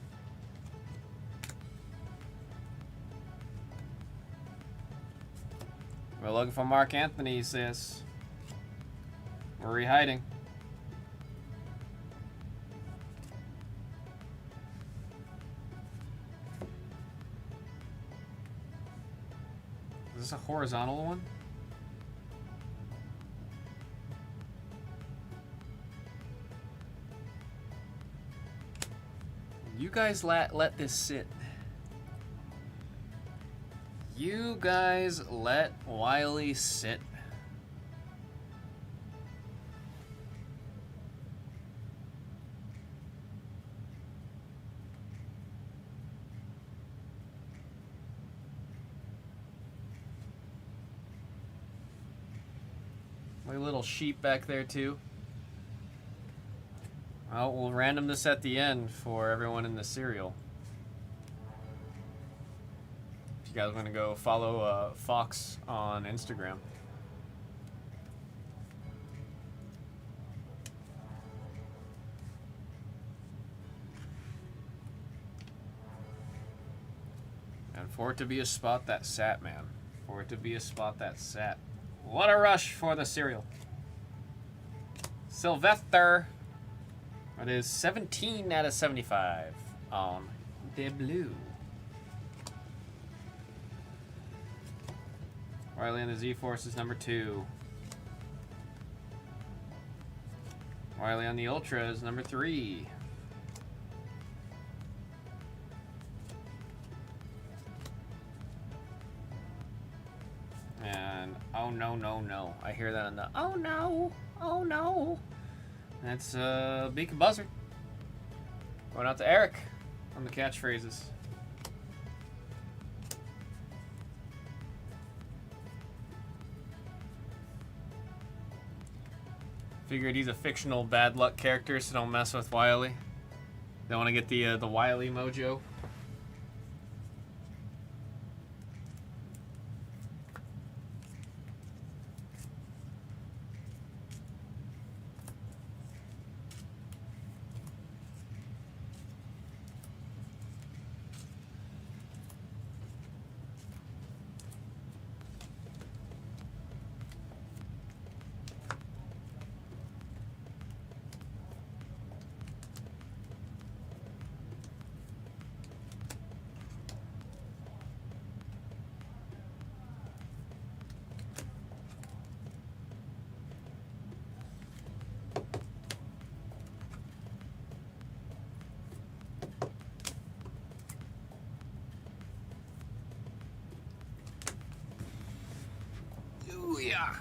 [SPEAKER 1] We're looking for Mark Anthony, sis. Where are we hiding? Is this a horizontal one? You guys let this sit. You guys let Wiley sit. My little sheep back there too. Well, we'll random this at the end for everyone in the serial. You guys want to go follow Fox on Instagram. And for it to be a spot that sat, man. For it to be a spot that sat. What a rush for the cereal. Sylvester. It is 17 out of 75 on the blue. Wiley and the Z-Force is number 2. Wiley on the Ultra is number 3. And oh no, no, no. I hear that on the oh no, oh no. That's Beacon Buzzard. Going out to Eric on the catchphrases. Figured he's a fictional bad luck character, so don't mess with Wiley. Don't want to get the Wiley mojo. Booyah!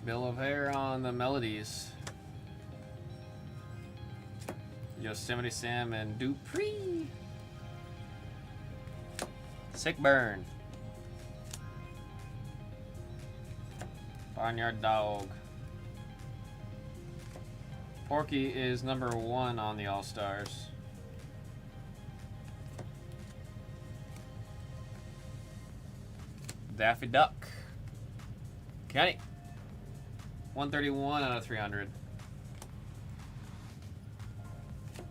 [SPEAKER 1] Bill of Hair on the melodies. Yosemite Sam and Dupree. Sick Burn. Barnyard Dog. Porky is number 1 on the All-Stars. Daffy Duck. Kenny. 131 out of 300.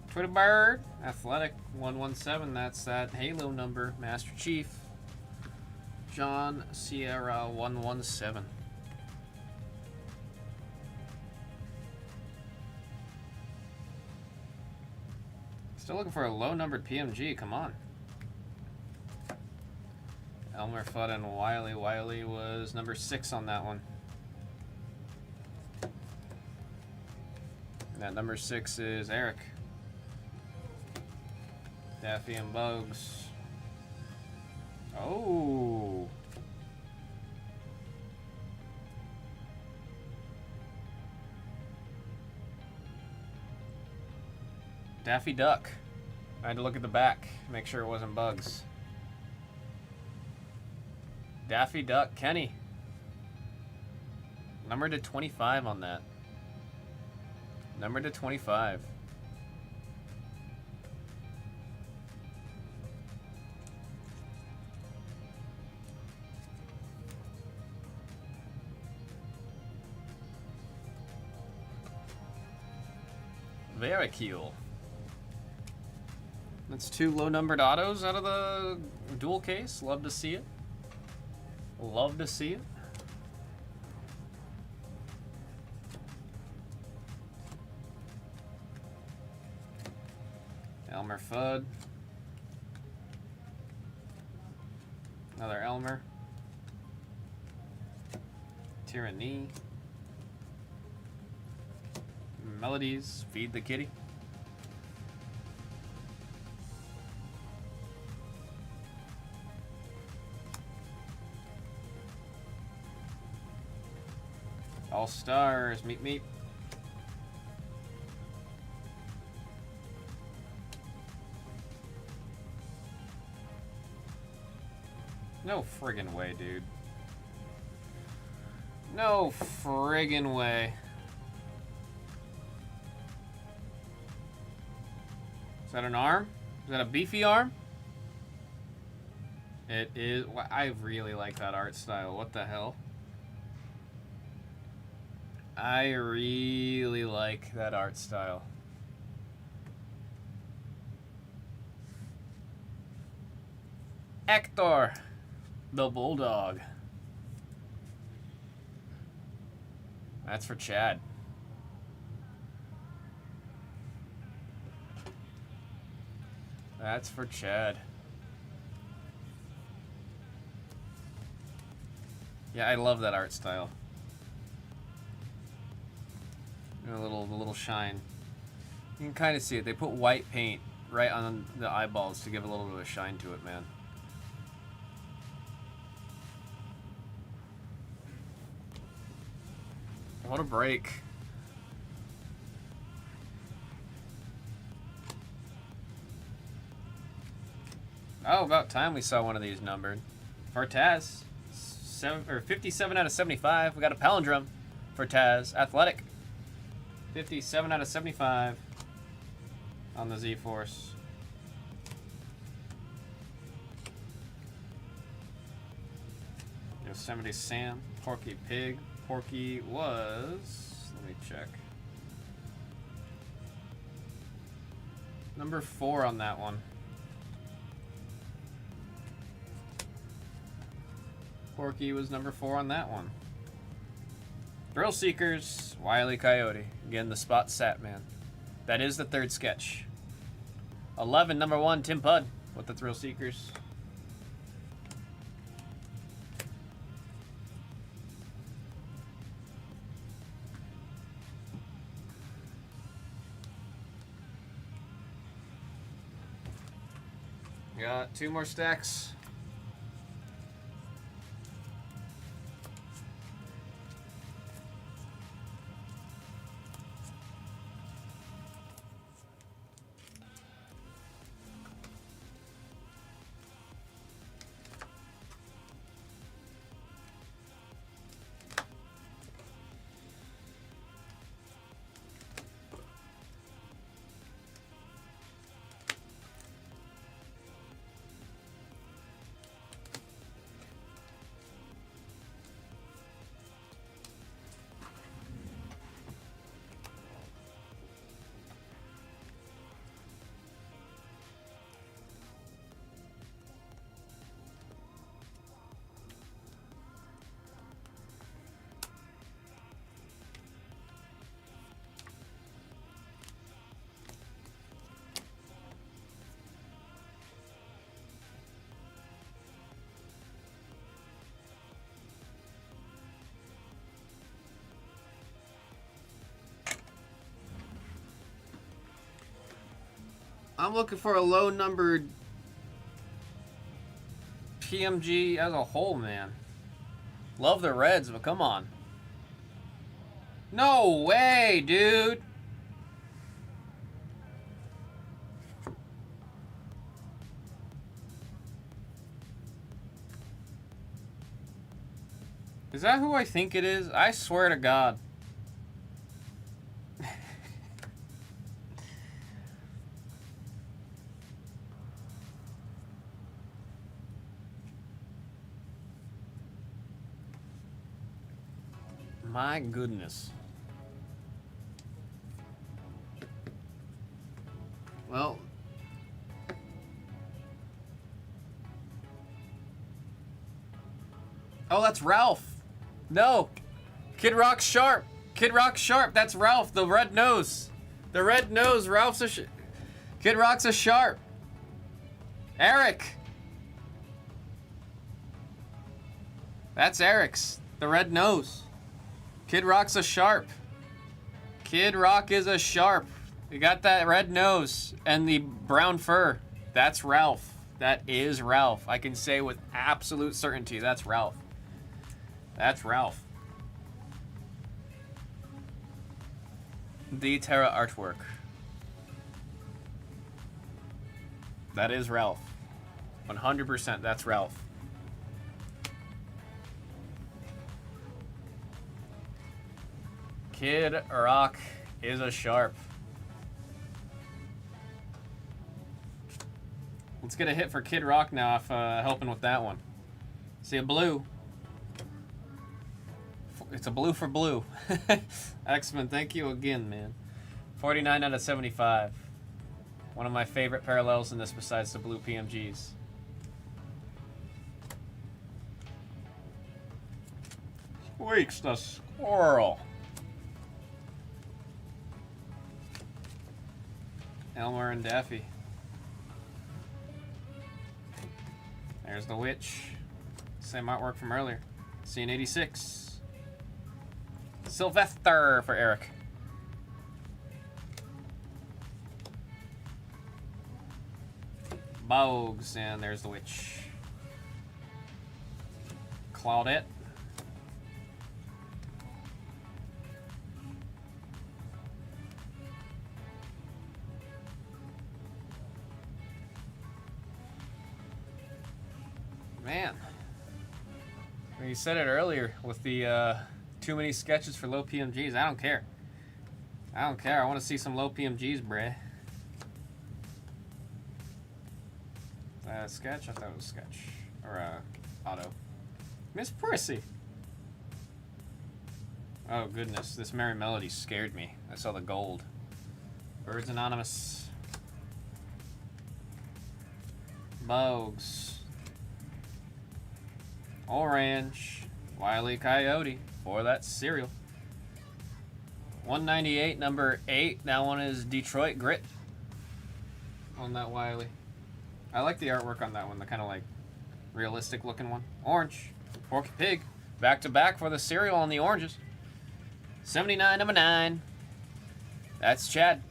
[SPEAKER 1] Twitter Bird. Athletic. 117. That's that Halo number. Master Chief. John Sierra 117. Still looking for a low-numbered PMG. Come on. Elmer Fudd and Wiley. Wiley was number 6 on that one. That number 6 is Eric. Daffy and Bugs. Oh. Daffy Duck. I had to look at the back, make sure it wasn't Bugs. Daffy Duck, Kenny. Number to 25 on that. Number to 25. Very cool. That's 2 low-numbered autos out of the dual case. Love to see it. Love to see it. Elmer Fudd. Another Elmer. Tyranny. Melodies. Feed the Kitty. All Stars. Meep Meep. No friggin' way, dude. No friggin' way. Is that an arm? Is that a beefy arm? It is. I really like that art style. What the hell? I really like that art style. Hector, the Bulldog. That's for Chad. That's for Chad. Yeah, I love that art style. And the little shine. You can kind of see it. They put white paint right on the eyeballs to give a little bit of shine to it, man. What a break. Oh, about time we saw one of these numbered. For Taz, 57 out of 75. We got a palindrome for Taz. Athletic. 57 out of 75 on the Z-Force. Yosemite Sam, Porky Pig. Porky was, let me check, number 4 on that one. Porky was number 4 on that one. Thrill Seekers, Wile E. Coyote. Again, the spot sat, man. That is the 3rd sketch. 11, number 1, Tim Pudd with the Thrill Seekers. Got 2 more stacks. I'm looking for a low numbered PMG as a whole, man. Love the reds, but come on. No way, dude. Is that who I think it is? I swear to God. My goodness. Well. Oh, that's Ralph. No. Kid Rock Sharp. Kid Rock Sharp. That's Ralph. The red nose. The red nose. Ralph's a Kid Rock's a Sharp. Eric. That's Eric's. The red nose. Kid Rock's a Sharp. Kid Rock is a Sharp. You got that red nose and the brown fur. That's Ralph. That is Ralph. I can say with absolute certainty that's Ralph. That's Ralph. The Terra artwork. That is Ralph. 100% that's Ralph. Kid Rock is a Sharp. Let's get a hit for Kid Rock now if helping with that one. See a blue. It's a blue for blue. X-Men, thank you again, man. 49 out of 75. One of my favorite parallels in this besides the blue PMGs. Squeaks the squirrel. Elmer and Daffy. There's the witch. Same artwork from earlier. Scene 86. Sylvester for Eric. Bogues, and there's the witch. Claudette. Man, you said it earlier with the too many sketches for low PMGs. I don't care. I don't care. I want to see some low PMGs, bruh. Sketch? I thought it was sketch. Or auto. Miss Prissy. Oh goodness, this Merry Melody scared me. I saw the gold. Birds Anonymous. Bogues. Orange. Wile E. Coyote for that cereal. 198, number 8. That one is Detroit Grit on that Wile E. I like the artwork on that one, the kind of like realistic looking one. Orange. Porky Pig. Back to back for the cereal on the oranges. 79, number 9. That's Chad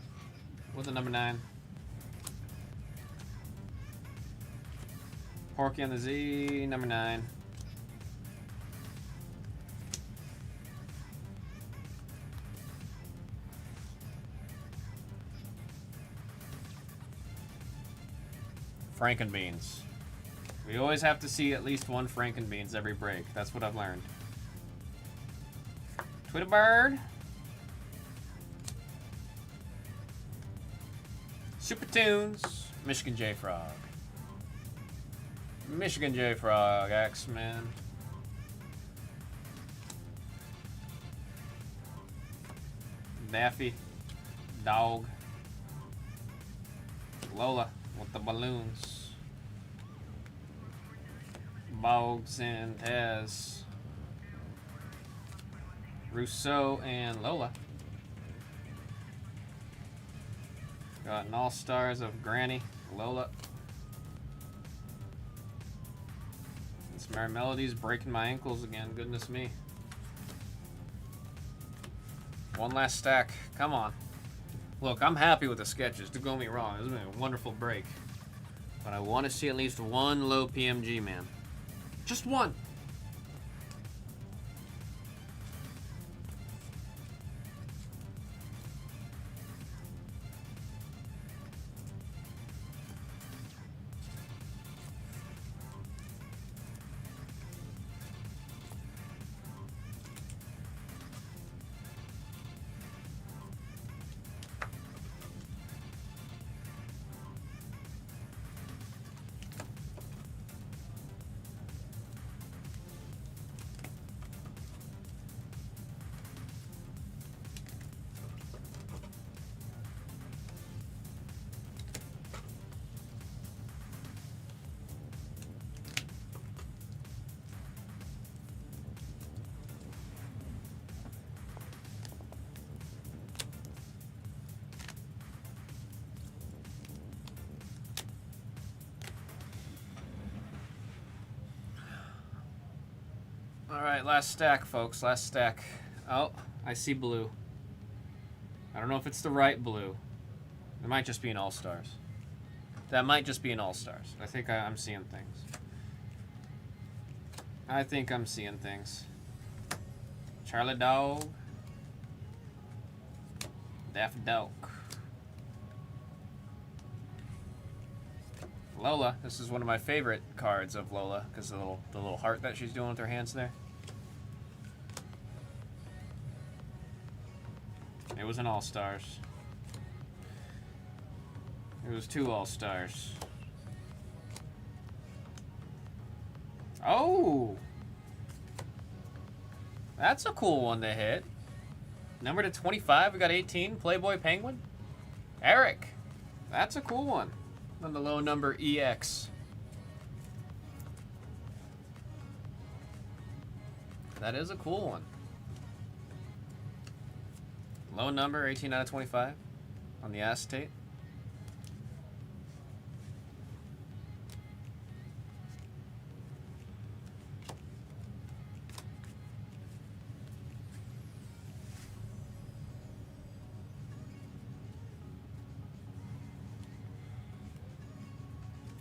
[SPEAKER 1] with the number 9. Porky on the Z, number 9. Frankenbeans. We always have to see at least one Frankenbeans every break. That's what I've learned. Twitter bird. Super Tunes. Michigan J Frog. Michigan J Frog. X-Men. Daffy. Dog. Lola with the balloons. Boggs and Taz. Rousseau and Lola. Got an all-stars of Granny, Lola. This Merry Melody's breaking my ankles again, goodness me. One last stack, come on. Look, I'm happy with the sketches, don't get me wrong, this has been a wonderful break. But I want to see at least one low PMG, man. Just one. Alright, last stack, folks. Last stack. Oh, I see blue. I don't know if it's the right blue. It might just be an All-Stars. That might just be an All-Stars. I think I'm seeing things. I think I'm seeing things. Charlie Dog. Daffy Duck. Lola. This is one of my favorite cards of Lola because of the little heart that she's doing with her hands there. It was an All-Stars. It was 2 All-Stars. Oh! That's a cool one to hit. Number to 25, we got 18. Playboy Penguin. Eric. That's a cool one. On the low number EX. That is a cool one. Low number, 18 out of 25 on the acetate.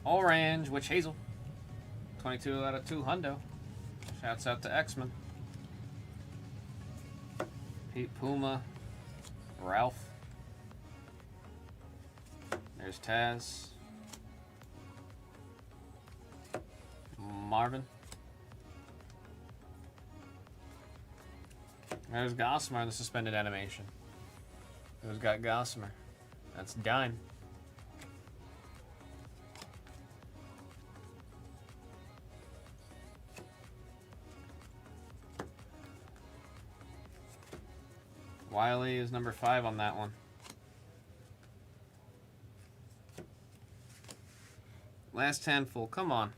[SPEAKER 1] Orange, Witch Hazel. 22 out of 2 hundo. Shouts out to X-Men. Pete Puma. Ralph. There's Taz. Marvin. There's Gossamer in the suspended animation. Who's got Gossamer? That's Dime. Wiley is number 5 on that one. Last handful, come on.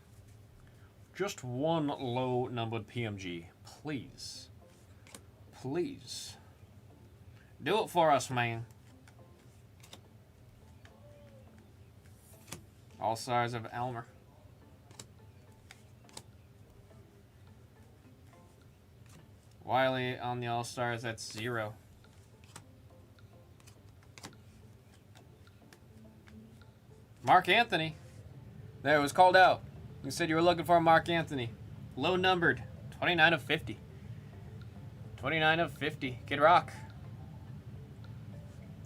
[SPEAKER 1] Just one low numbered PMG, please. Please. Do it for us, man. All-Stars of Elmer. Wiley on the All-Stars, that's 0. Mark Anthony. There, it was called out. You said you were looking for a Mark Anthony. Low numbered. 29 of 50. 29 of 50. Kid Rock.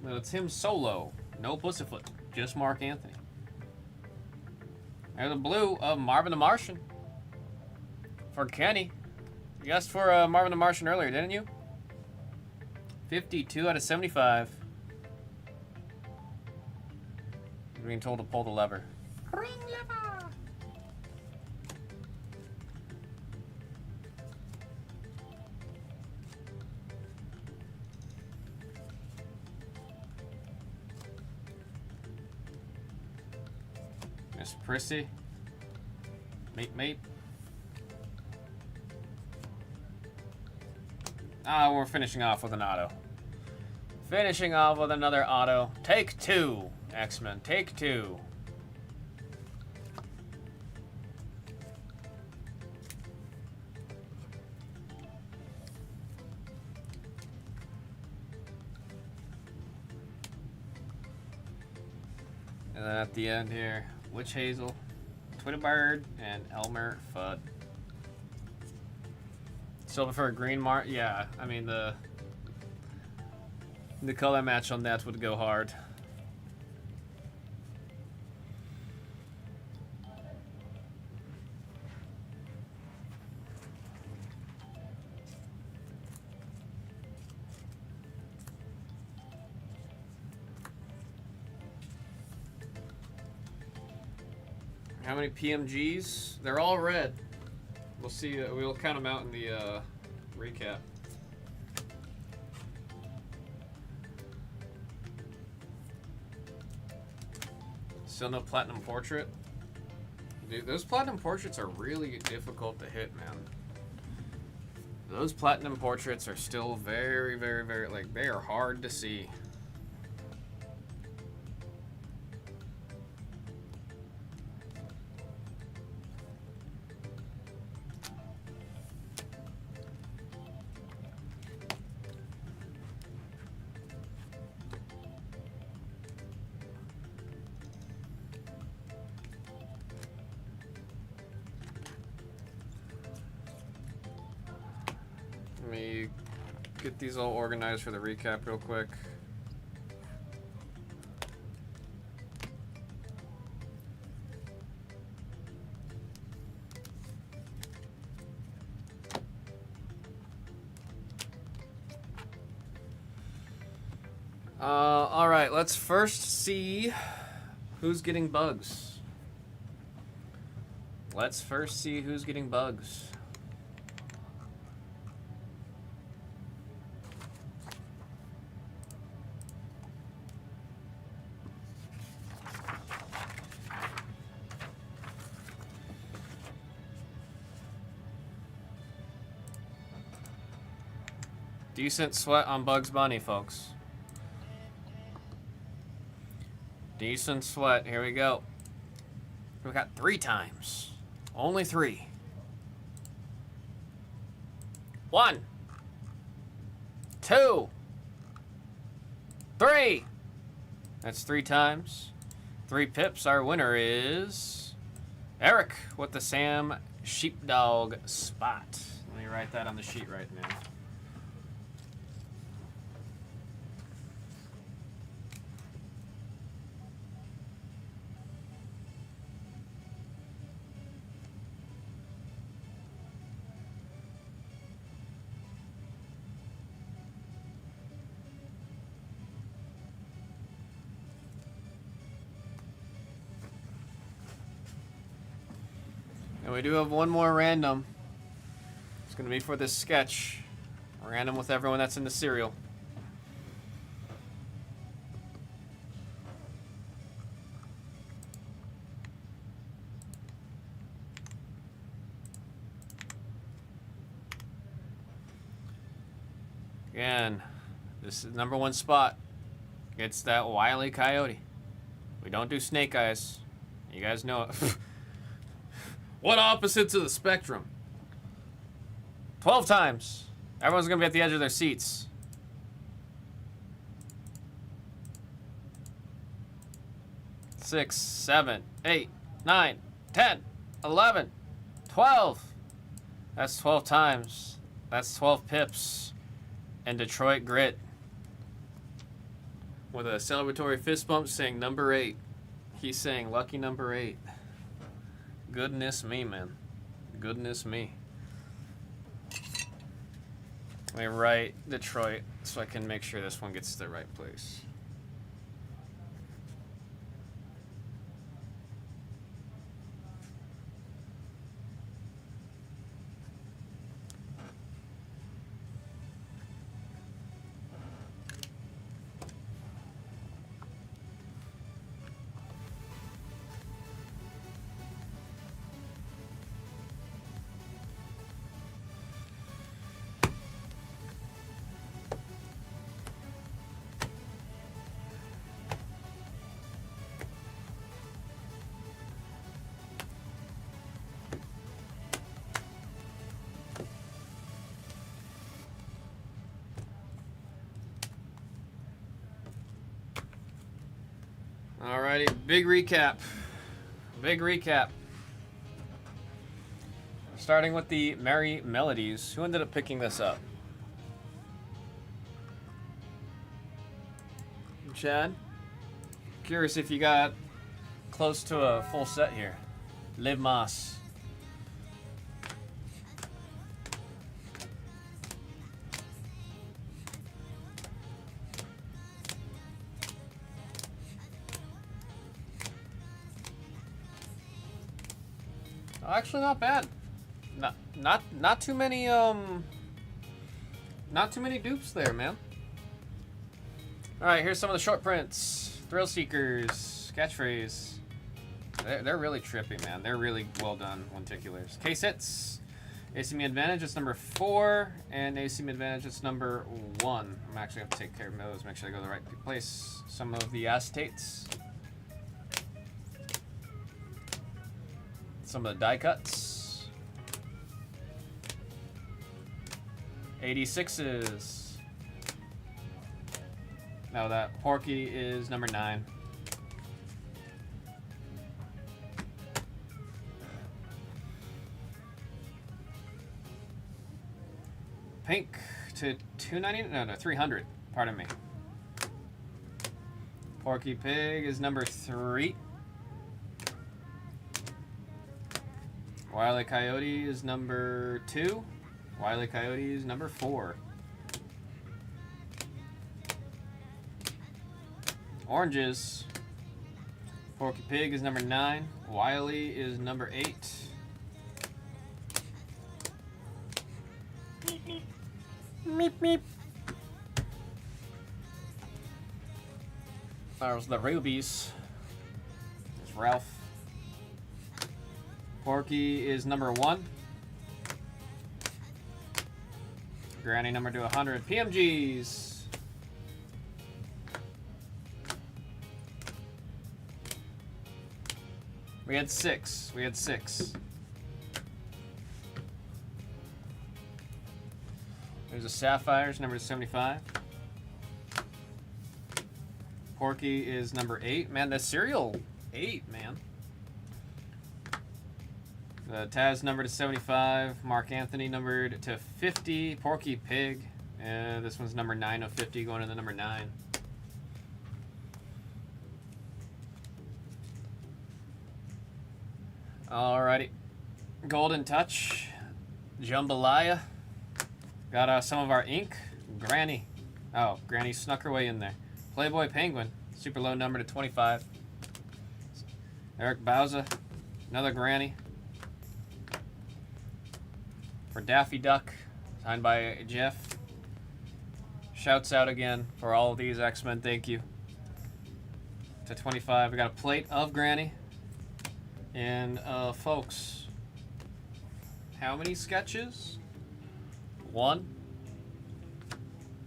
[SPEAKER 1] No, it's him solo. No Pussyfoot. Just Mark Anthony. There's the blue of Marvin the Martian. For Kenny. You asked for Marvin the Martian earlier, didn't you? 52 out of 75. You're being told to pull the lever. Ring lever! Miss Prissy. Mate. Ah, we're finishing off with an auto. Finishing off with another auto. Take two, X-Men. Take two. And then at the end here, Witch Hazel, Twitterbird, and Elmer Fudd. Silver for a green mark? Yeah, I mean the color match on that would go hard. How many PMGs? They're all red. We'll see. We'll count them out in the recap. Still no platinum portrait. Dude, those platinum portraits are really difficult to hit, man. Those platinum portraits are still very, very, very, like, they are hard to see. Let me get these all organized for the recap real quick. All right, let's first see who's getting bugs. Let's first see who's getting bugs. Decent sweat on Bugs Bunny, folks. Decent sweat. Here we go. We got 3 times. Only 3. 1, 2, 3. That's 3 times. 3 pips. Our winner is Eric with the Sam Sheepdog spot. Let me write that on the sheet right now. And we do have one more random. It's going to be for this sketch. Random with everyone that's in the serial. Again, this is #1 spot. It's that Wile E. Coyote. We don't do snake eyes. You guys know it. What opposites of the spectrum? 12 times. Everyone's going to be at the edge of their seats. 6, 7, 8, 9, 10, 11, 12. That's 12 times. That's 12 pips. And Detroit Grit with a celebratory fist bump saying number 8. He's saying lucky number 8. Goodness me, man. Goodness me. Let me write Detroit so I can make sure this one gets to the right place. Alrighty, big recap. Big recap. Starting with the Merry Melodies. Who ended up picking this up? Chad? Curious if you got close to a full set here. Liv Moss. Actually, not bad. Not too many not too many dupes there, man. All right, here's some of the short prints. Thrill Seekers, Catchphrase. They're really trippy, man. They're really well done lenticulars. Case hits. ACM Advantage, it's number 4, and ACM Advantage, it's number 1. I'm actually gonna have to take care of those, make sure I go to the right place. Some of the acetates. Some of the die cuts. 86s. Now that Porky is number 9. Pink to 290. No, 300. Pardon me. Porky Pig is number 3. Wile E. Coyote is number 2. Wile E. Coyote is number 4. Oranges. Porky Pig is number 9. Wile E is number 8. Meep meep. There's the rubies. There's Ralph. Porky is number 1. Granny number to 100. PMGs. We had 6. There's a Sapphires, number 75. Porky is number 8. Man, the serial 8, man. The Taz numbered to 75. Mark Anthony numbered to 50. Porky Pig. This one's number 9 of 50, going to the number 9. Alrighty. Golden Touch. Jambalaya. Got some of our ink. Granny. Oh, Granny snuck her way in there. Playboy Penguin. Super low number to 25. Eric Bauza. Another Granny. For Daffy Duck. Signed by Jeff. Shouts out again for all of these X-Men. Thank you. To 25. We got a plate of Granny. And folks, how many sketches? 1,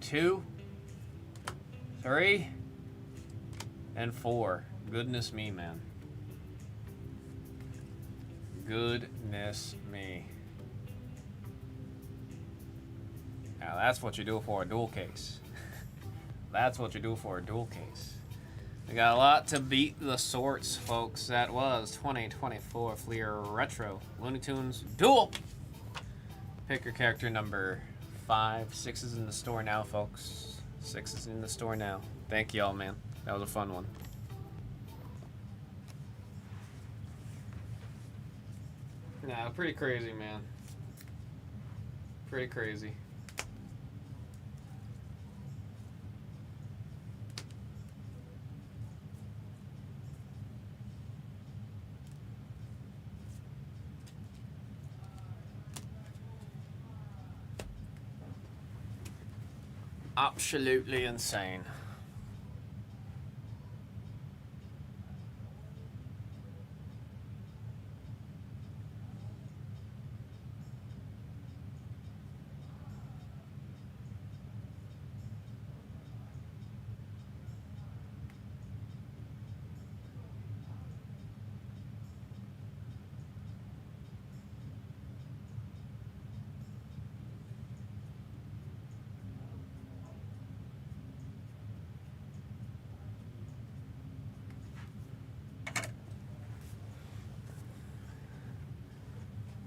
[SPEAKER 1] 2, 3, and 4. Goodness me, man. Goodness me. Now that's what you do for a dual case. That's what you do for a dual case. We got a lot to beat the sorts, folks. That was 2024 Fleer Retro Looney Tunes Duel. Pick your character number 5. 6 is in the store now, folks. 6 is in the store now. Thank y'all, man. That was a fun one. Nah, pretty crazy, man. Pretty crazy. Absolutely insane.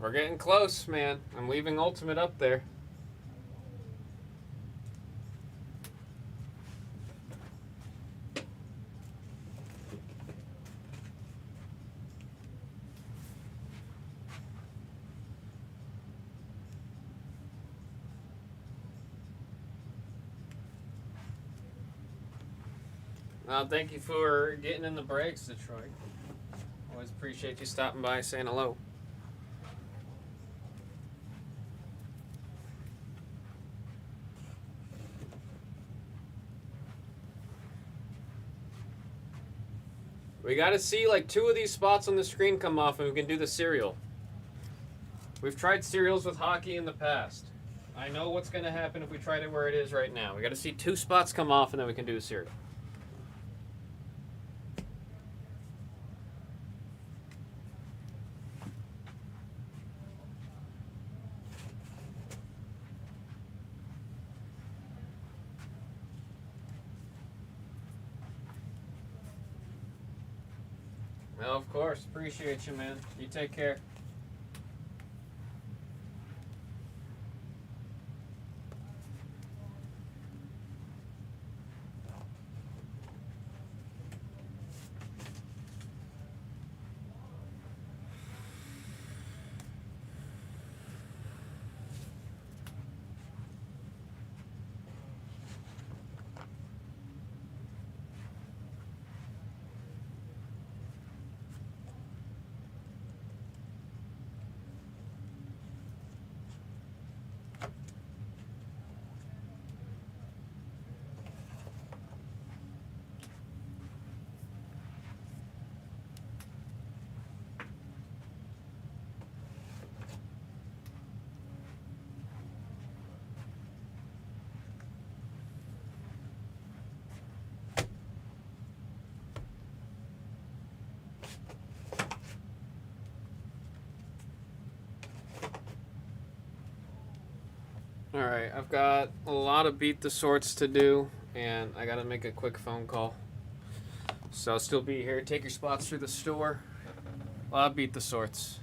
[SPEAKER 1] We're getting close, man. I'm leaving Ultimate up there. Thank you for getting in the breaks, Detroit. Always appreciate you stopping by, saying hello. We gotta see like 2 of these spots on the screen come off and we can do the serial. We've tried serials with hockey in the past. I know what's gonna happen if we tried it where it is right now. We gotta see 2 spots come off and then we can do a serial. Well, of course. Appreciate you, man. You take care. Alright, I've got a lot of beat the sorts to do, and I gotta make a quick phone call. So I'll still be here. Take your spots through the store. A lot of beat the sorts.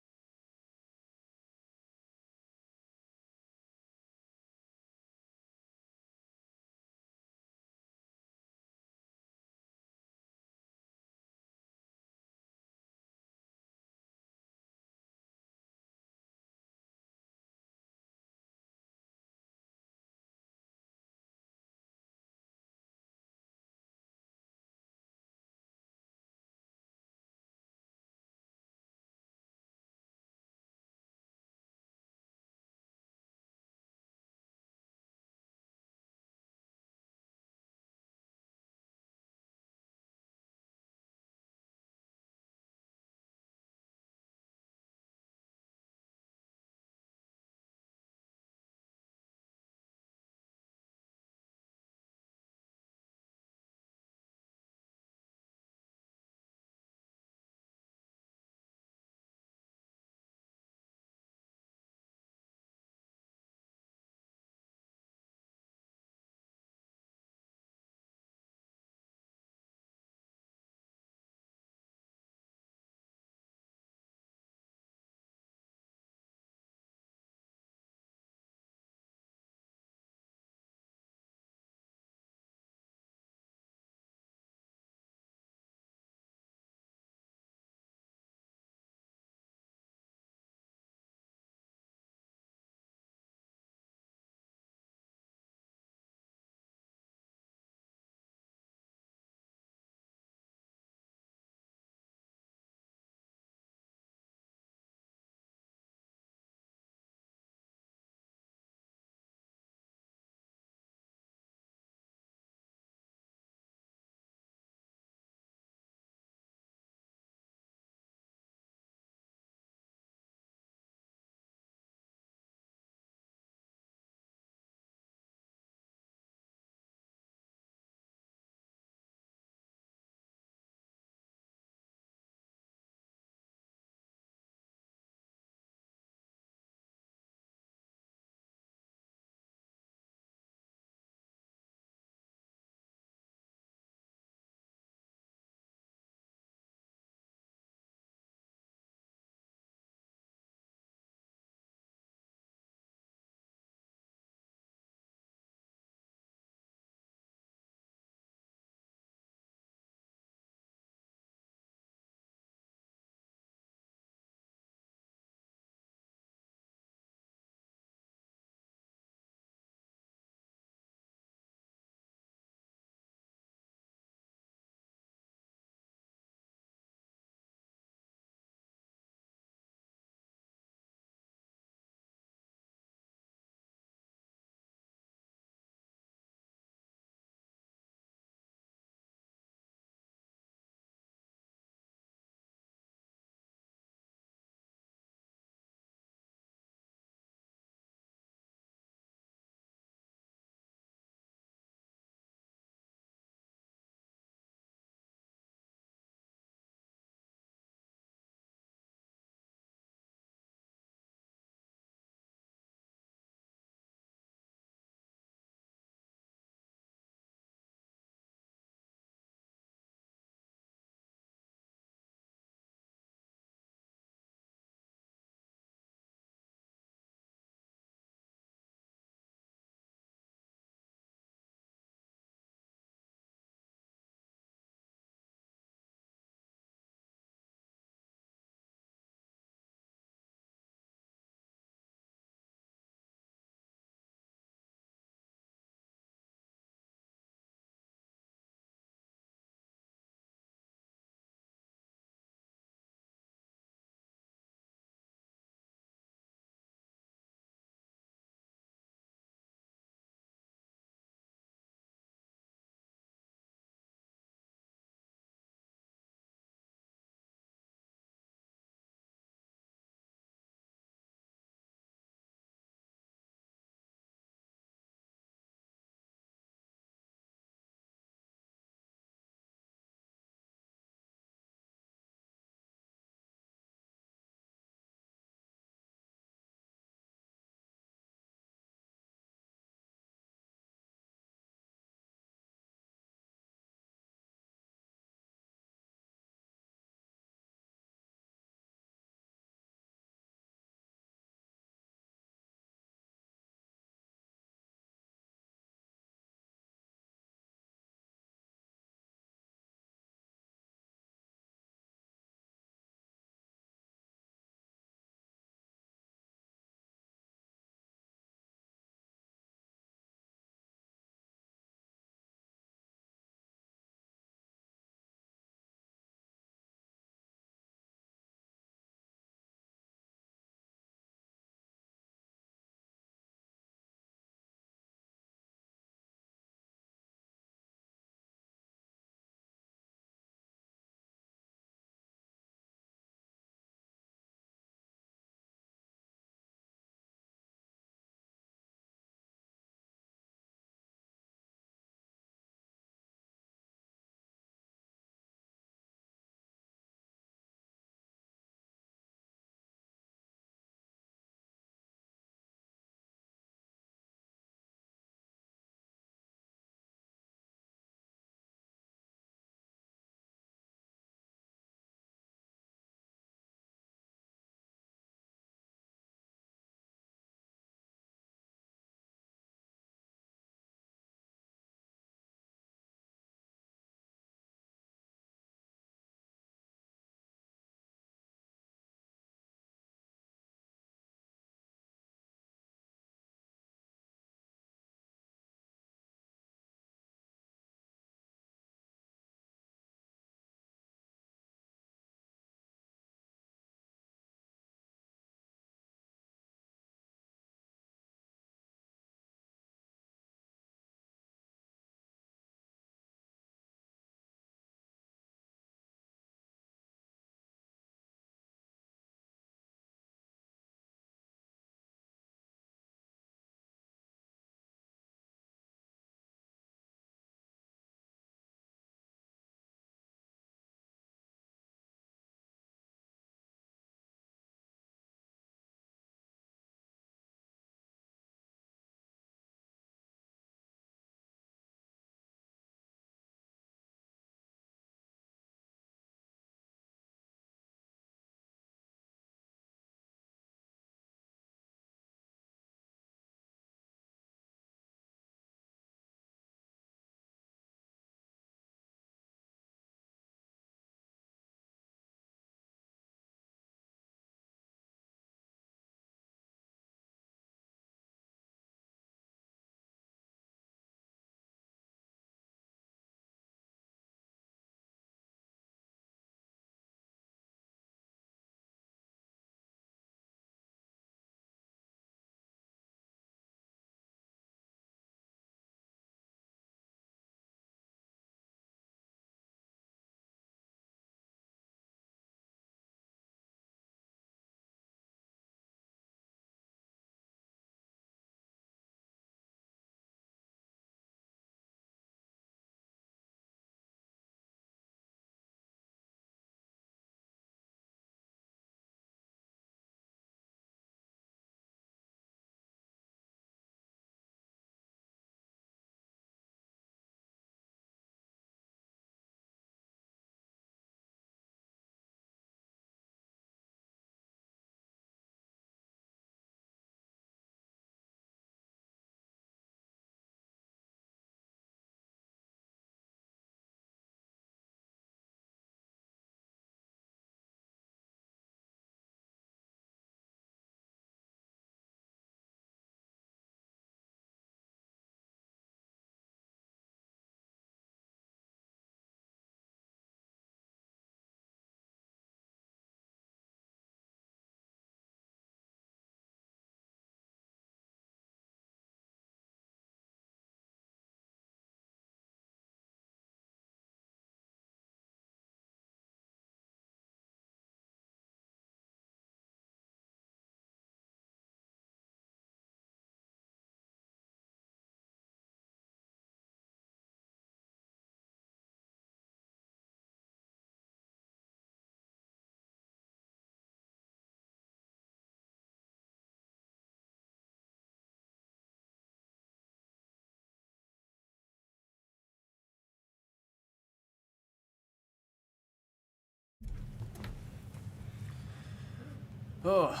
[SPEAKER 1] Oh.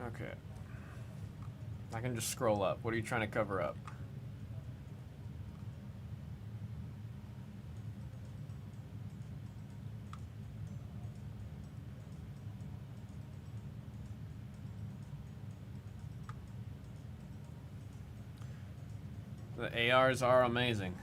[SPEAKER 1] Okay. I can just scroll up. What are you trying to cover up? The ARs are amazing.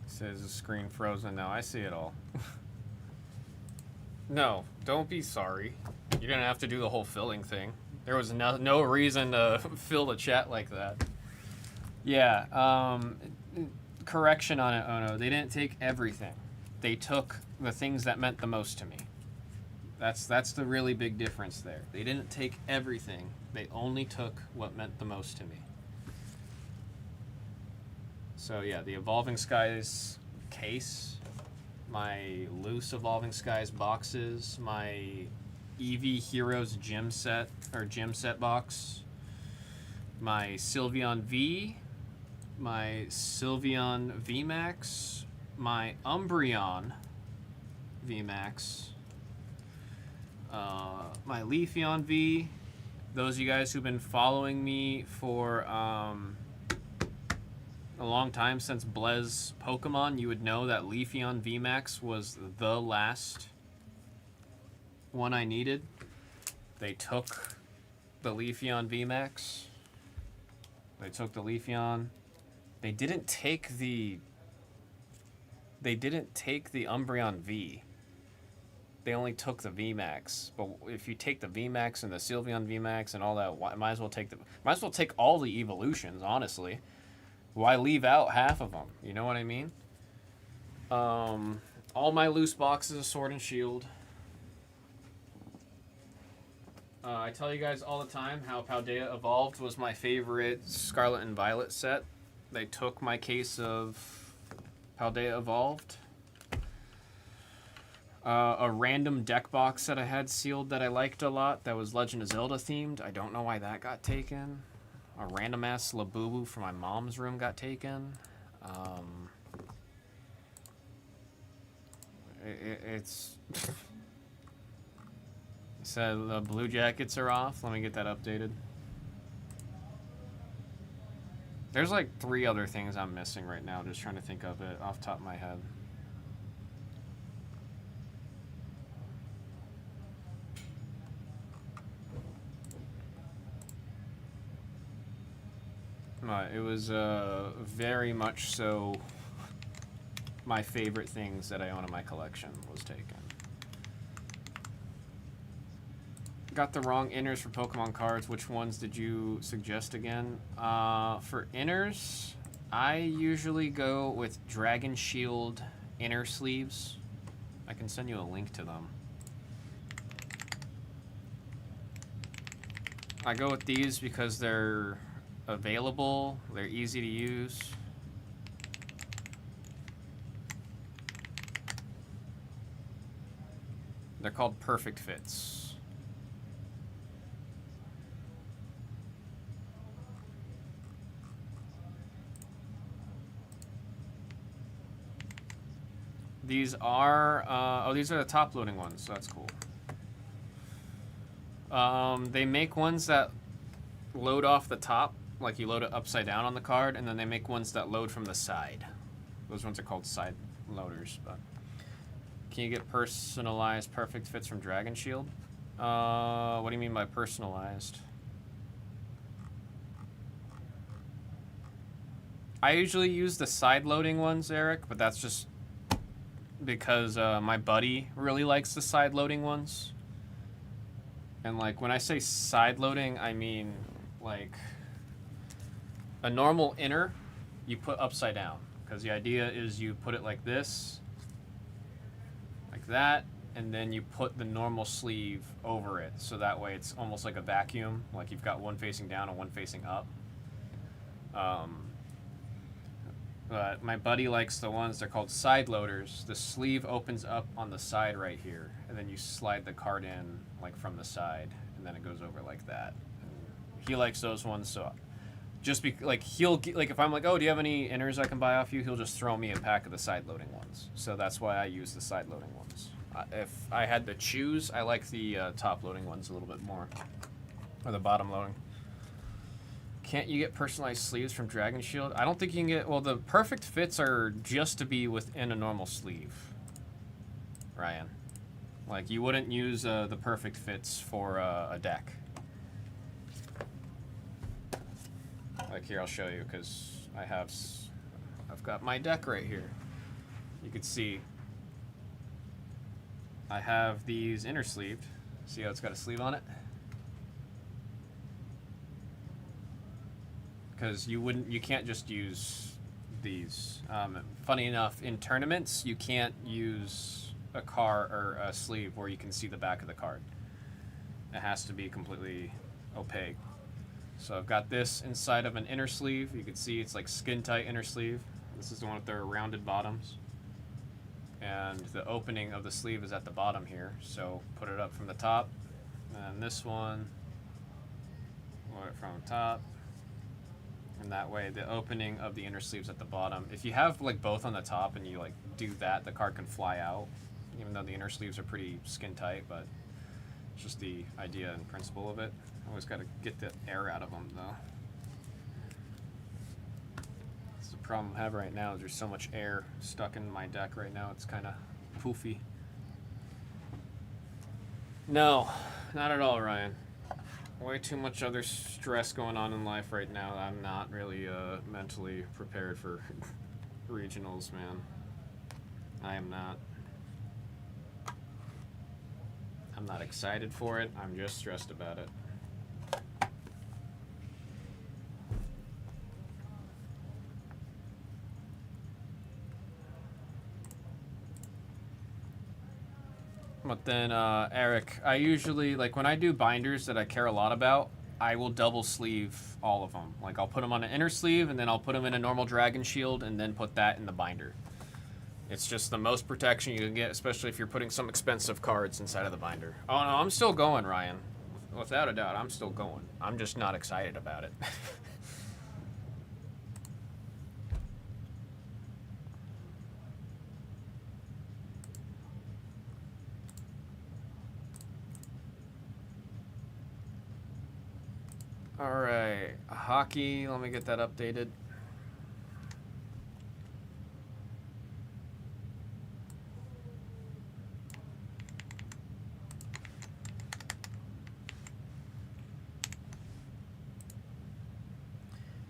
[SPEAKER 1] Says the screen frozen now. I see it all. No, don't be sorry. You didn't have to do the whole filling thing. There was no reason to fill the chat like that. Yeah, correction on it, Ono. They didn't take everything. They took the things that meant the most to me. That's the really big difference there. They didn't take everything. They only took what meant the most to me. So yeah, the Evolving Skies case, my loose Evolving Skies boxes, my Eevee Heroes gym set box, my Sylveon V, my Sylveon VMAX, my Umbreon VMAX, my Leafeon V. Those of you guys who've been following me for a long time, since Blez Pokemon, you would know that Leafeon VMAX was the last one I needed. They took the Leafeon VMAX. They took the Leafeon. They didn't take the Umbreon V. They only took the VMAX. But if you take the VMAX and the Sylveon VMAX and all that, might as well take all the evolutions, honestly. Why leave out half of them? You know what I mean? All my loose boxes of Sword and Shield. I tell you guys all the time how Paldea Evolved was my favorite Scarlet and Violet set. They took my case of Paldea Evolved. A random deck box that I had sealed that I liked a lot that was Legend of Zelda themed. I don't know why that got taken. A random ass Labubu from my mom's room got taken. It's it said the Blue Jackets are off. Let me get that updated. There's like 3 other things I'm missing right now. Just trying to think of it off the top of my head. It was very much so my favorite things that I own in my collection was taken. Got the wrong inners for Pokemon cards. Which ones did you suggest again? For inners, I usually go with Dragon Shield inner sleeves. I can send you a link to them. I go with these because they're available, they're easy to use. They're called perfect fits. These are, these are the top loading ones, so that's cool. They make ones that load off the top, like you load it upside down on the card, and then they make ones that load from the side. Those ones are called side loaders. But can you get personalized perfect fits from Dragon Shield? What do you mean by personalized? I usually use the side loading ones, Eric, but that's just because my buddy really likes the side loading ones. And like when I say side loading, I mean like A normal inner, you put upside down. Because the idea is you put it like this, like that, and then you put the normal sleeve over it. So that way it's almost like a vacuum. Like you've got one facing down and one facing up. But my buddy likes the ones, they're called side loaders. The sleeve opens up on the side right here, and then you slide the card in like from the side, and then it goes over like that. And he likes those ones, so just like if I'm like, oh, do you have any inners I can buy off you? He'll just throw me a pack of the side loading ones. So that's why I use the side loading ones. If I had to choose, I like the top loading ones a little bit more, or the bottom loading. Can't you get personalized sleeves from Dragon Shield? I don't think you can get... Well, the perfect fits are just to be within a normal sleeve, Ryan. Like, you wouldn't use the perfect fits for a deck. Like, here, I'll show you, because I've got my deck right here. You can see I have these inner sleeved. See how it's got a sleeve on it? Because you can't just use these. Funny enough, in tournaments, you can't use a card or a sleeve where you can see the back of the card. It has to be completely opaque. So I've got this inside of an inner sleeve. You can see it's like skin tight inner sleeve. This is the one with their rounded bottoms. And the opening of the sleeve is at the bottom here. So put it up from the top. And this one, load it from the top. And that way the opening of the inner sleeve's at the bottom. If you have like both on the top and you like do that, the card can fly out, even though the inner sleeves are pretty skin tight, but it's just the idea and principle of it. Always got to get the air out of them though. That's the problem I have right now is there's so much air stuck in my deck right now. It's kind of poofy. No, not at all, Ryan. Way too much other stress going on in life right now. I'm not really mentally prepared for regionals, man. I am not. I'm not excited for it. I'm just stressed about it. But then, Eric, I usually, like, when I do binders that I care a lot about, I will double sleeve all of them. Like, I'll put them on an inner sleeve, and then I'll put them in a normal Dragon Shield, and then put that in the binder. It's just the most protection you can get, especially if you're putting some expensive cards inside of the binder. Oh, no, I'm still going, Ryan. Without a doubt, I'm still going. I'm just not excited about it. Alright, hockey, let me get that updated.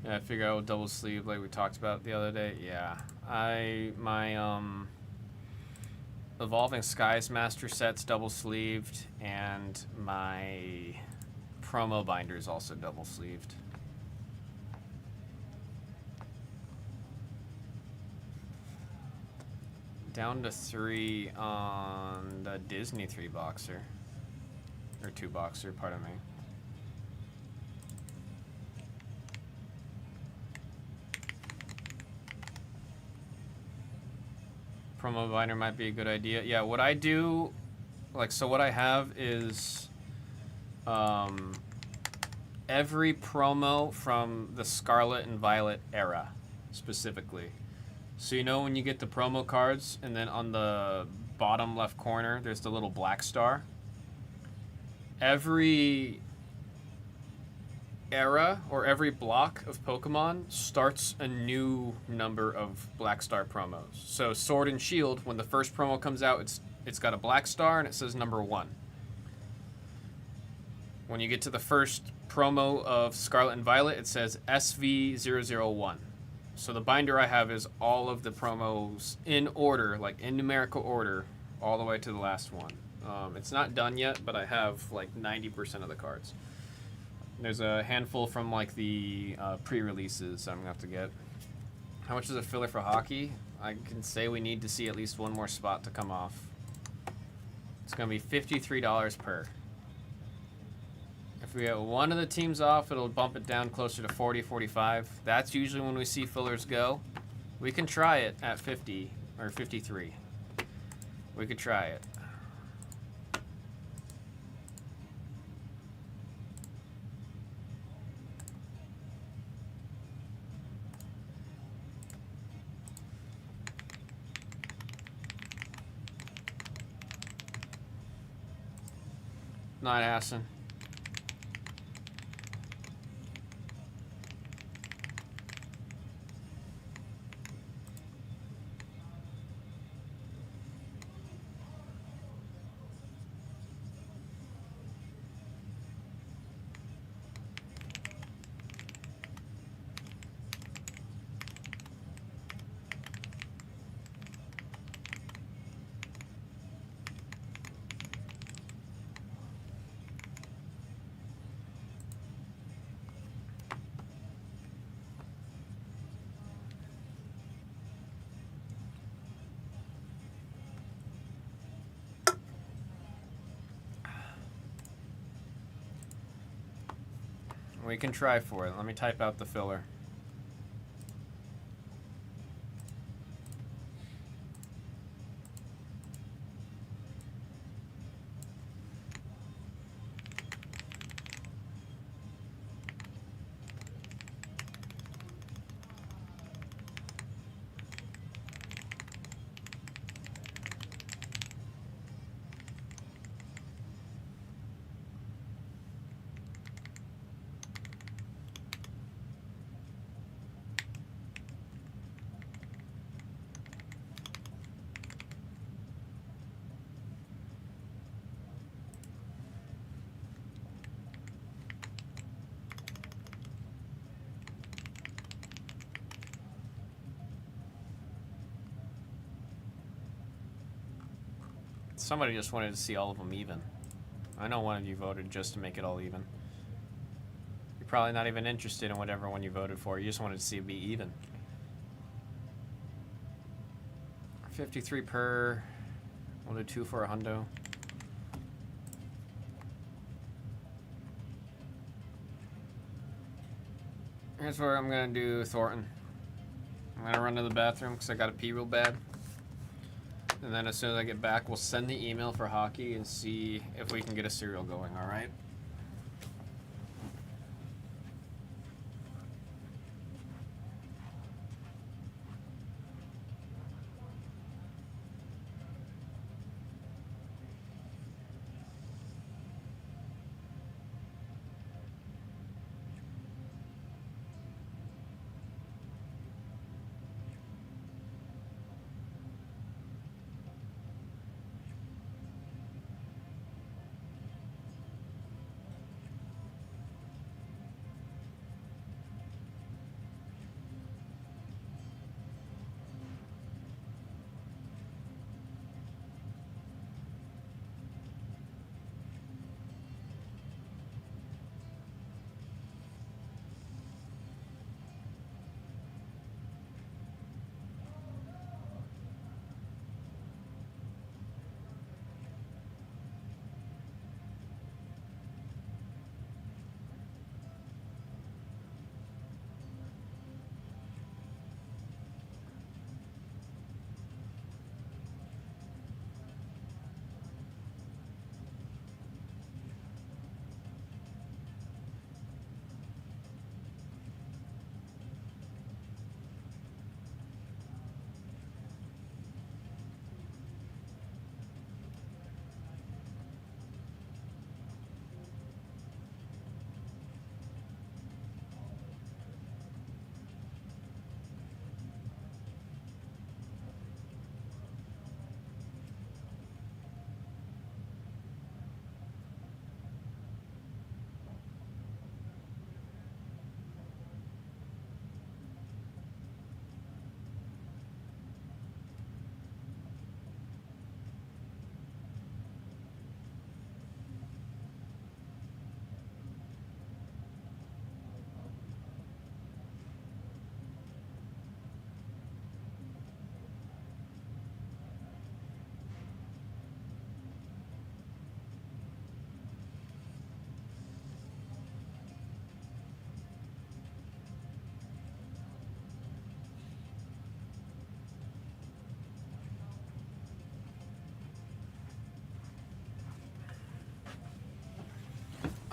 [SPEAKER 1] Yeah, I figure I would double sleeve like we talked about the other day. Yeah, my Evolving Skies Master set's double sleeved, and my promo binder is also double sleeved. Down to 3 on the Disney 3-boxer. Or 2-boxer, pardon me. Promo binder might be a good idea. Yeah, what I do, like, so what I have is every promo from the Scarlet and Violet era, specifically. So you know when you get the promo cards, and then on the bottom left corner, there's the little black star. Every era, or every block of Pokemon, starts a new number of Black Star promos. So Sword and Shield, when the first promo comes out, it's got a black star and it says number 1. When you get to the first promo of Scarlet and Violet, it says SV001. So the binder I have is all of the promos in order, like in numerical order, all the way to the last one. It's not done yet, but I have like 90% of the cards. There's a handful from like the pre-releases I'm gonna have to get. How much is a filler for hockey? I can say we need to see at least one more spot to come off. It's gonna be $53 per. If we get one of the teams off, it'll bump it down closer to 40, 45. That's usually when we see fillers go. We can try it at 50 or 53. We could try it. Not Hassan. We can try for it. Let me type out the filler. Somebody just wanted to see all of them even. I know one of you voted just to make it all even. You're probably not even interested in whatever one you voted for. You just wanted to see it be even. 53 per. We'll do 2 for a hundo. Here's where I'm gonna do Thornton. I'm gonna run to the bathroom because I gotta pee real bad. And then as soon as I get back, we'll send the email for hockey and see if we can get a serial going, all right?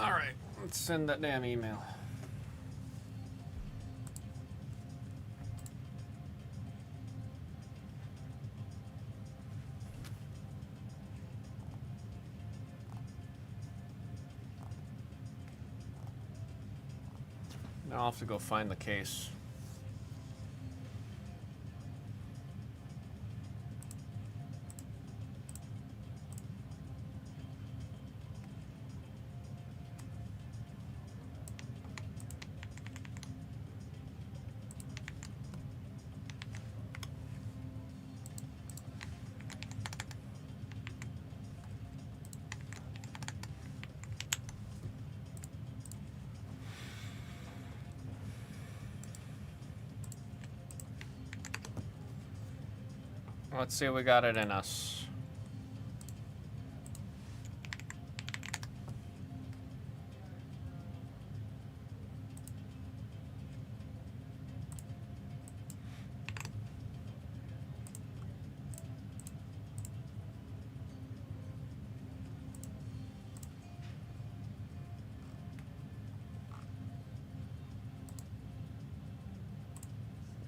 [SPEAKER 1] Alright, let's send that damn email. Now I'll have to go find the case. Let's see if we got it in us.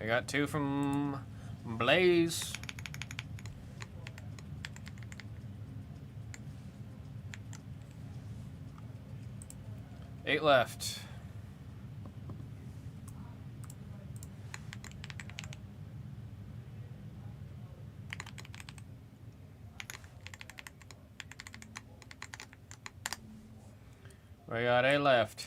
[SPEAKER 1] I got 2 from Blez. Eight left. We got 8 left.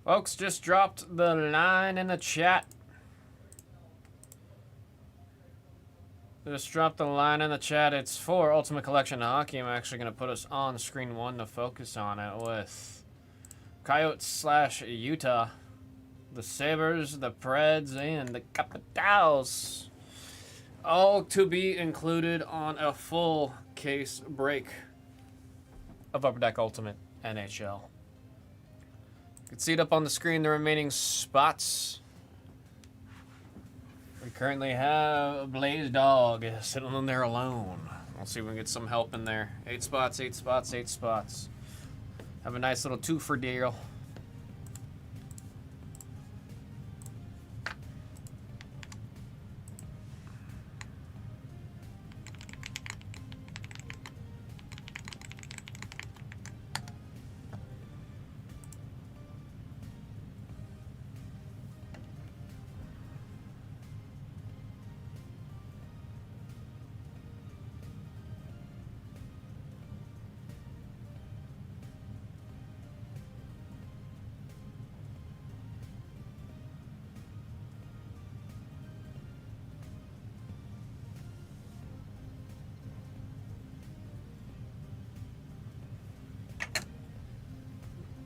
[SPEAKER 1] Folks, just dropped the line in the chat. Just dropped the line in the chat. It's for Ultimate Collection Hockey. I'm actually going to put us on screen 1 to focus on it with Coyotes / Utah, the Sabres, the Preds, and the Capitals. All to be included on a full case break of Upper Deck Ultimate NHL. You can see it up on the screen, the remaining spots. We currently have Blez Dog sitting in there alone. We'll see if we can get some help in there. 8 spots, 8 spots, 8 spots. Have a nice little 2-for deal.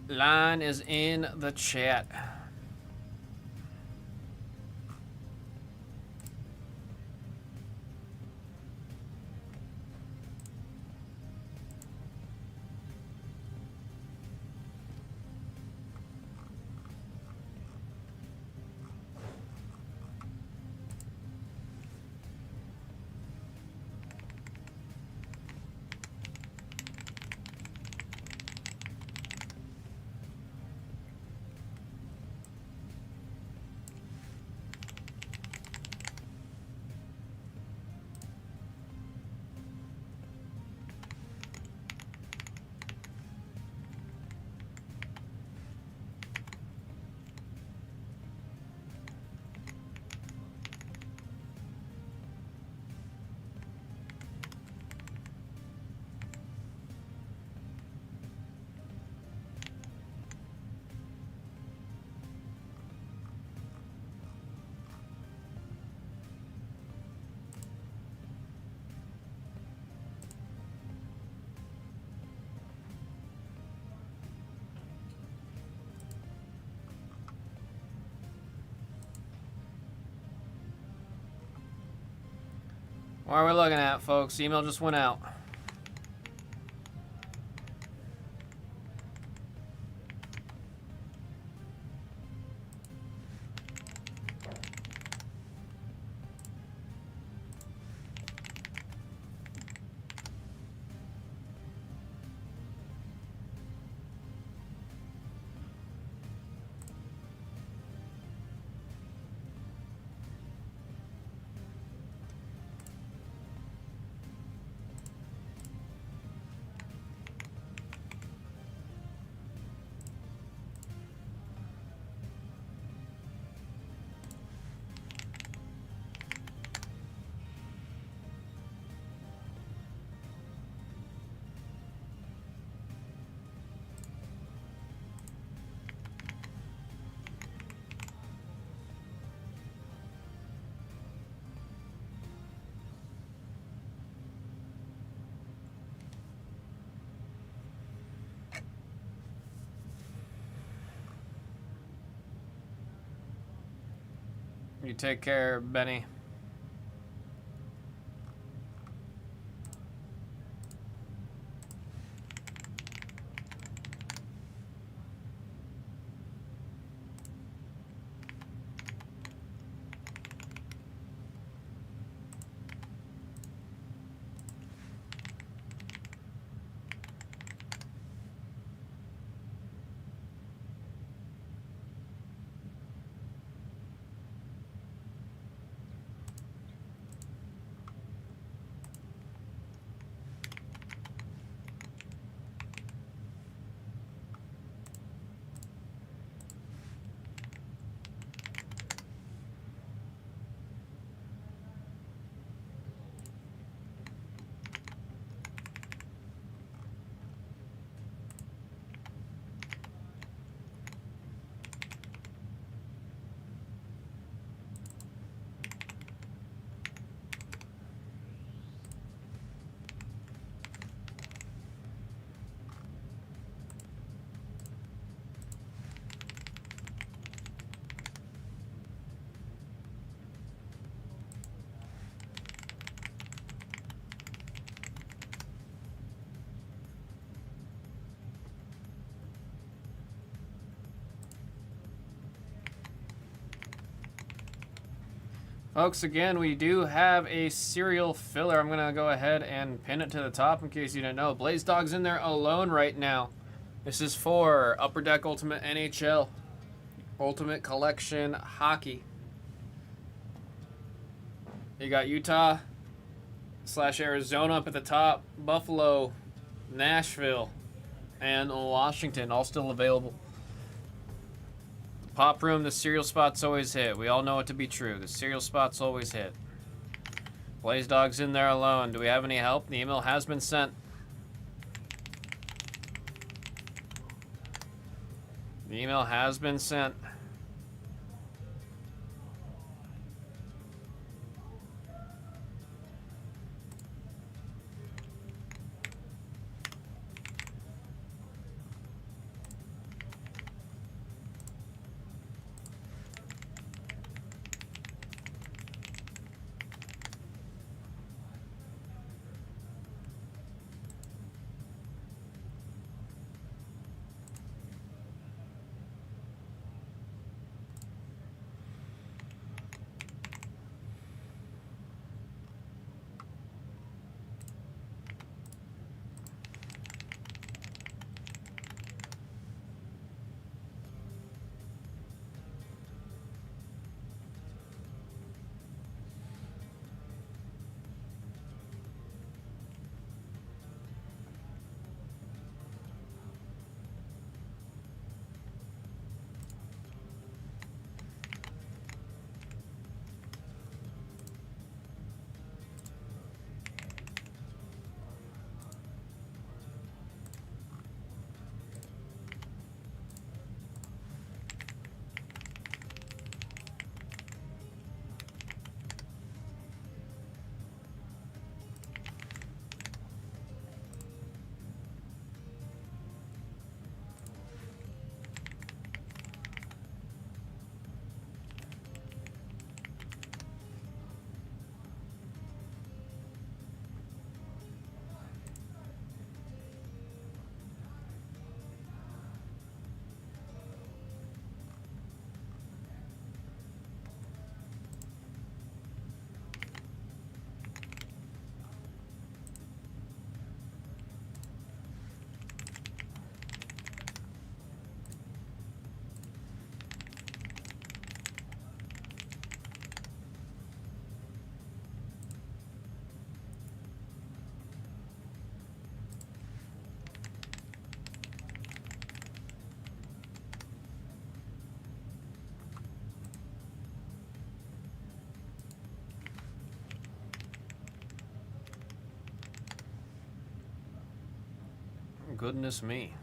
[SPEAKER 1] Line is in the chat. What are we looking at, folks? Email just went out. You take care, Benny. Folks, again, we do have a serial filler. I'm going to go ahead and pin it to the top in case you didn't know. Blez Dog's in there alone right now. This is for Upper Deck Ultimate NHL. Ultimate Collection Hockey. You got Utah / Arizona up at the top. Buffalo, Nashville, and Washington all still available. Pop room, the serial spots always hit. We all know it to be true. The serial spots always hit. Blez Dog's in there alone. Do we have any help? The email has been sent. The email has been sent. Goodness me.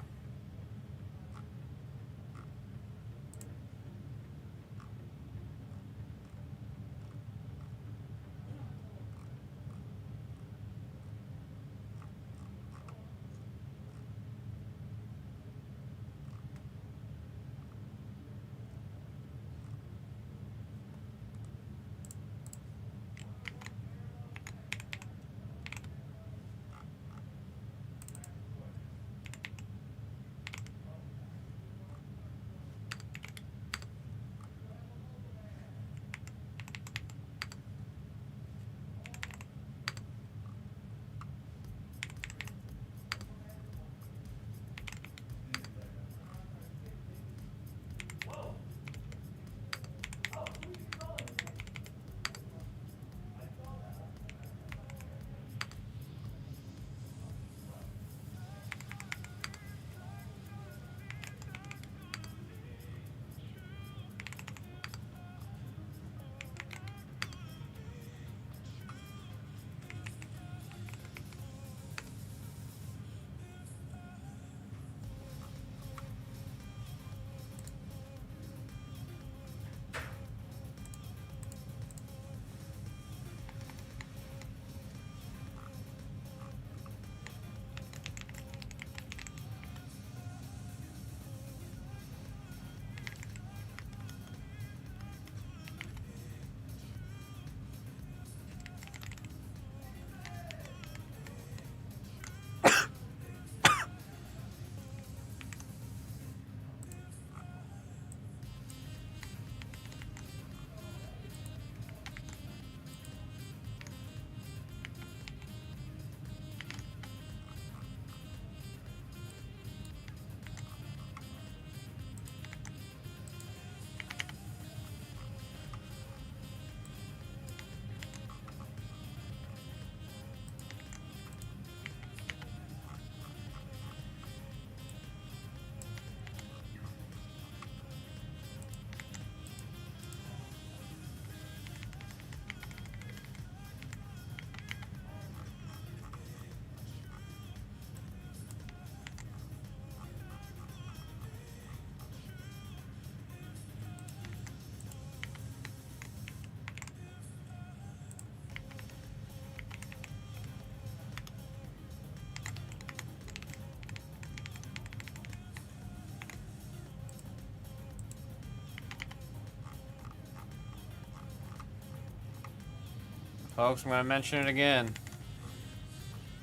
[SPEAKER 1] Folks, I'm going to mention it again.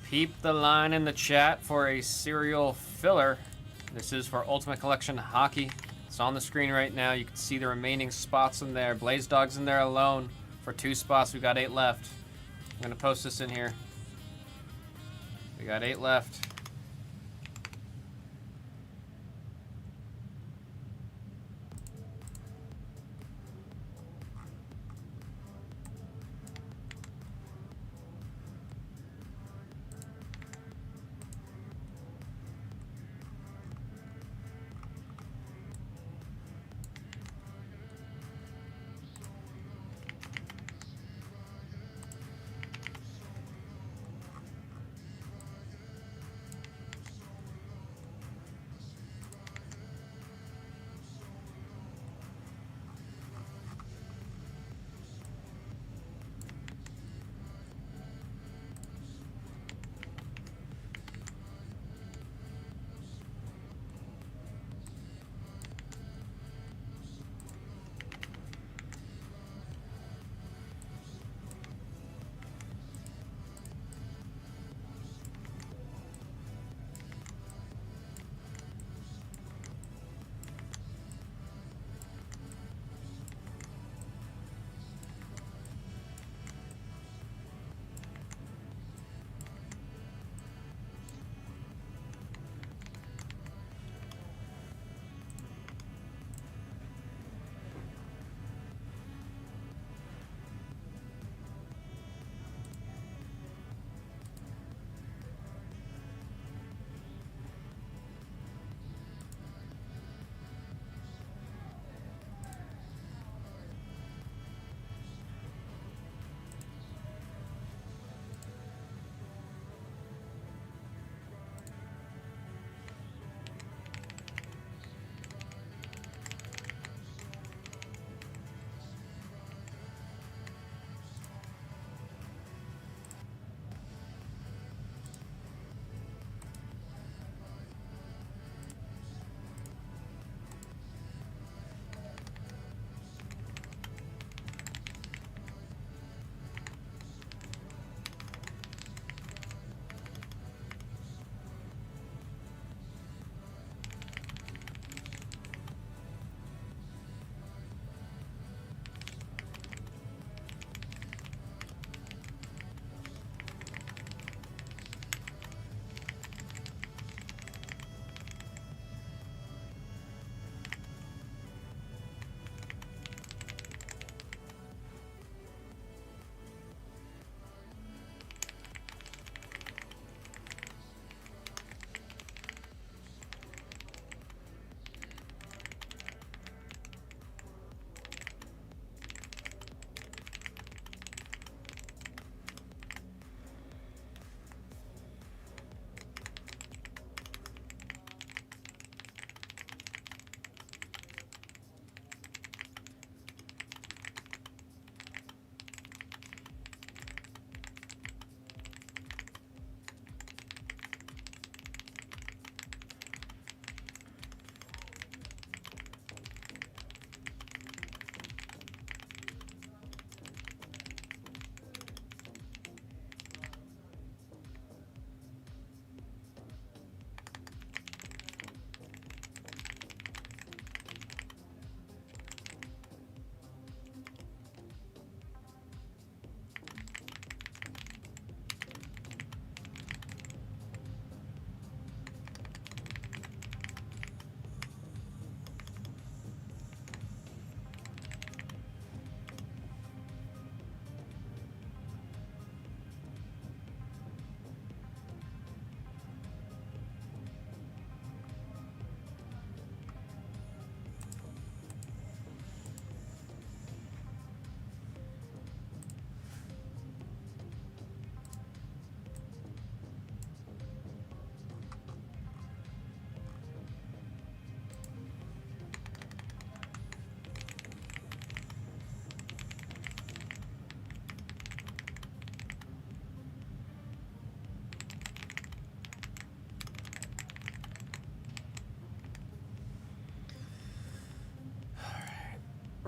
[SPEAKER 1] Peep the line in the chat for a serial filler. This is for Ultimate Collection Hockey. It's on the screen right now. You can see the remaining spots in there. Blaze Dog's in there alone for 2 spots. We've got 8 left. I'm going to post this in here. We got 8 left.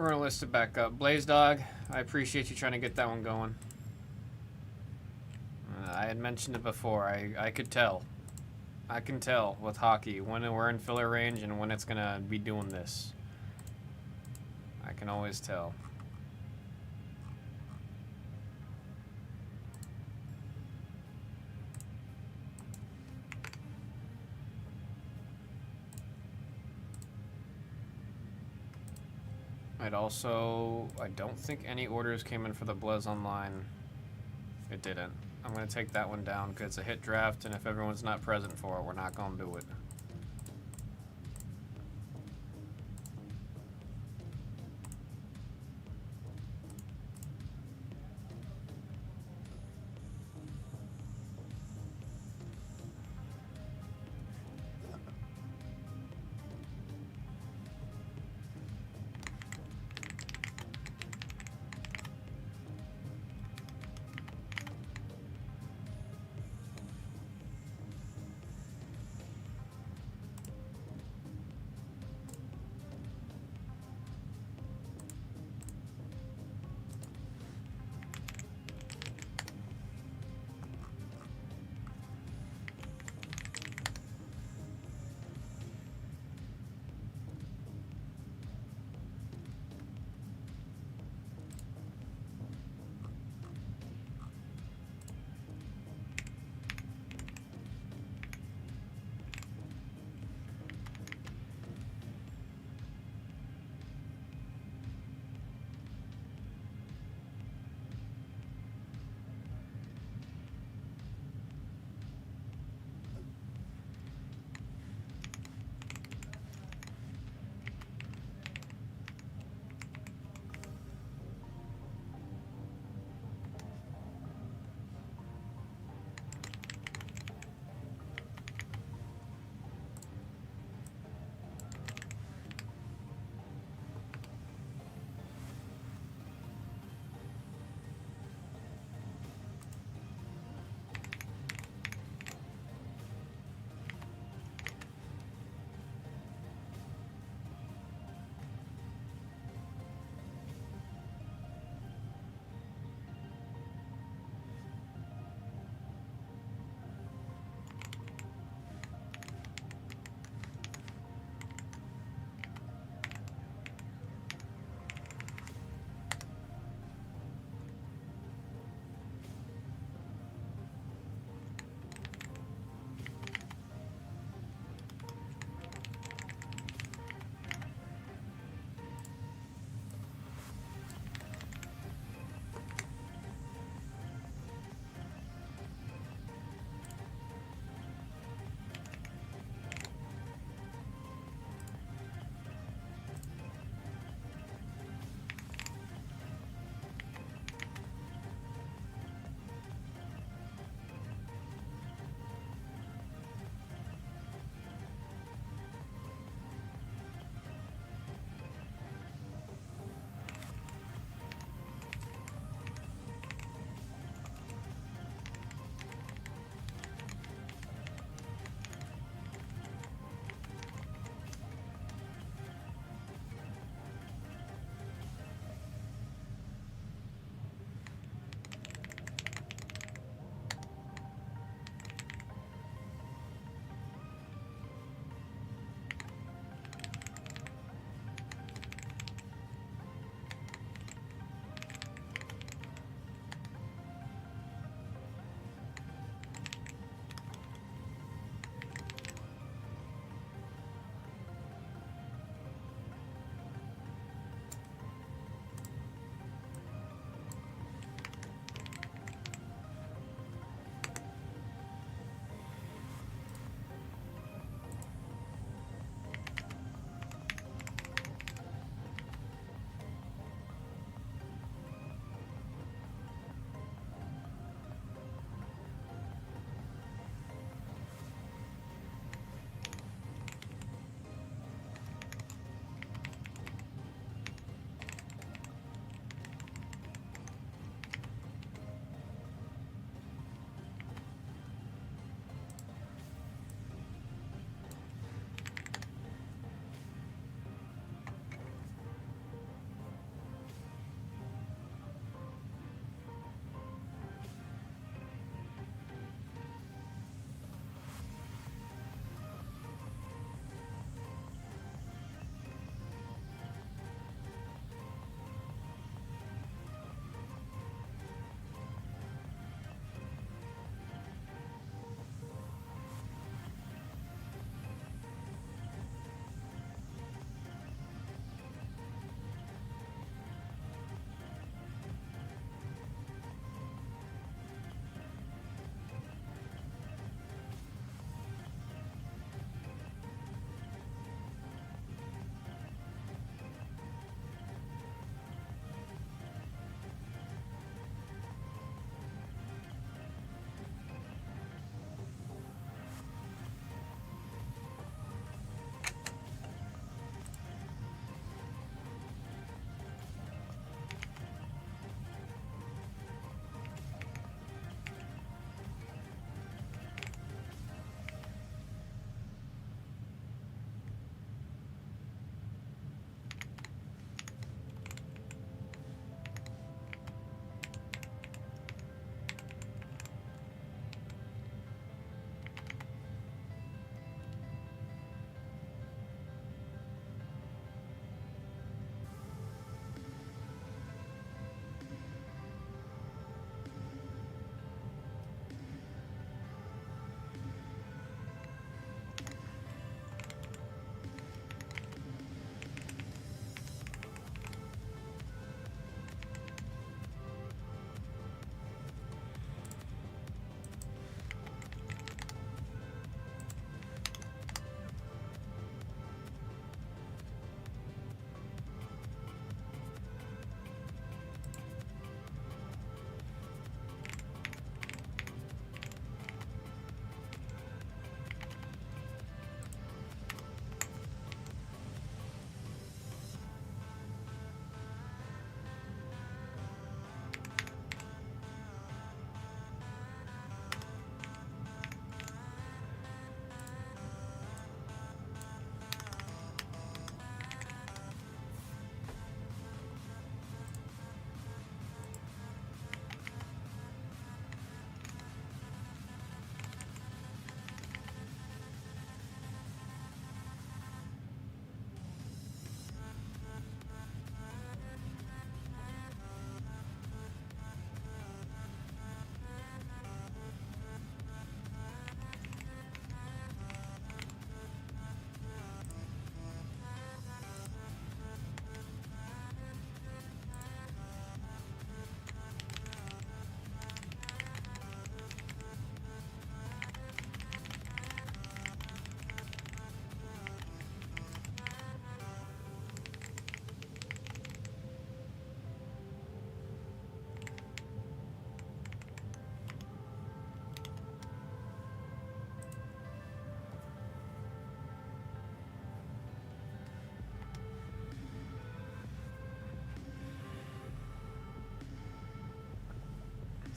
[SPEAKER 1] We're gonna list it back up. Blaze Dog, I appreciate you trying to get that one going. I had mentioned it before. I could tell. I can tell with hockey when we're in filler range and when it's gonna be doing this. I can always tell. I don't think any orders came in for the Blez Online. It didn't. I'm going to take that one down because it's a hit draft, and if everyone's not present for it, we're not going to do it.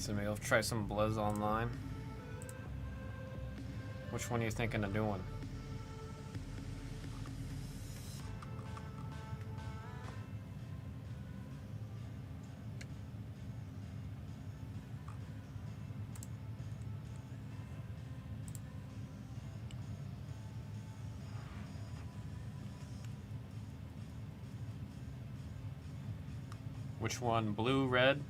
[SPEAKER 1] So maybe I'll try some Blez online. Which one are you thinking of doing? Which one? Blue, red?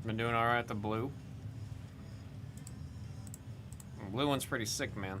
[SPEAKER 1] Been doing alright at the blue. The blue one's pretty sick, man.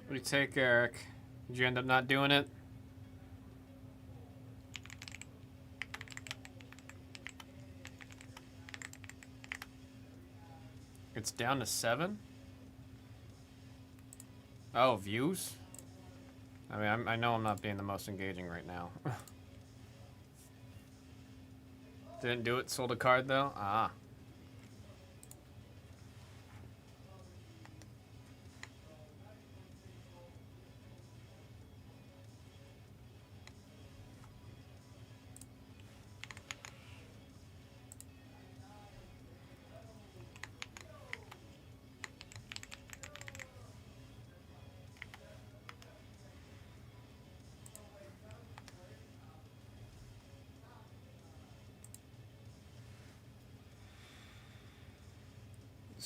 [SPEAKER 1] What do you take, Eric? Did you end up not doing it? It's down to 7? Oh, views? I mean, I know I'm not being the most engaging right now. Didn't do it, sold a card though? Ah.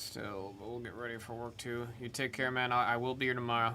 [SPEAKER 1] Still, but we'll get ready for work too. You take care, man. I will be here tomorrow.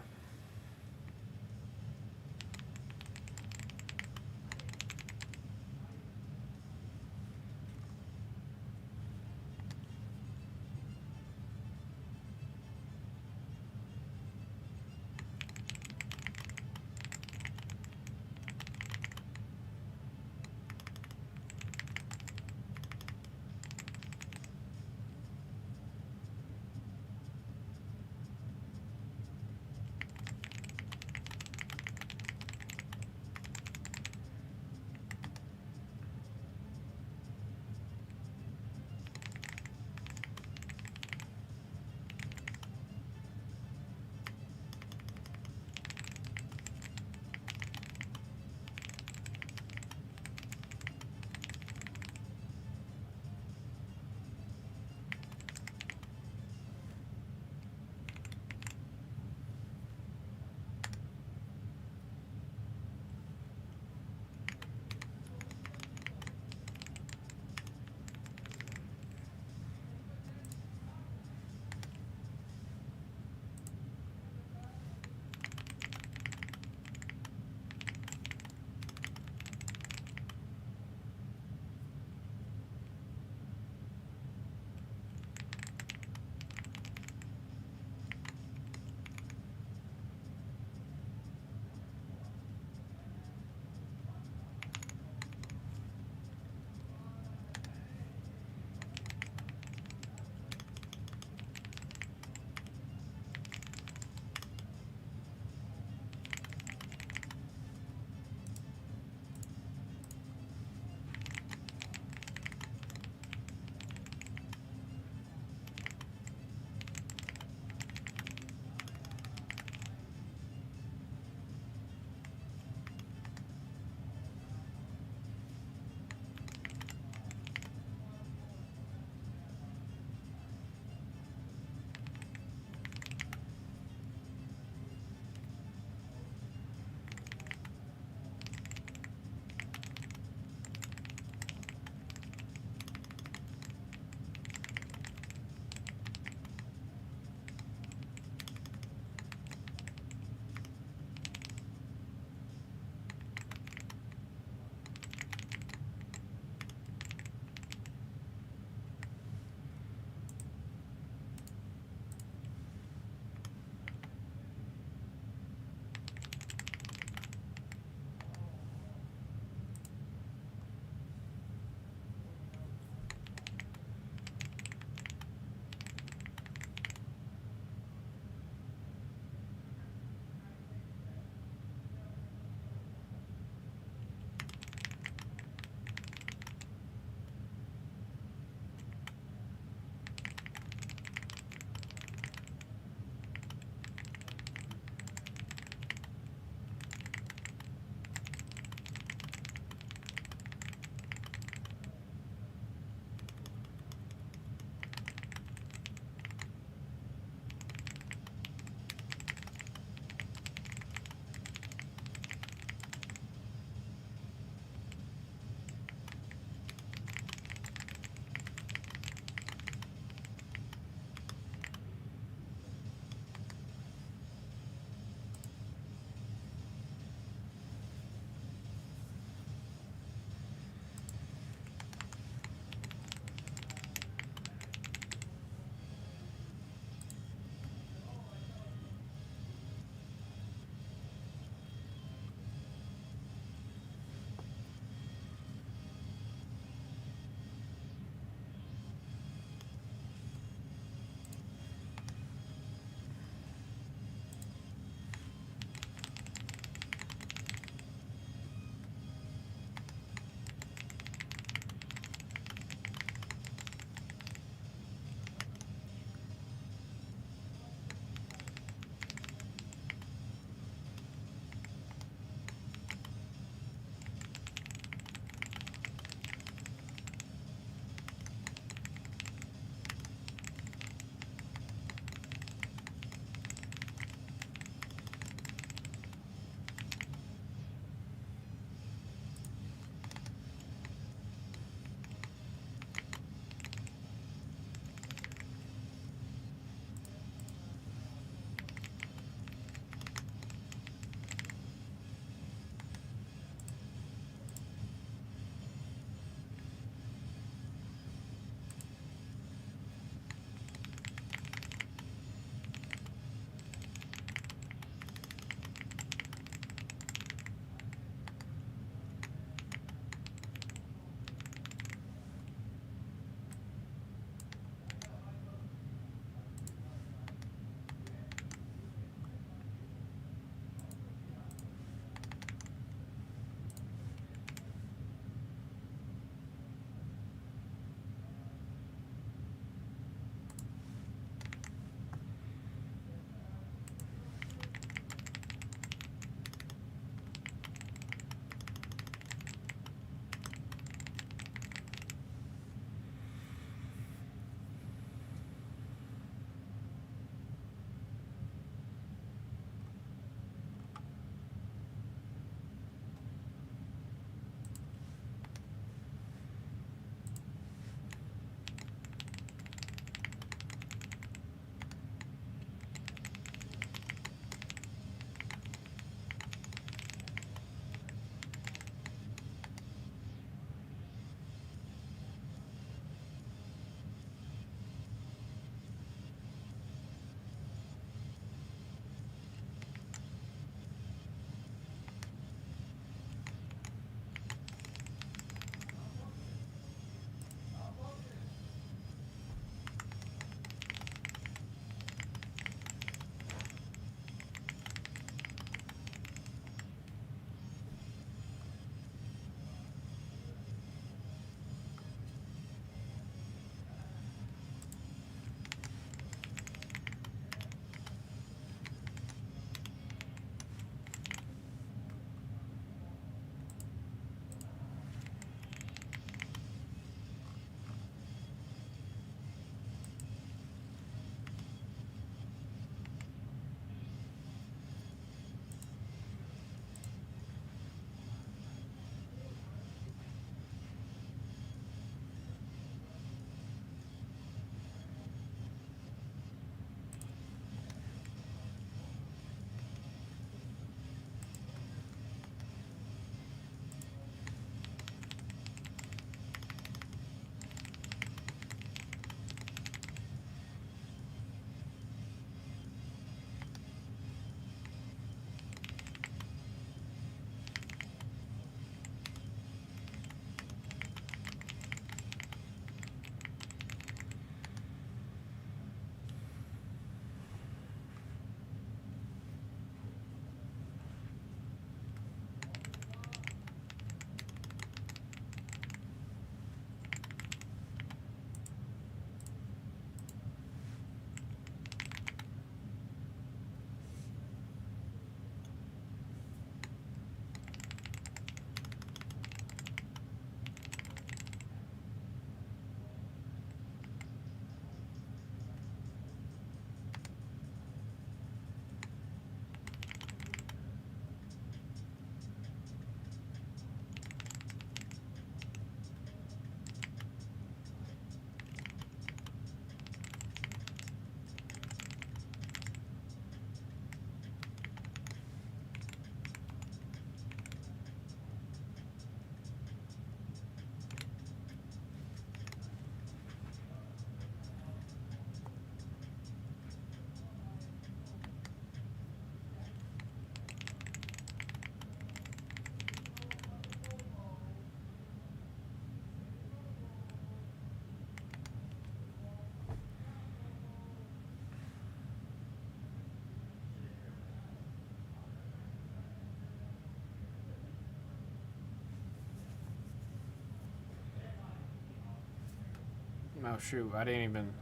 [SPEAKER 1] Oh shoot, I didn't even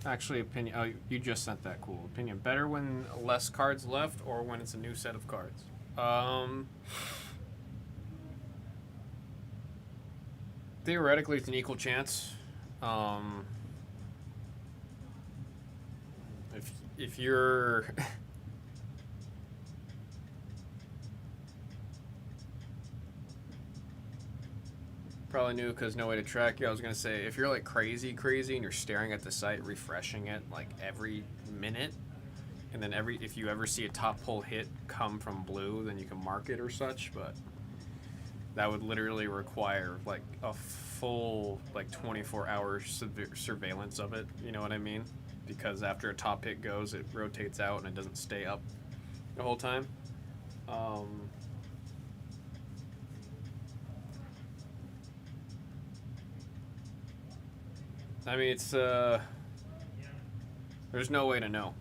[SPEAKER 1] actually opinion. Oh, you just sent that. Cool opinion. Better when less cards left or when it's a new set of cards. Theoretically, it's an equal chance. If you're probably new because no way to track you. I was gonna say if you're like crazy and you're staring at the site, refreshing it like every minute, and then if you ever see a top pull hit come from blue, then you can mark it or such. But that would literally require like a full like 24-hour surveillance of it. You know what I mean? Because after a top hit goes, it rotates out and it doesn't stay up the whole time. I mean, it's there's no way to know.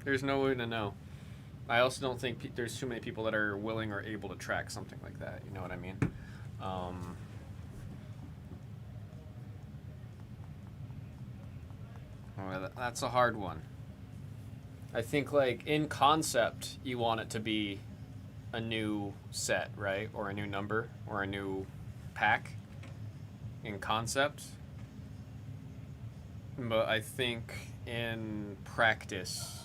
[SPEAKER 1] There's no way to know. I also don't think there's too many people that are willing or able to track something like that. You know what I mean? Well, that's a hard one. I think, like, in concept, you want it to be a new set, right? Or a new number, or a new pack in concept. But I think in practice,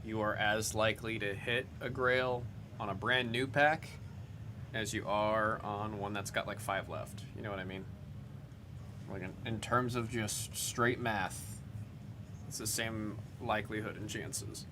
[SPEAKER 1] you are as likely to hit a grail on a brand new pack as you are on one that's got like 5 left. You know what I mean? Like in terms of just straight math, it's the same likelihood and chances.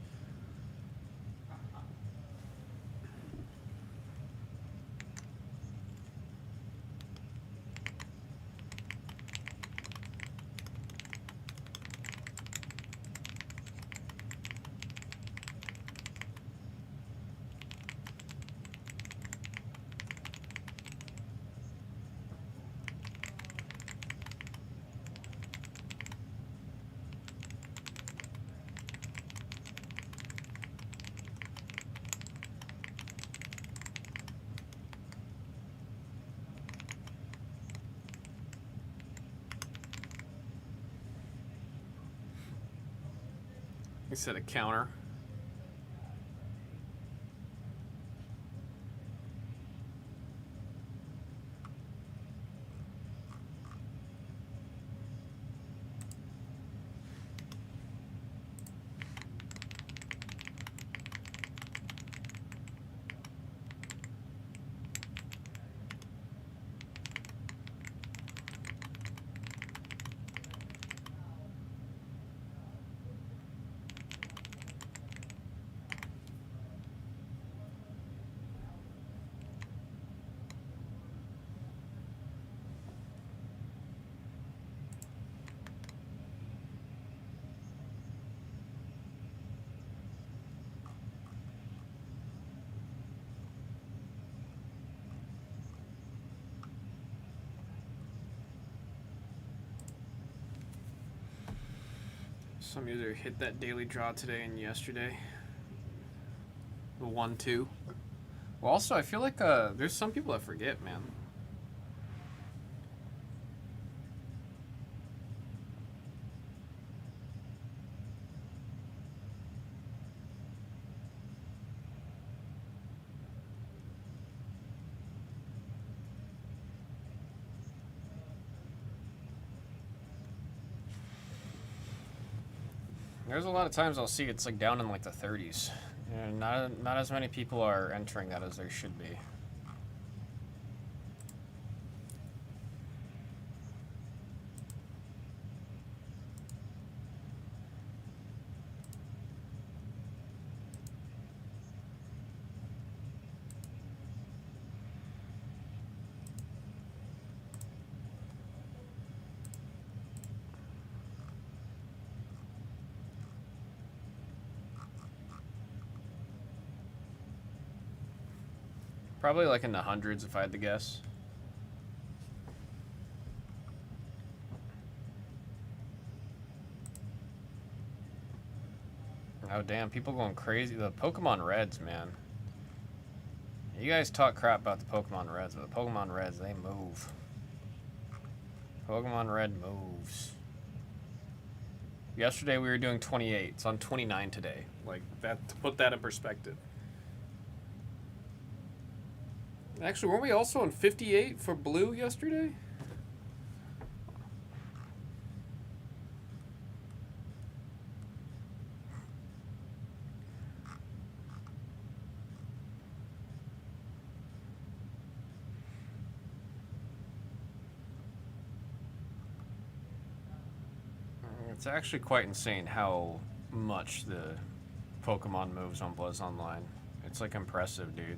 [SPEAKER 1] Instead of counter. Some user hit that daily draw today and yesterday. The 1-2. Well, also, I feel like there's some people that forget, man. There's a lot of times I'll see it's like down in like the 30s. And not as many people are entering that as there should be. Probably like in the hundreds if I had to guess. Oh damn, people going crazy. The Pokemon Reds, man. You guys talk crap about the Pokemon Reds, but the Pokemon Reds, they move. Pokemon Red moves. Yesterday we were doing 28. It's on 29 today. Like, that, to put that in perspective. Actually, weren't we also on 58 for blue yesterday? It's actually quite insane how much the Pokemon moves on Blez Online. It's like impressive, dude.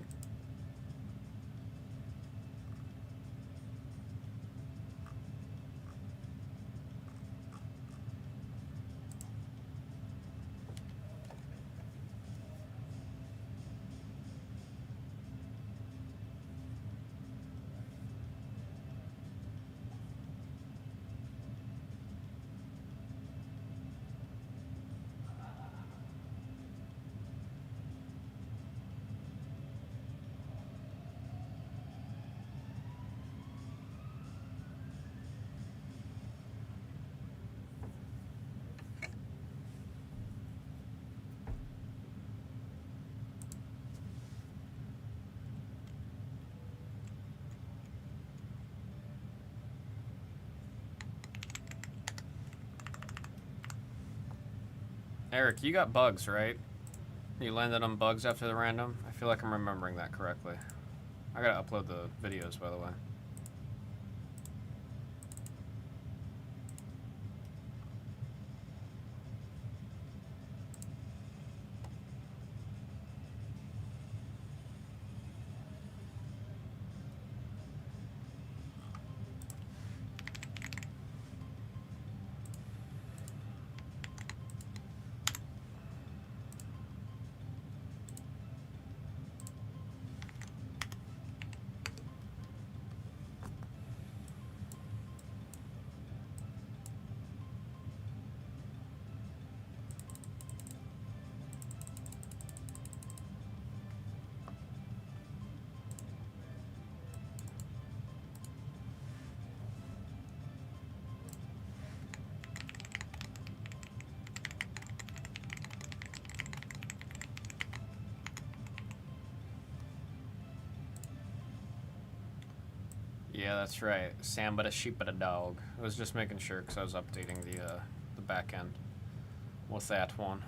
[SPEAKER 1] Eric, you got bugs, right? You landed on bugs after the random? I feel like I'm remembering that correctly. I gotta upload the videos, by the way. Yeah, that's right. Sam but a sheep but a dog. I was just making sure because I was updating the back end with that one.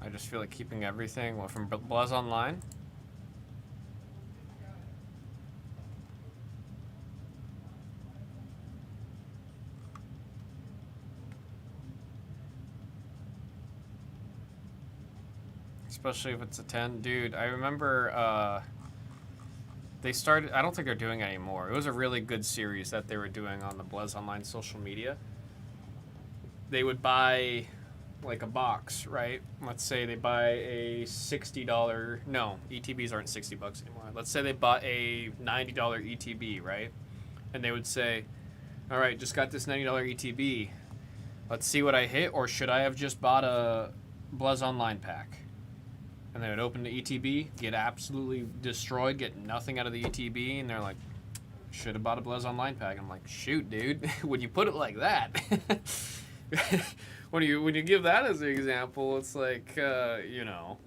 [SPEAKER 1] I just feel like keeping everything from Blez Online. Especially if it's a 10. Dude, I remember they started, I don't think they're doing it anymore. It was a really good series that they were doing on the Blez Online social media. They would buy like a box, right? Let's say they buy a $60, no, ETBs aren't 60 bucks anymore. Let's say they bought a $90 ETB, right? And they would say, all right, just got this $90 ETB. Let's see what I hit, or should I have just bought a Blez Online pack? And they would open the ETB, get absolutely destroyed, get nothing out of the ETB, and they're like, should have bought a Blez Online pack. I'm like, shoot, dude, when you put it like that. when you give that as an example, it's like you know.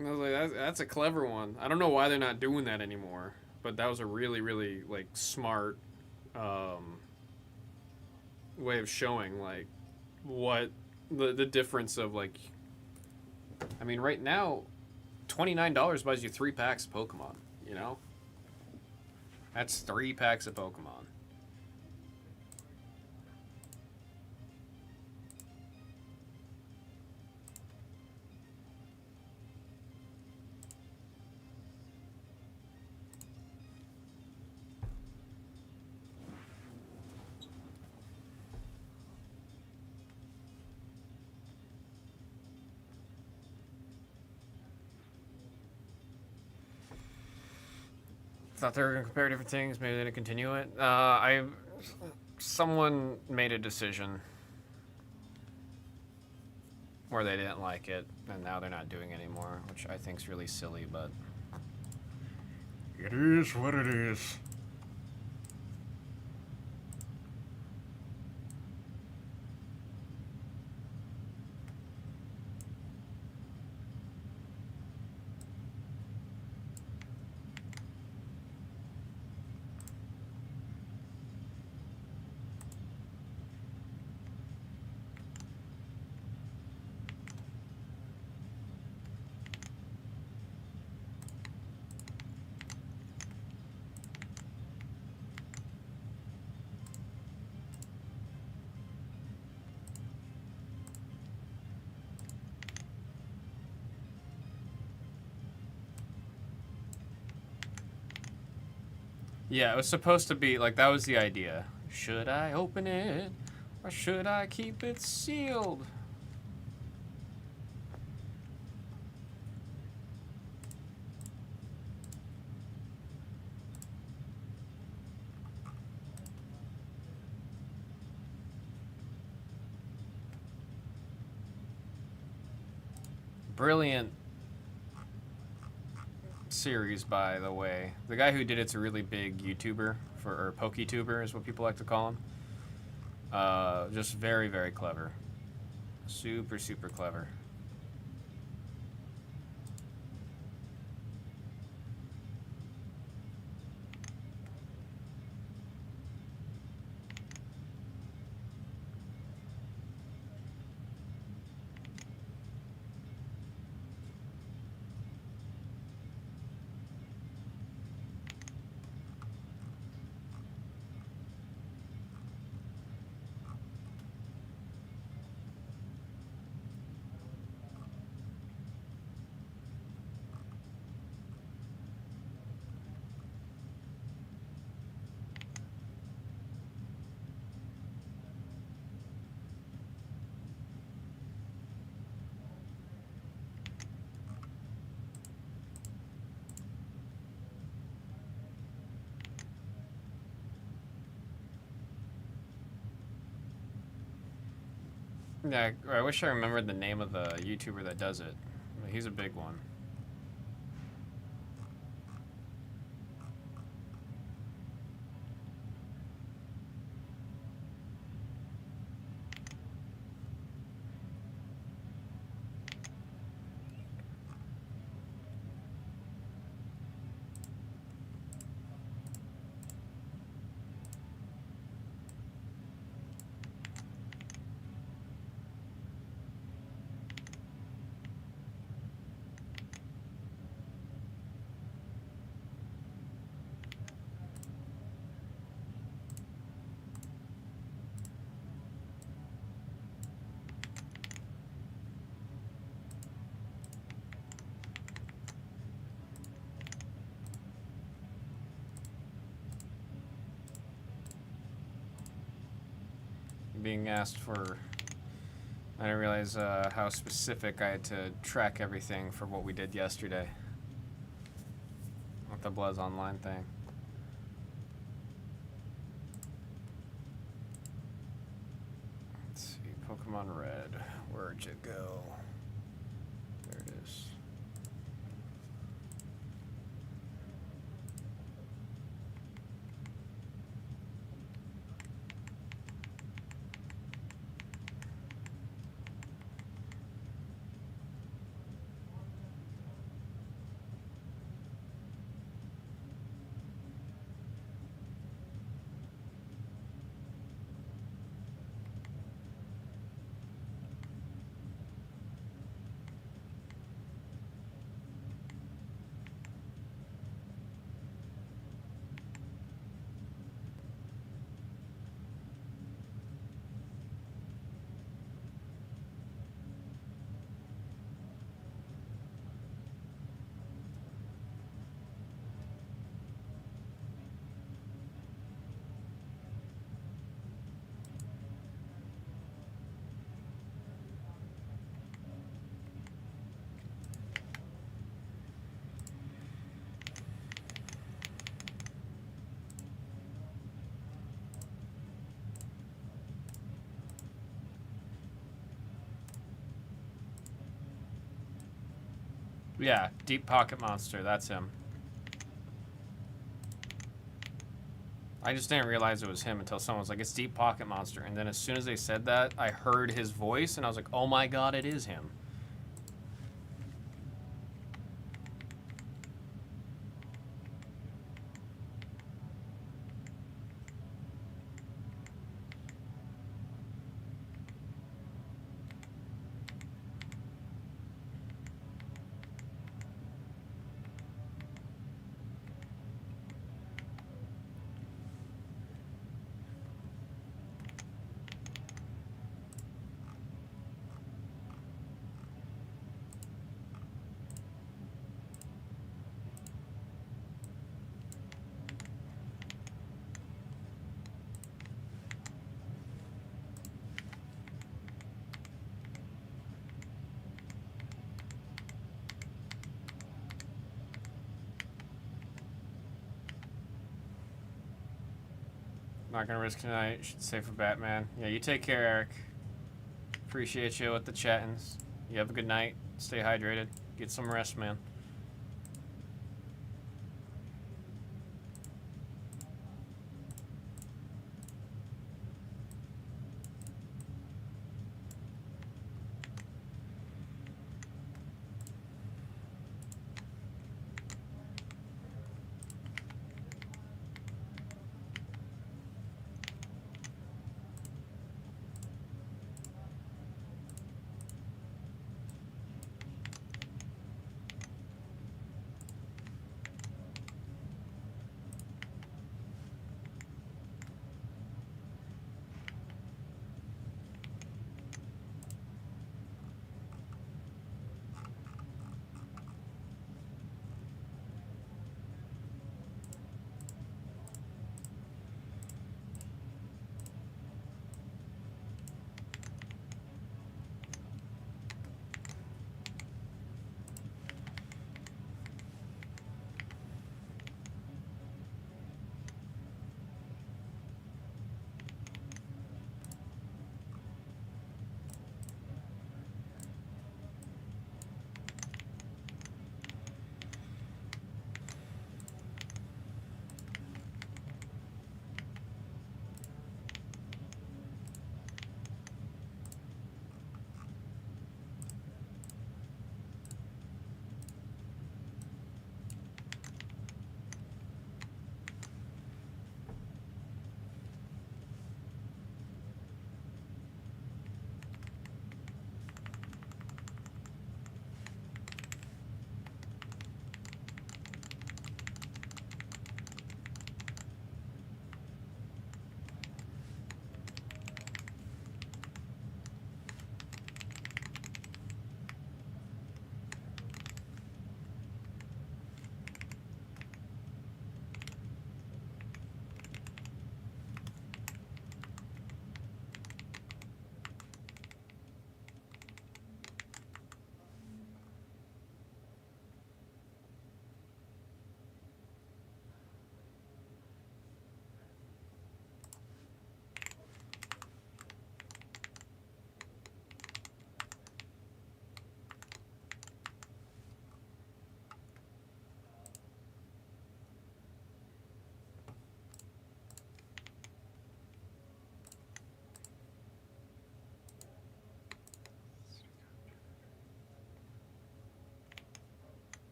[SPEAKER 1] I was like, that's a clever one. I don't know why they're not doing that anymore, but that was a really, really like smart way of showing like what the difference of like. I mean, right now, $29 buys you 3 packs of Pokemon. You know, that's 3 packs of Pokemon. Thought they were gonna compare different things. Maybe they didn't continue it. Someone made a decision where they didn't like it, and now they're not doing it anymore, which I think is really silly. But it is what it is. Yeah, it was supposed to be like that was the idea. Should I open it or should I keep it sealed? Brilliant series, by the way. The guy who did it's a really big YouTuber or PokeTuber is what people like to call him. Just very, very clever. Super, super clever. Yeah, I wish I remembered the name of the YouTuber that does it. He's a big one. Being asked for, I didn't realize how specific I had to track everything for what we did yesterday with the Blez Online thing. Let's see, Pokemon Red, where'd you go? There it is. Yeah, Deep Pocket Monster. That's him. I just didn't realize it was him until someone was like, it's Deep Pocket Monster. And then as soon as they said that, I heard his voice, and I was like, oh my god, it is him. Not gonna risk tonight. Should save for Batman. Yeah, you take care, Eric. Appreciate you with the chattings. You have a good night. Stay hydrated. Get some rest, man.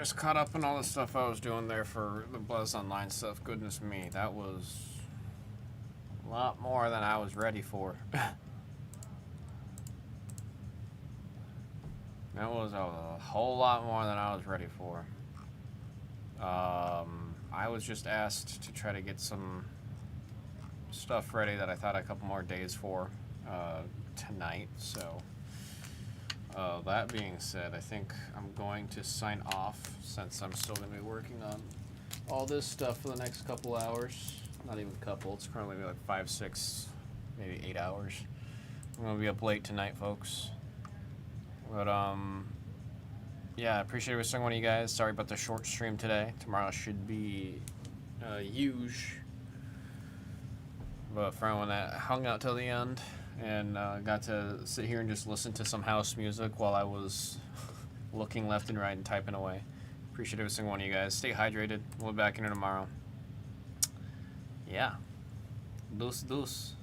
[SPEAKER 1] just caught up on all the stuff I was doing there for the Blez Online stuff. Goodness me, that was a lot more than I was ready for. That was a whole lot more than I was ready for. I was just asked to try to get some stuff ready that I thought a couple more days for tonight, so that being said, I think I'm going to sign off since I'm still going to be working on all this stuff for the next couple hours. Not even a couple, it's currently like 5, 6, maybe 8 hours. I'm going to be up late tonight, folks. But, yeah, I appreciate every single one of you guys. Sorry about the short stream today. Tomorrow should be huge. But for everyone that hung out till the end and got to sit here and just listen to some house music while I was looking left and right and typing away. Appreciate every single one of you guys. Stay hydrated. We'll be back in here tomorrow. Yeah. Deuce, deuce.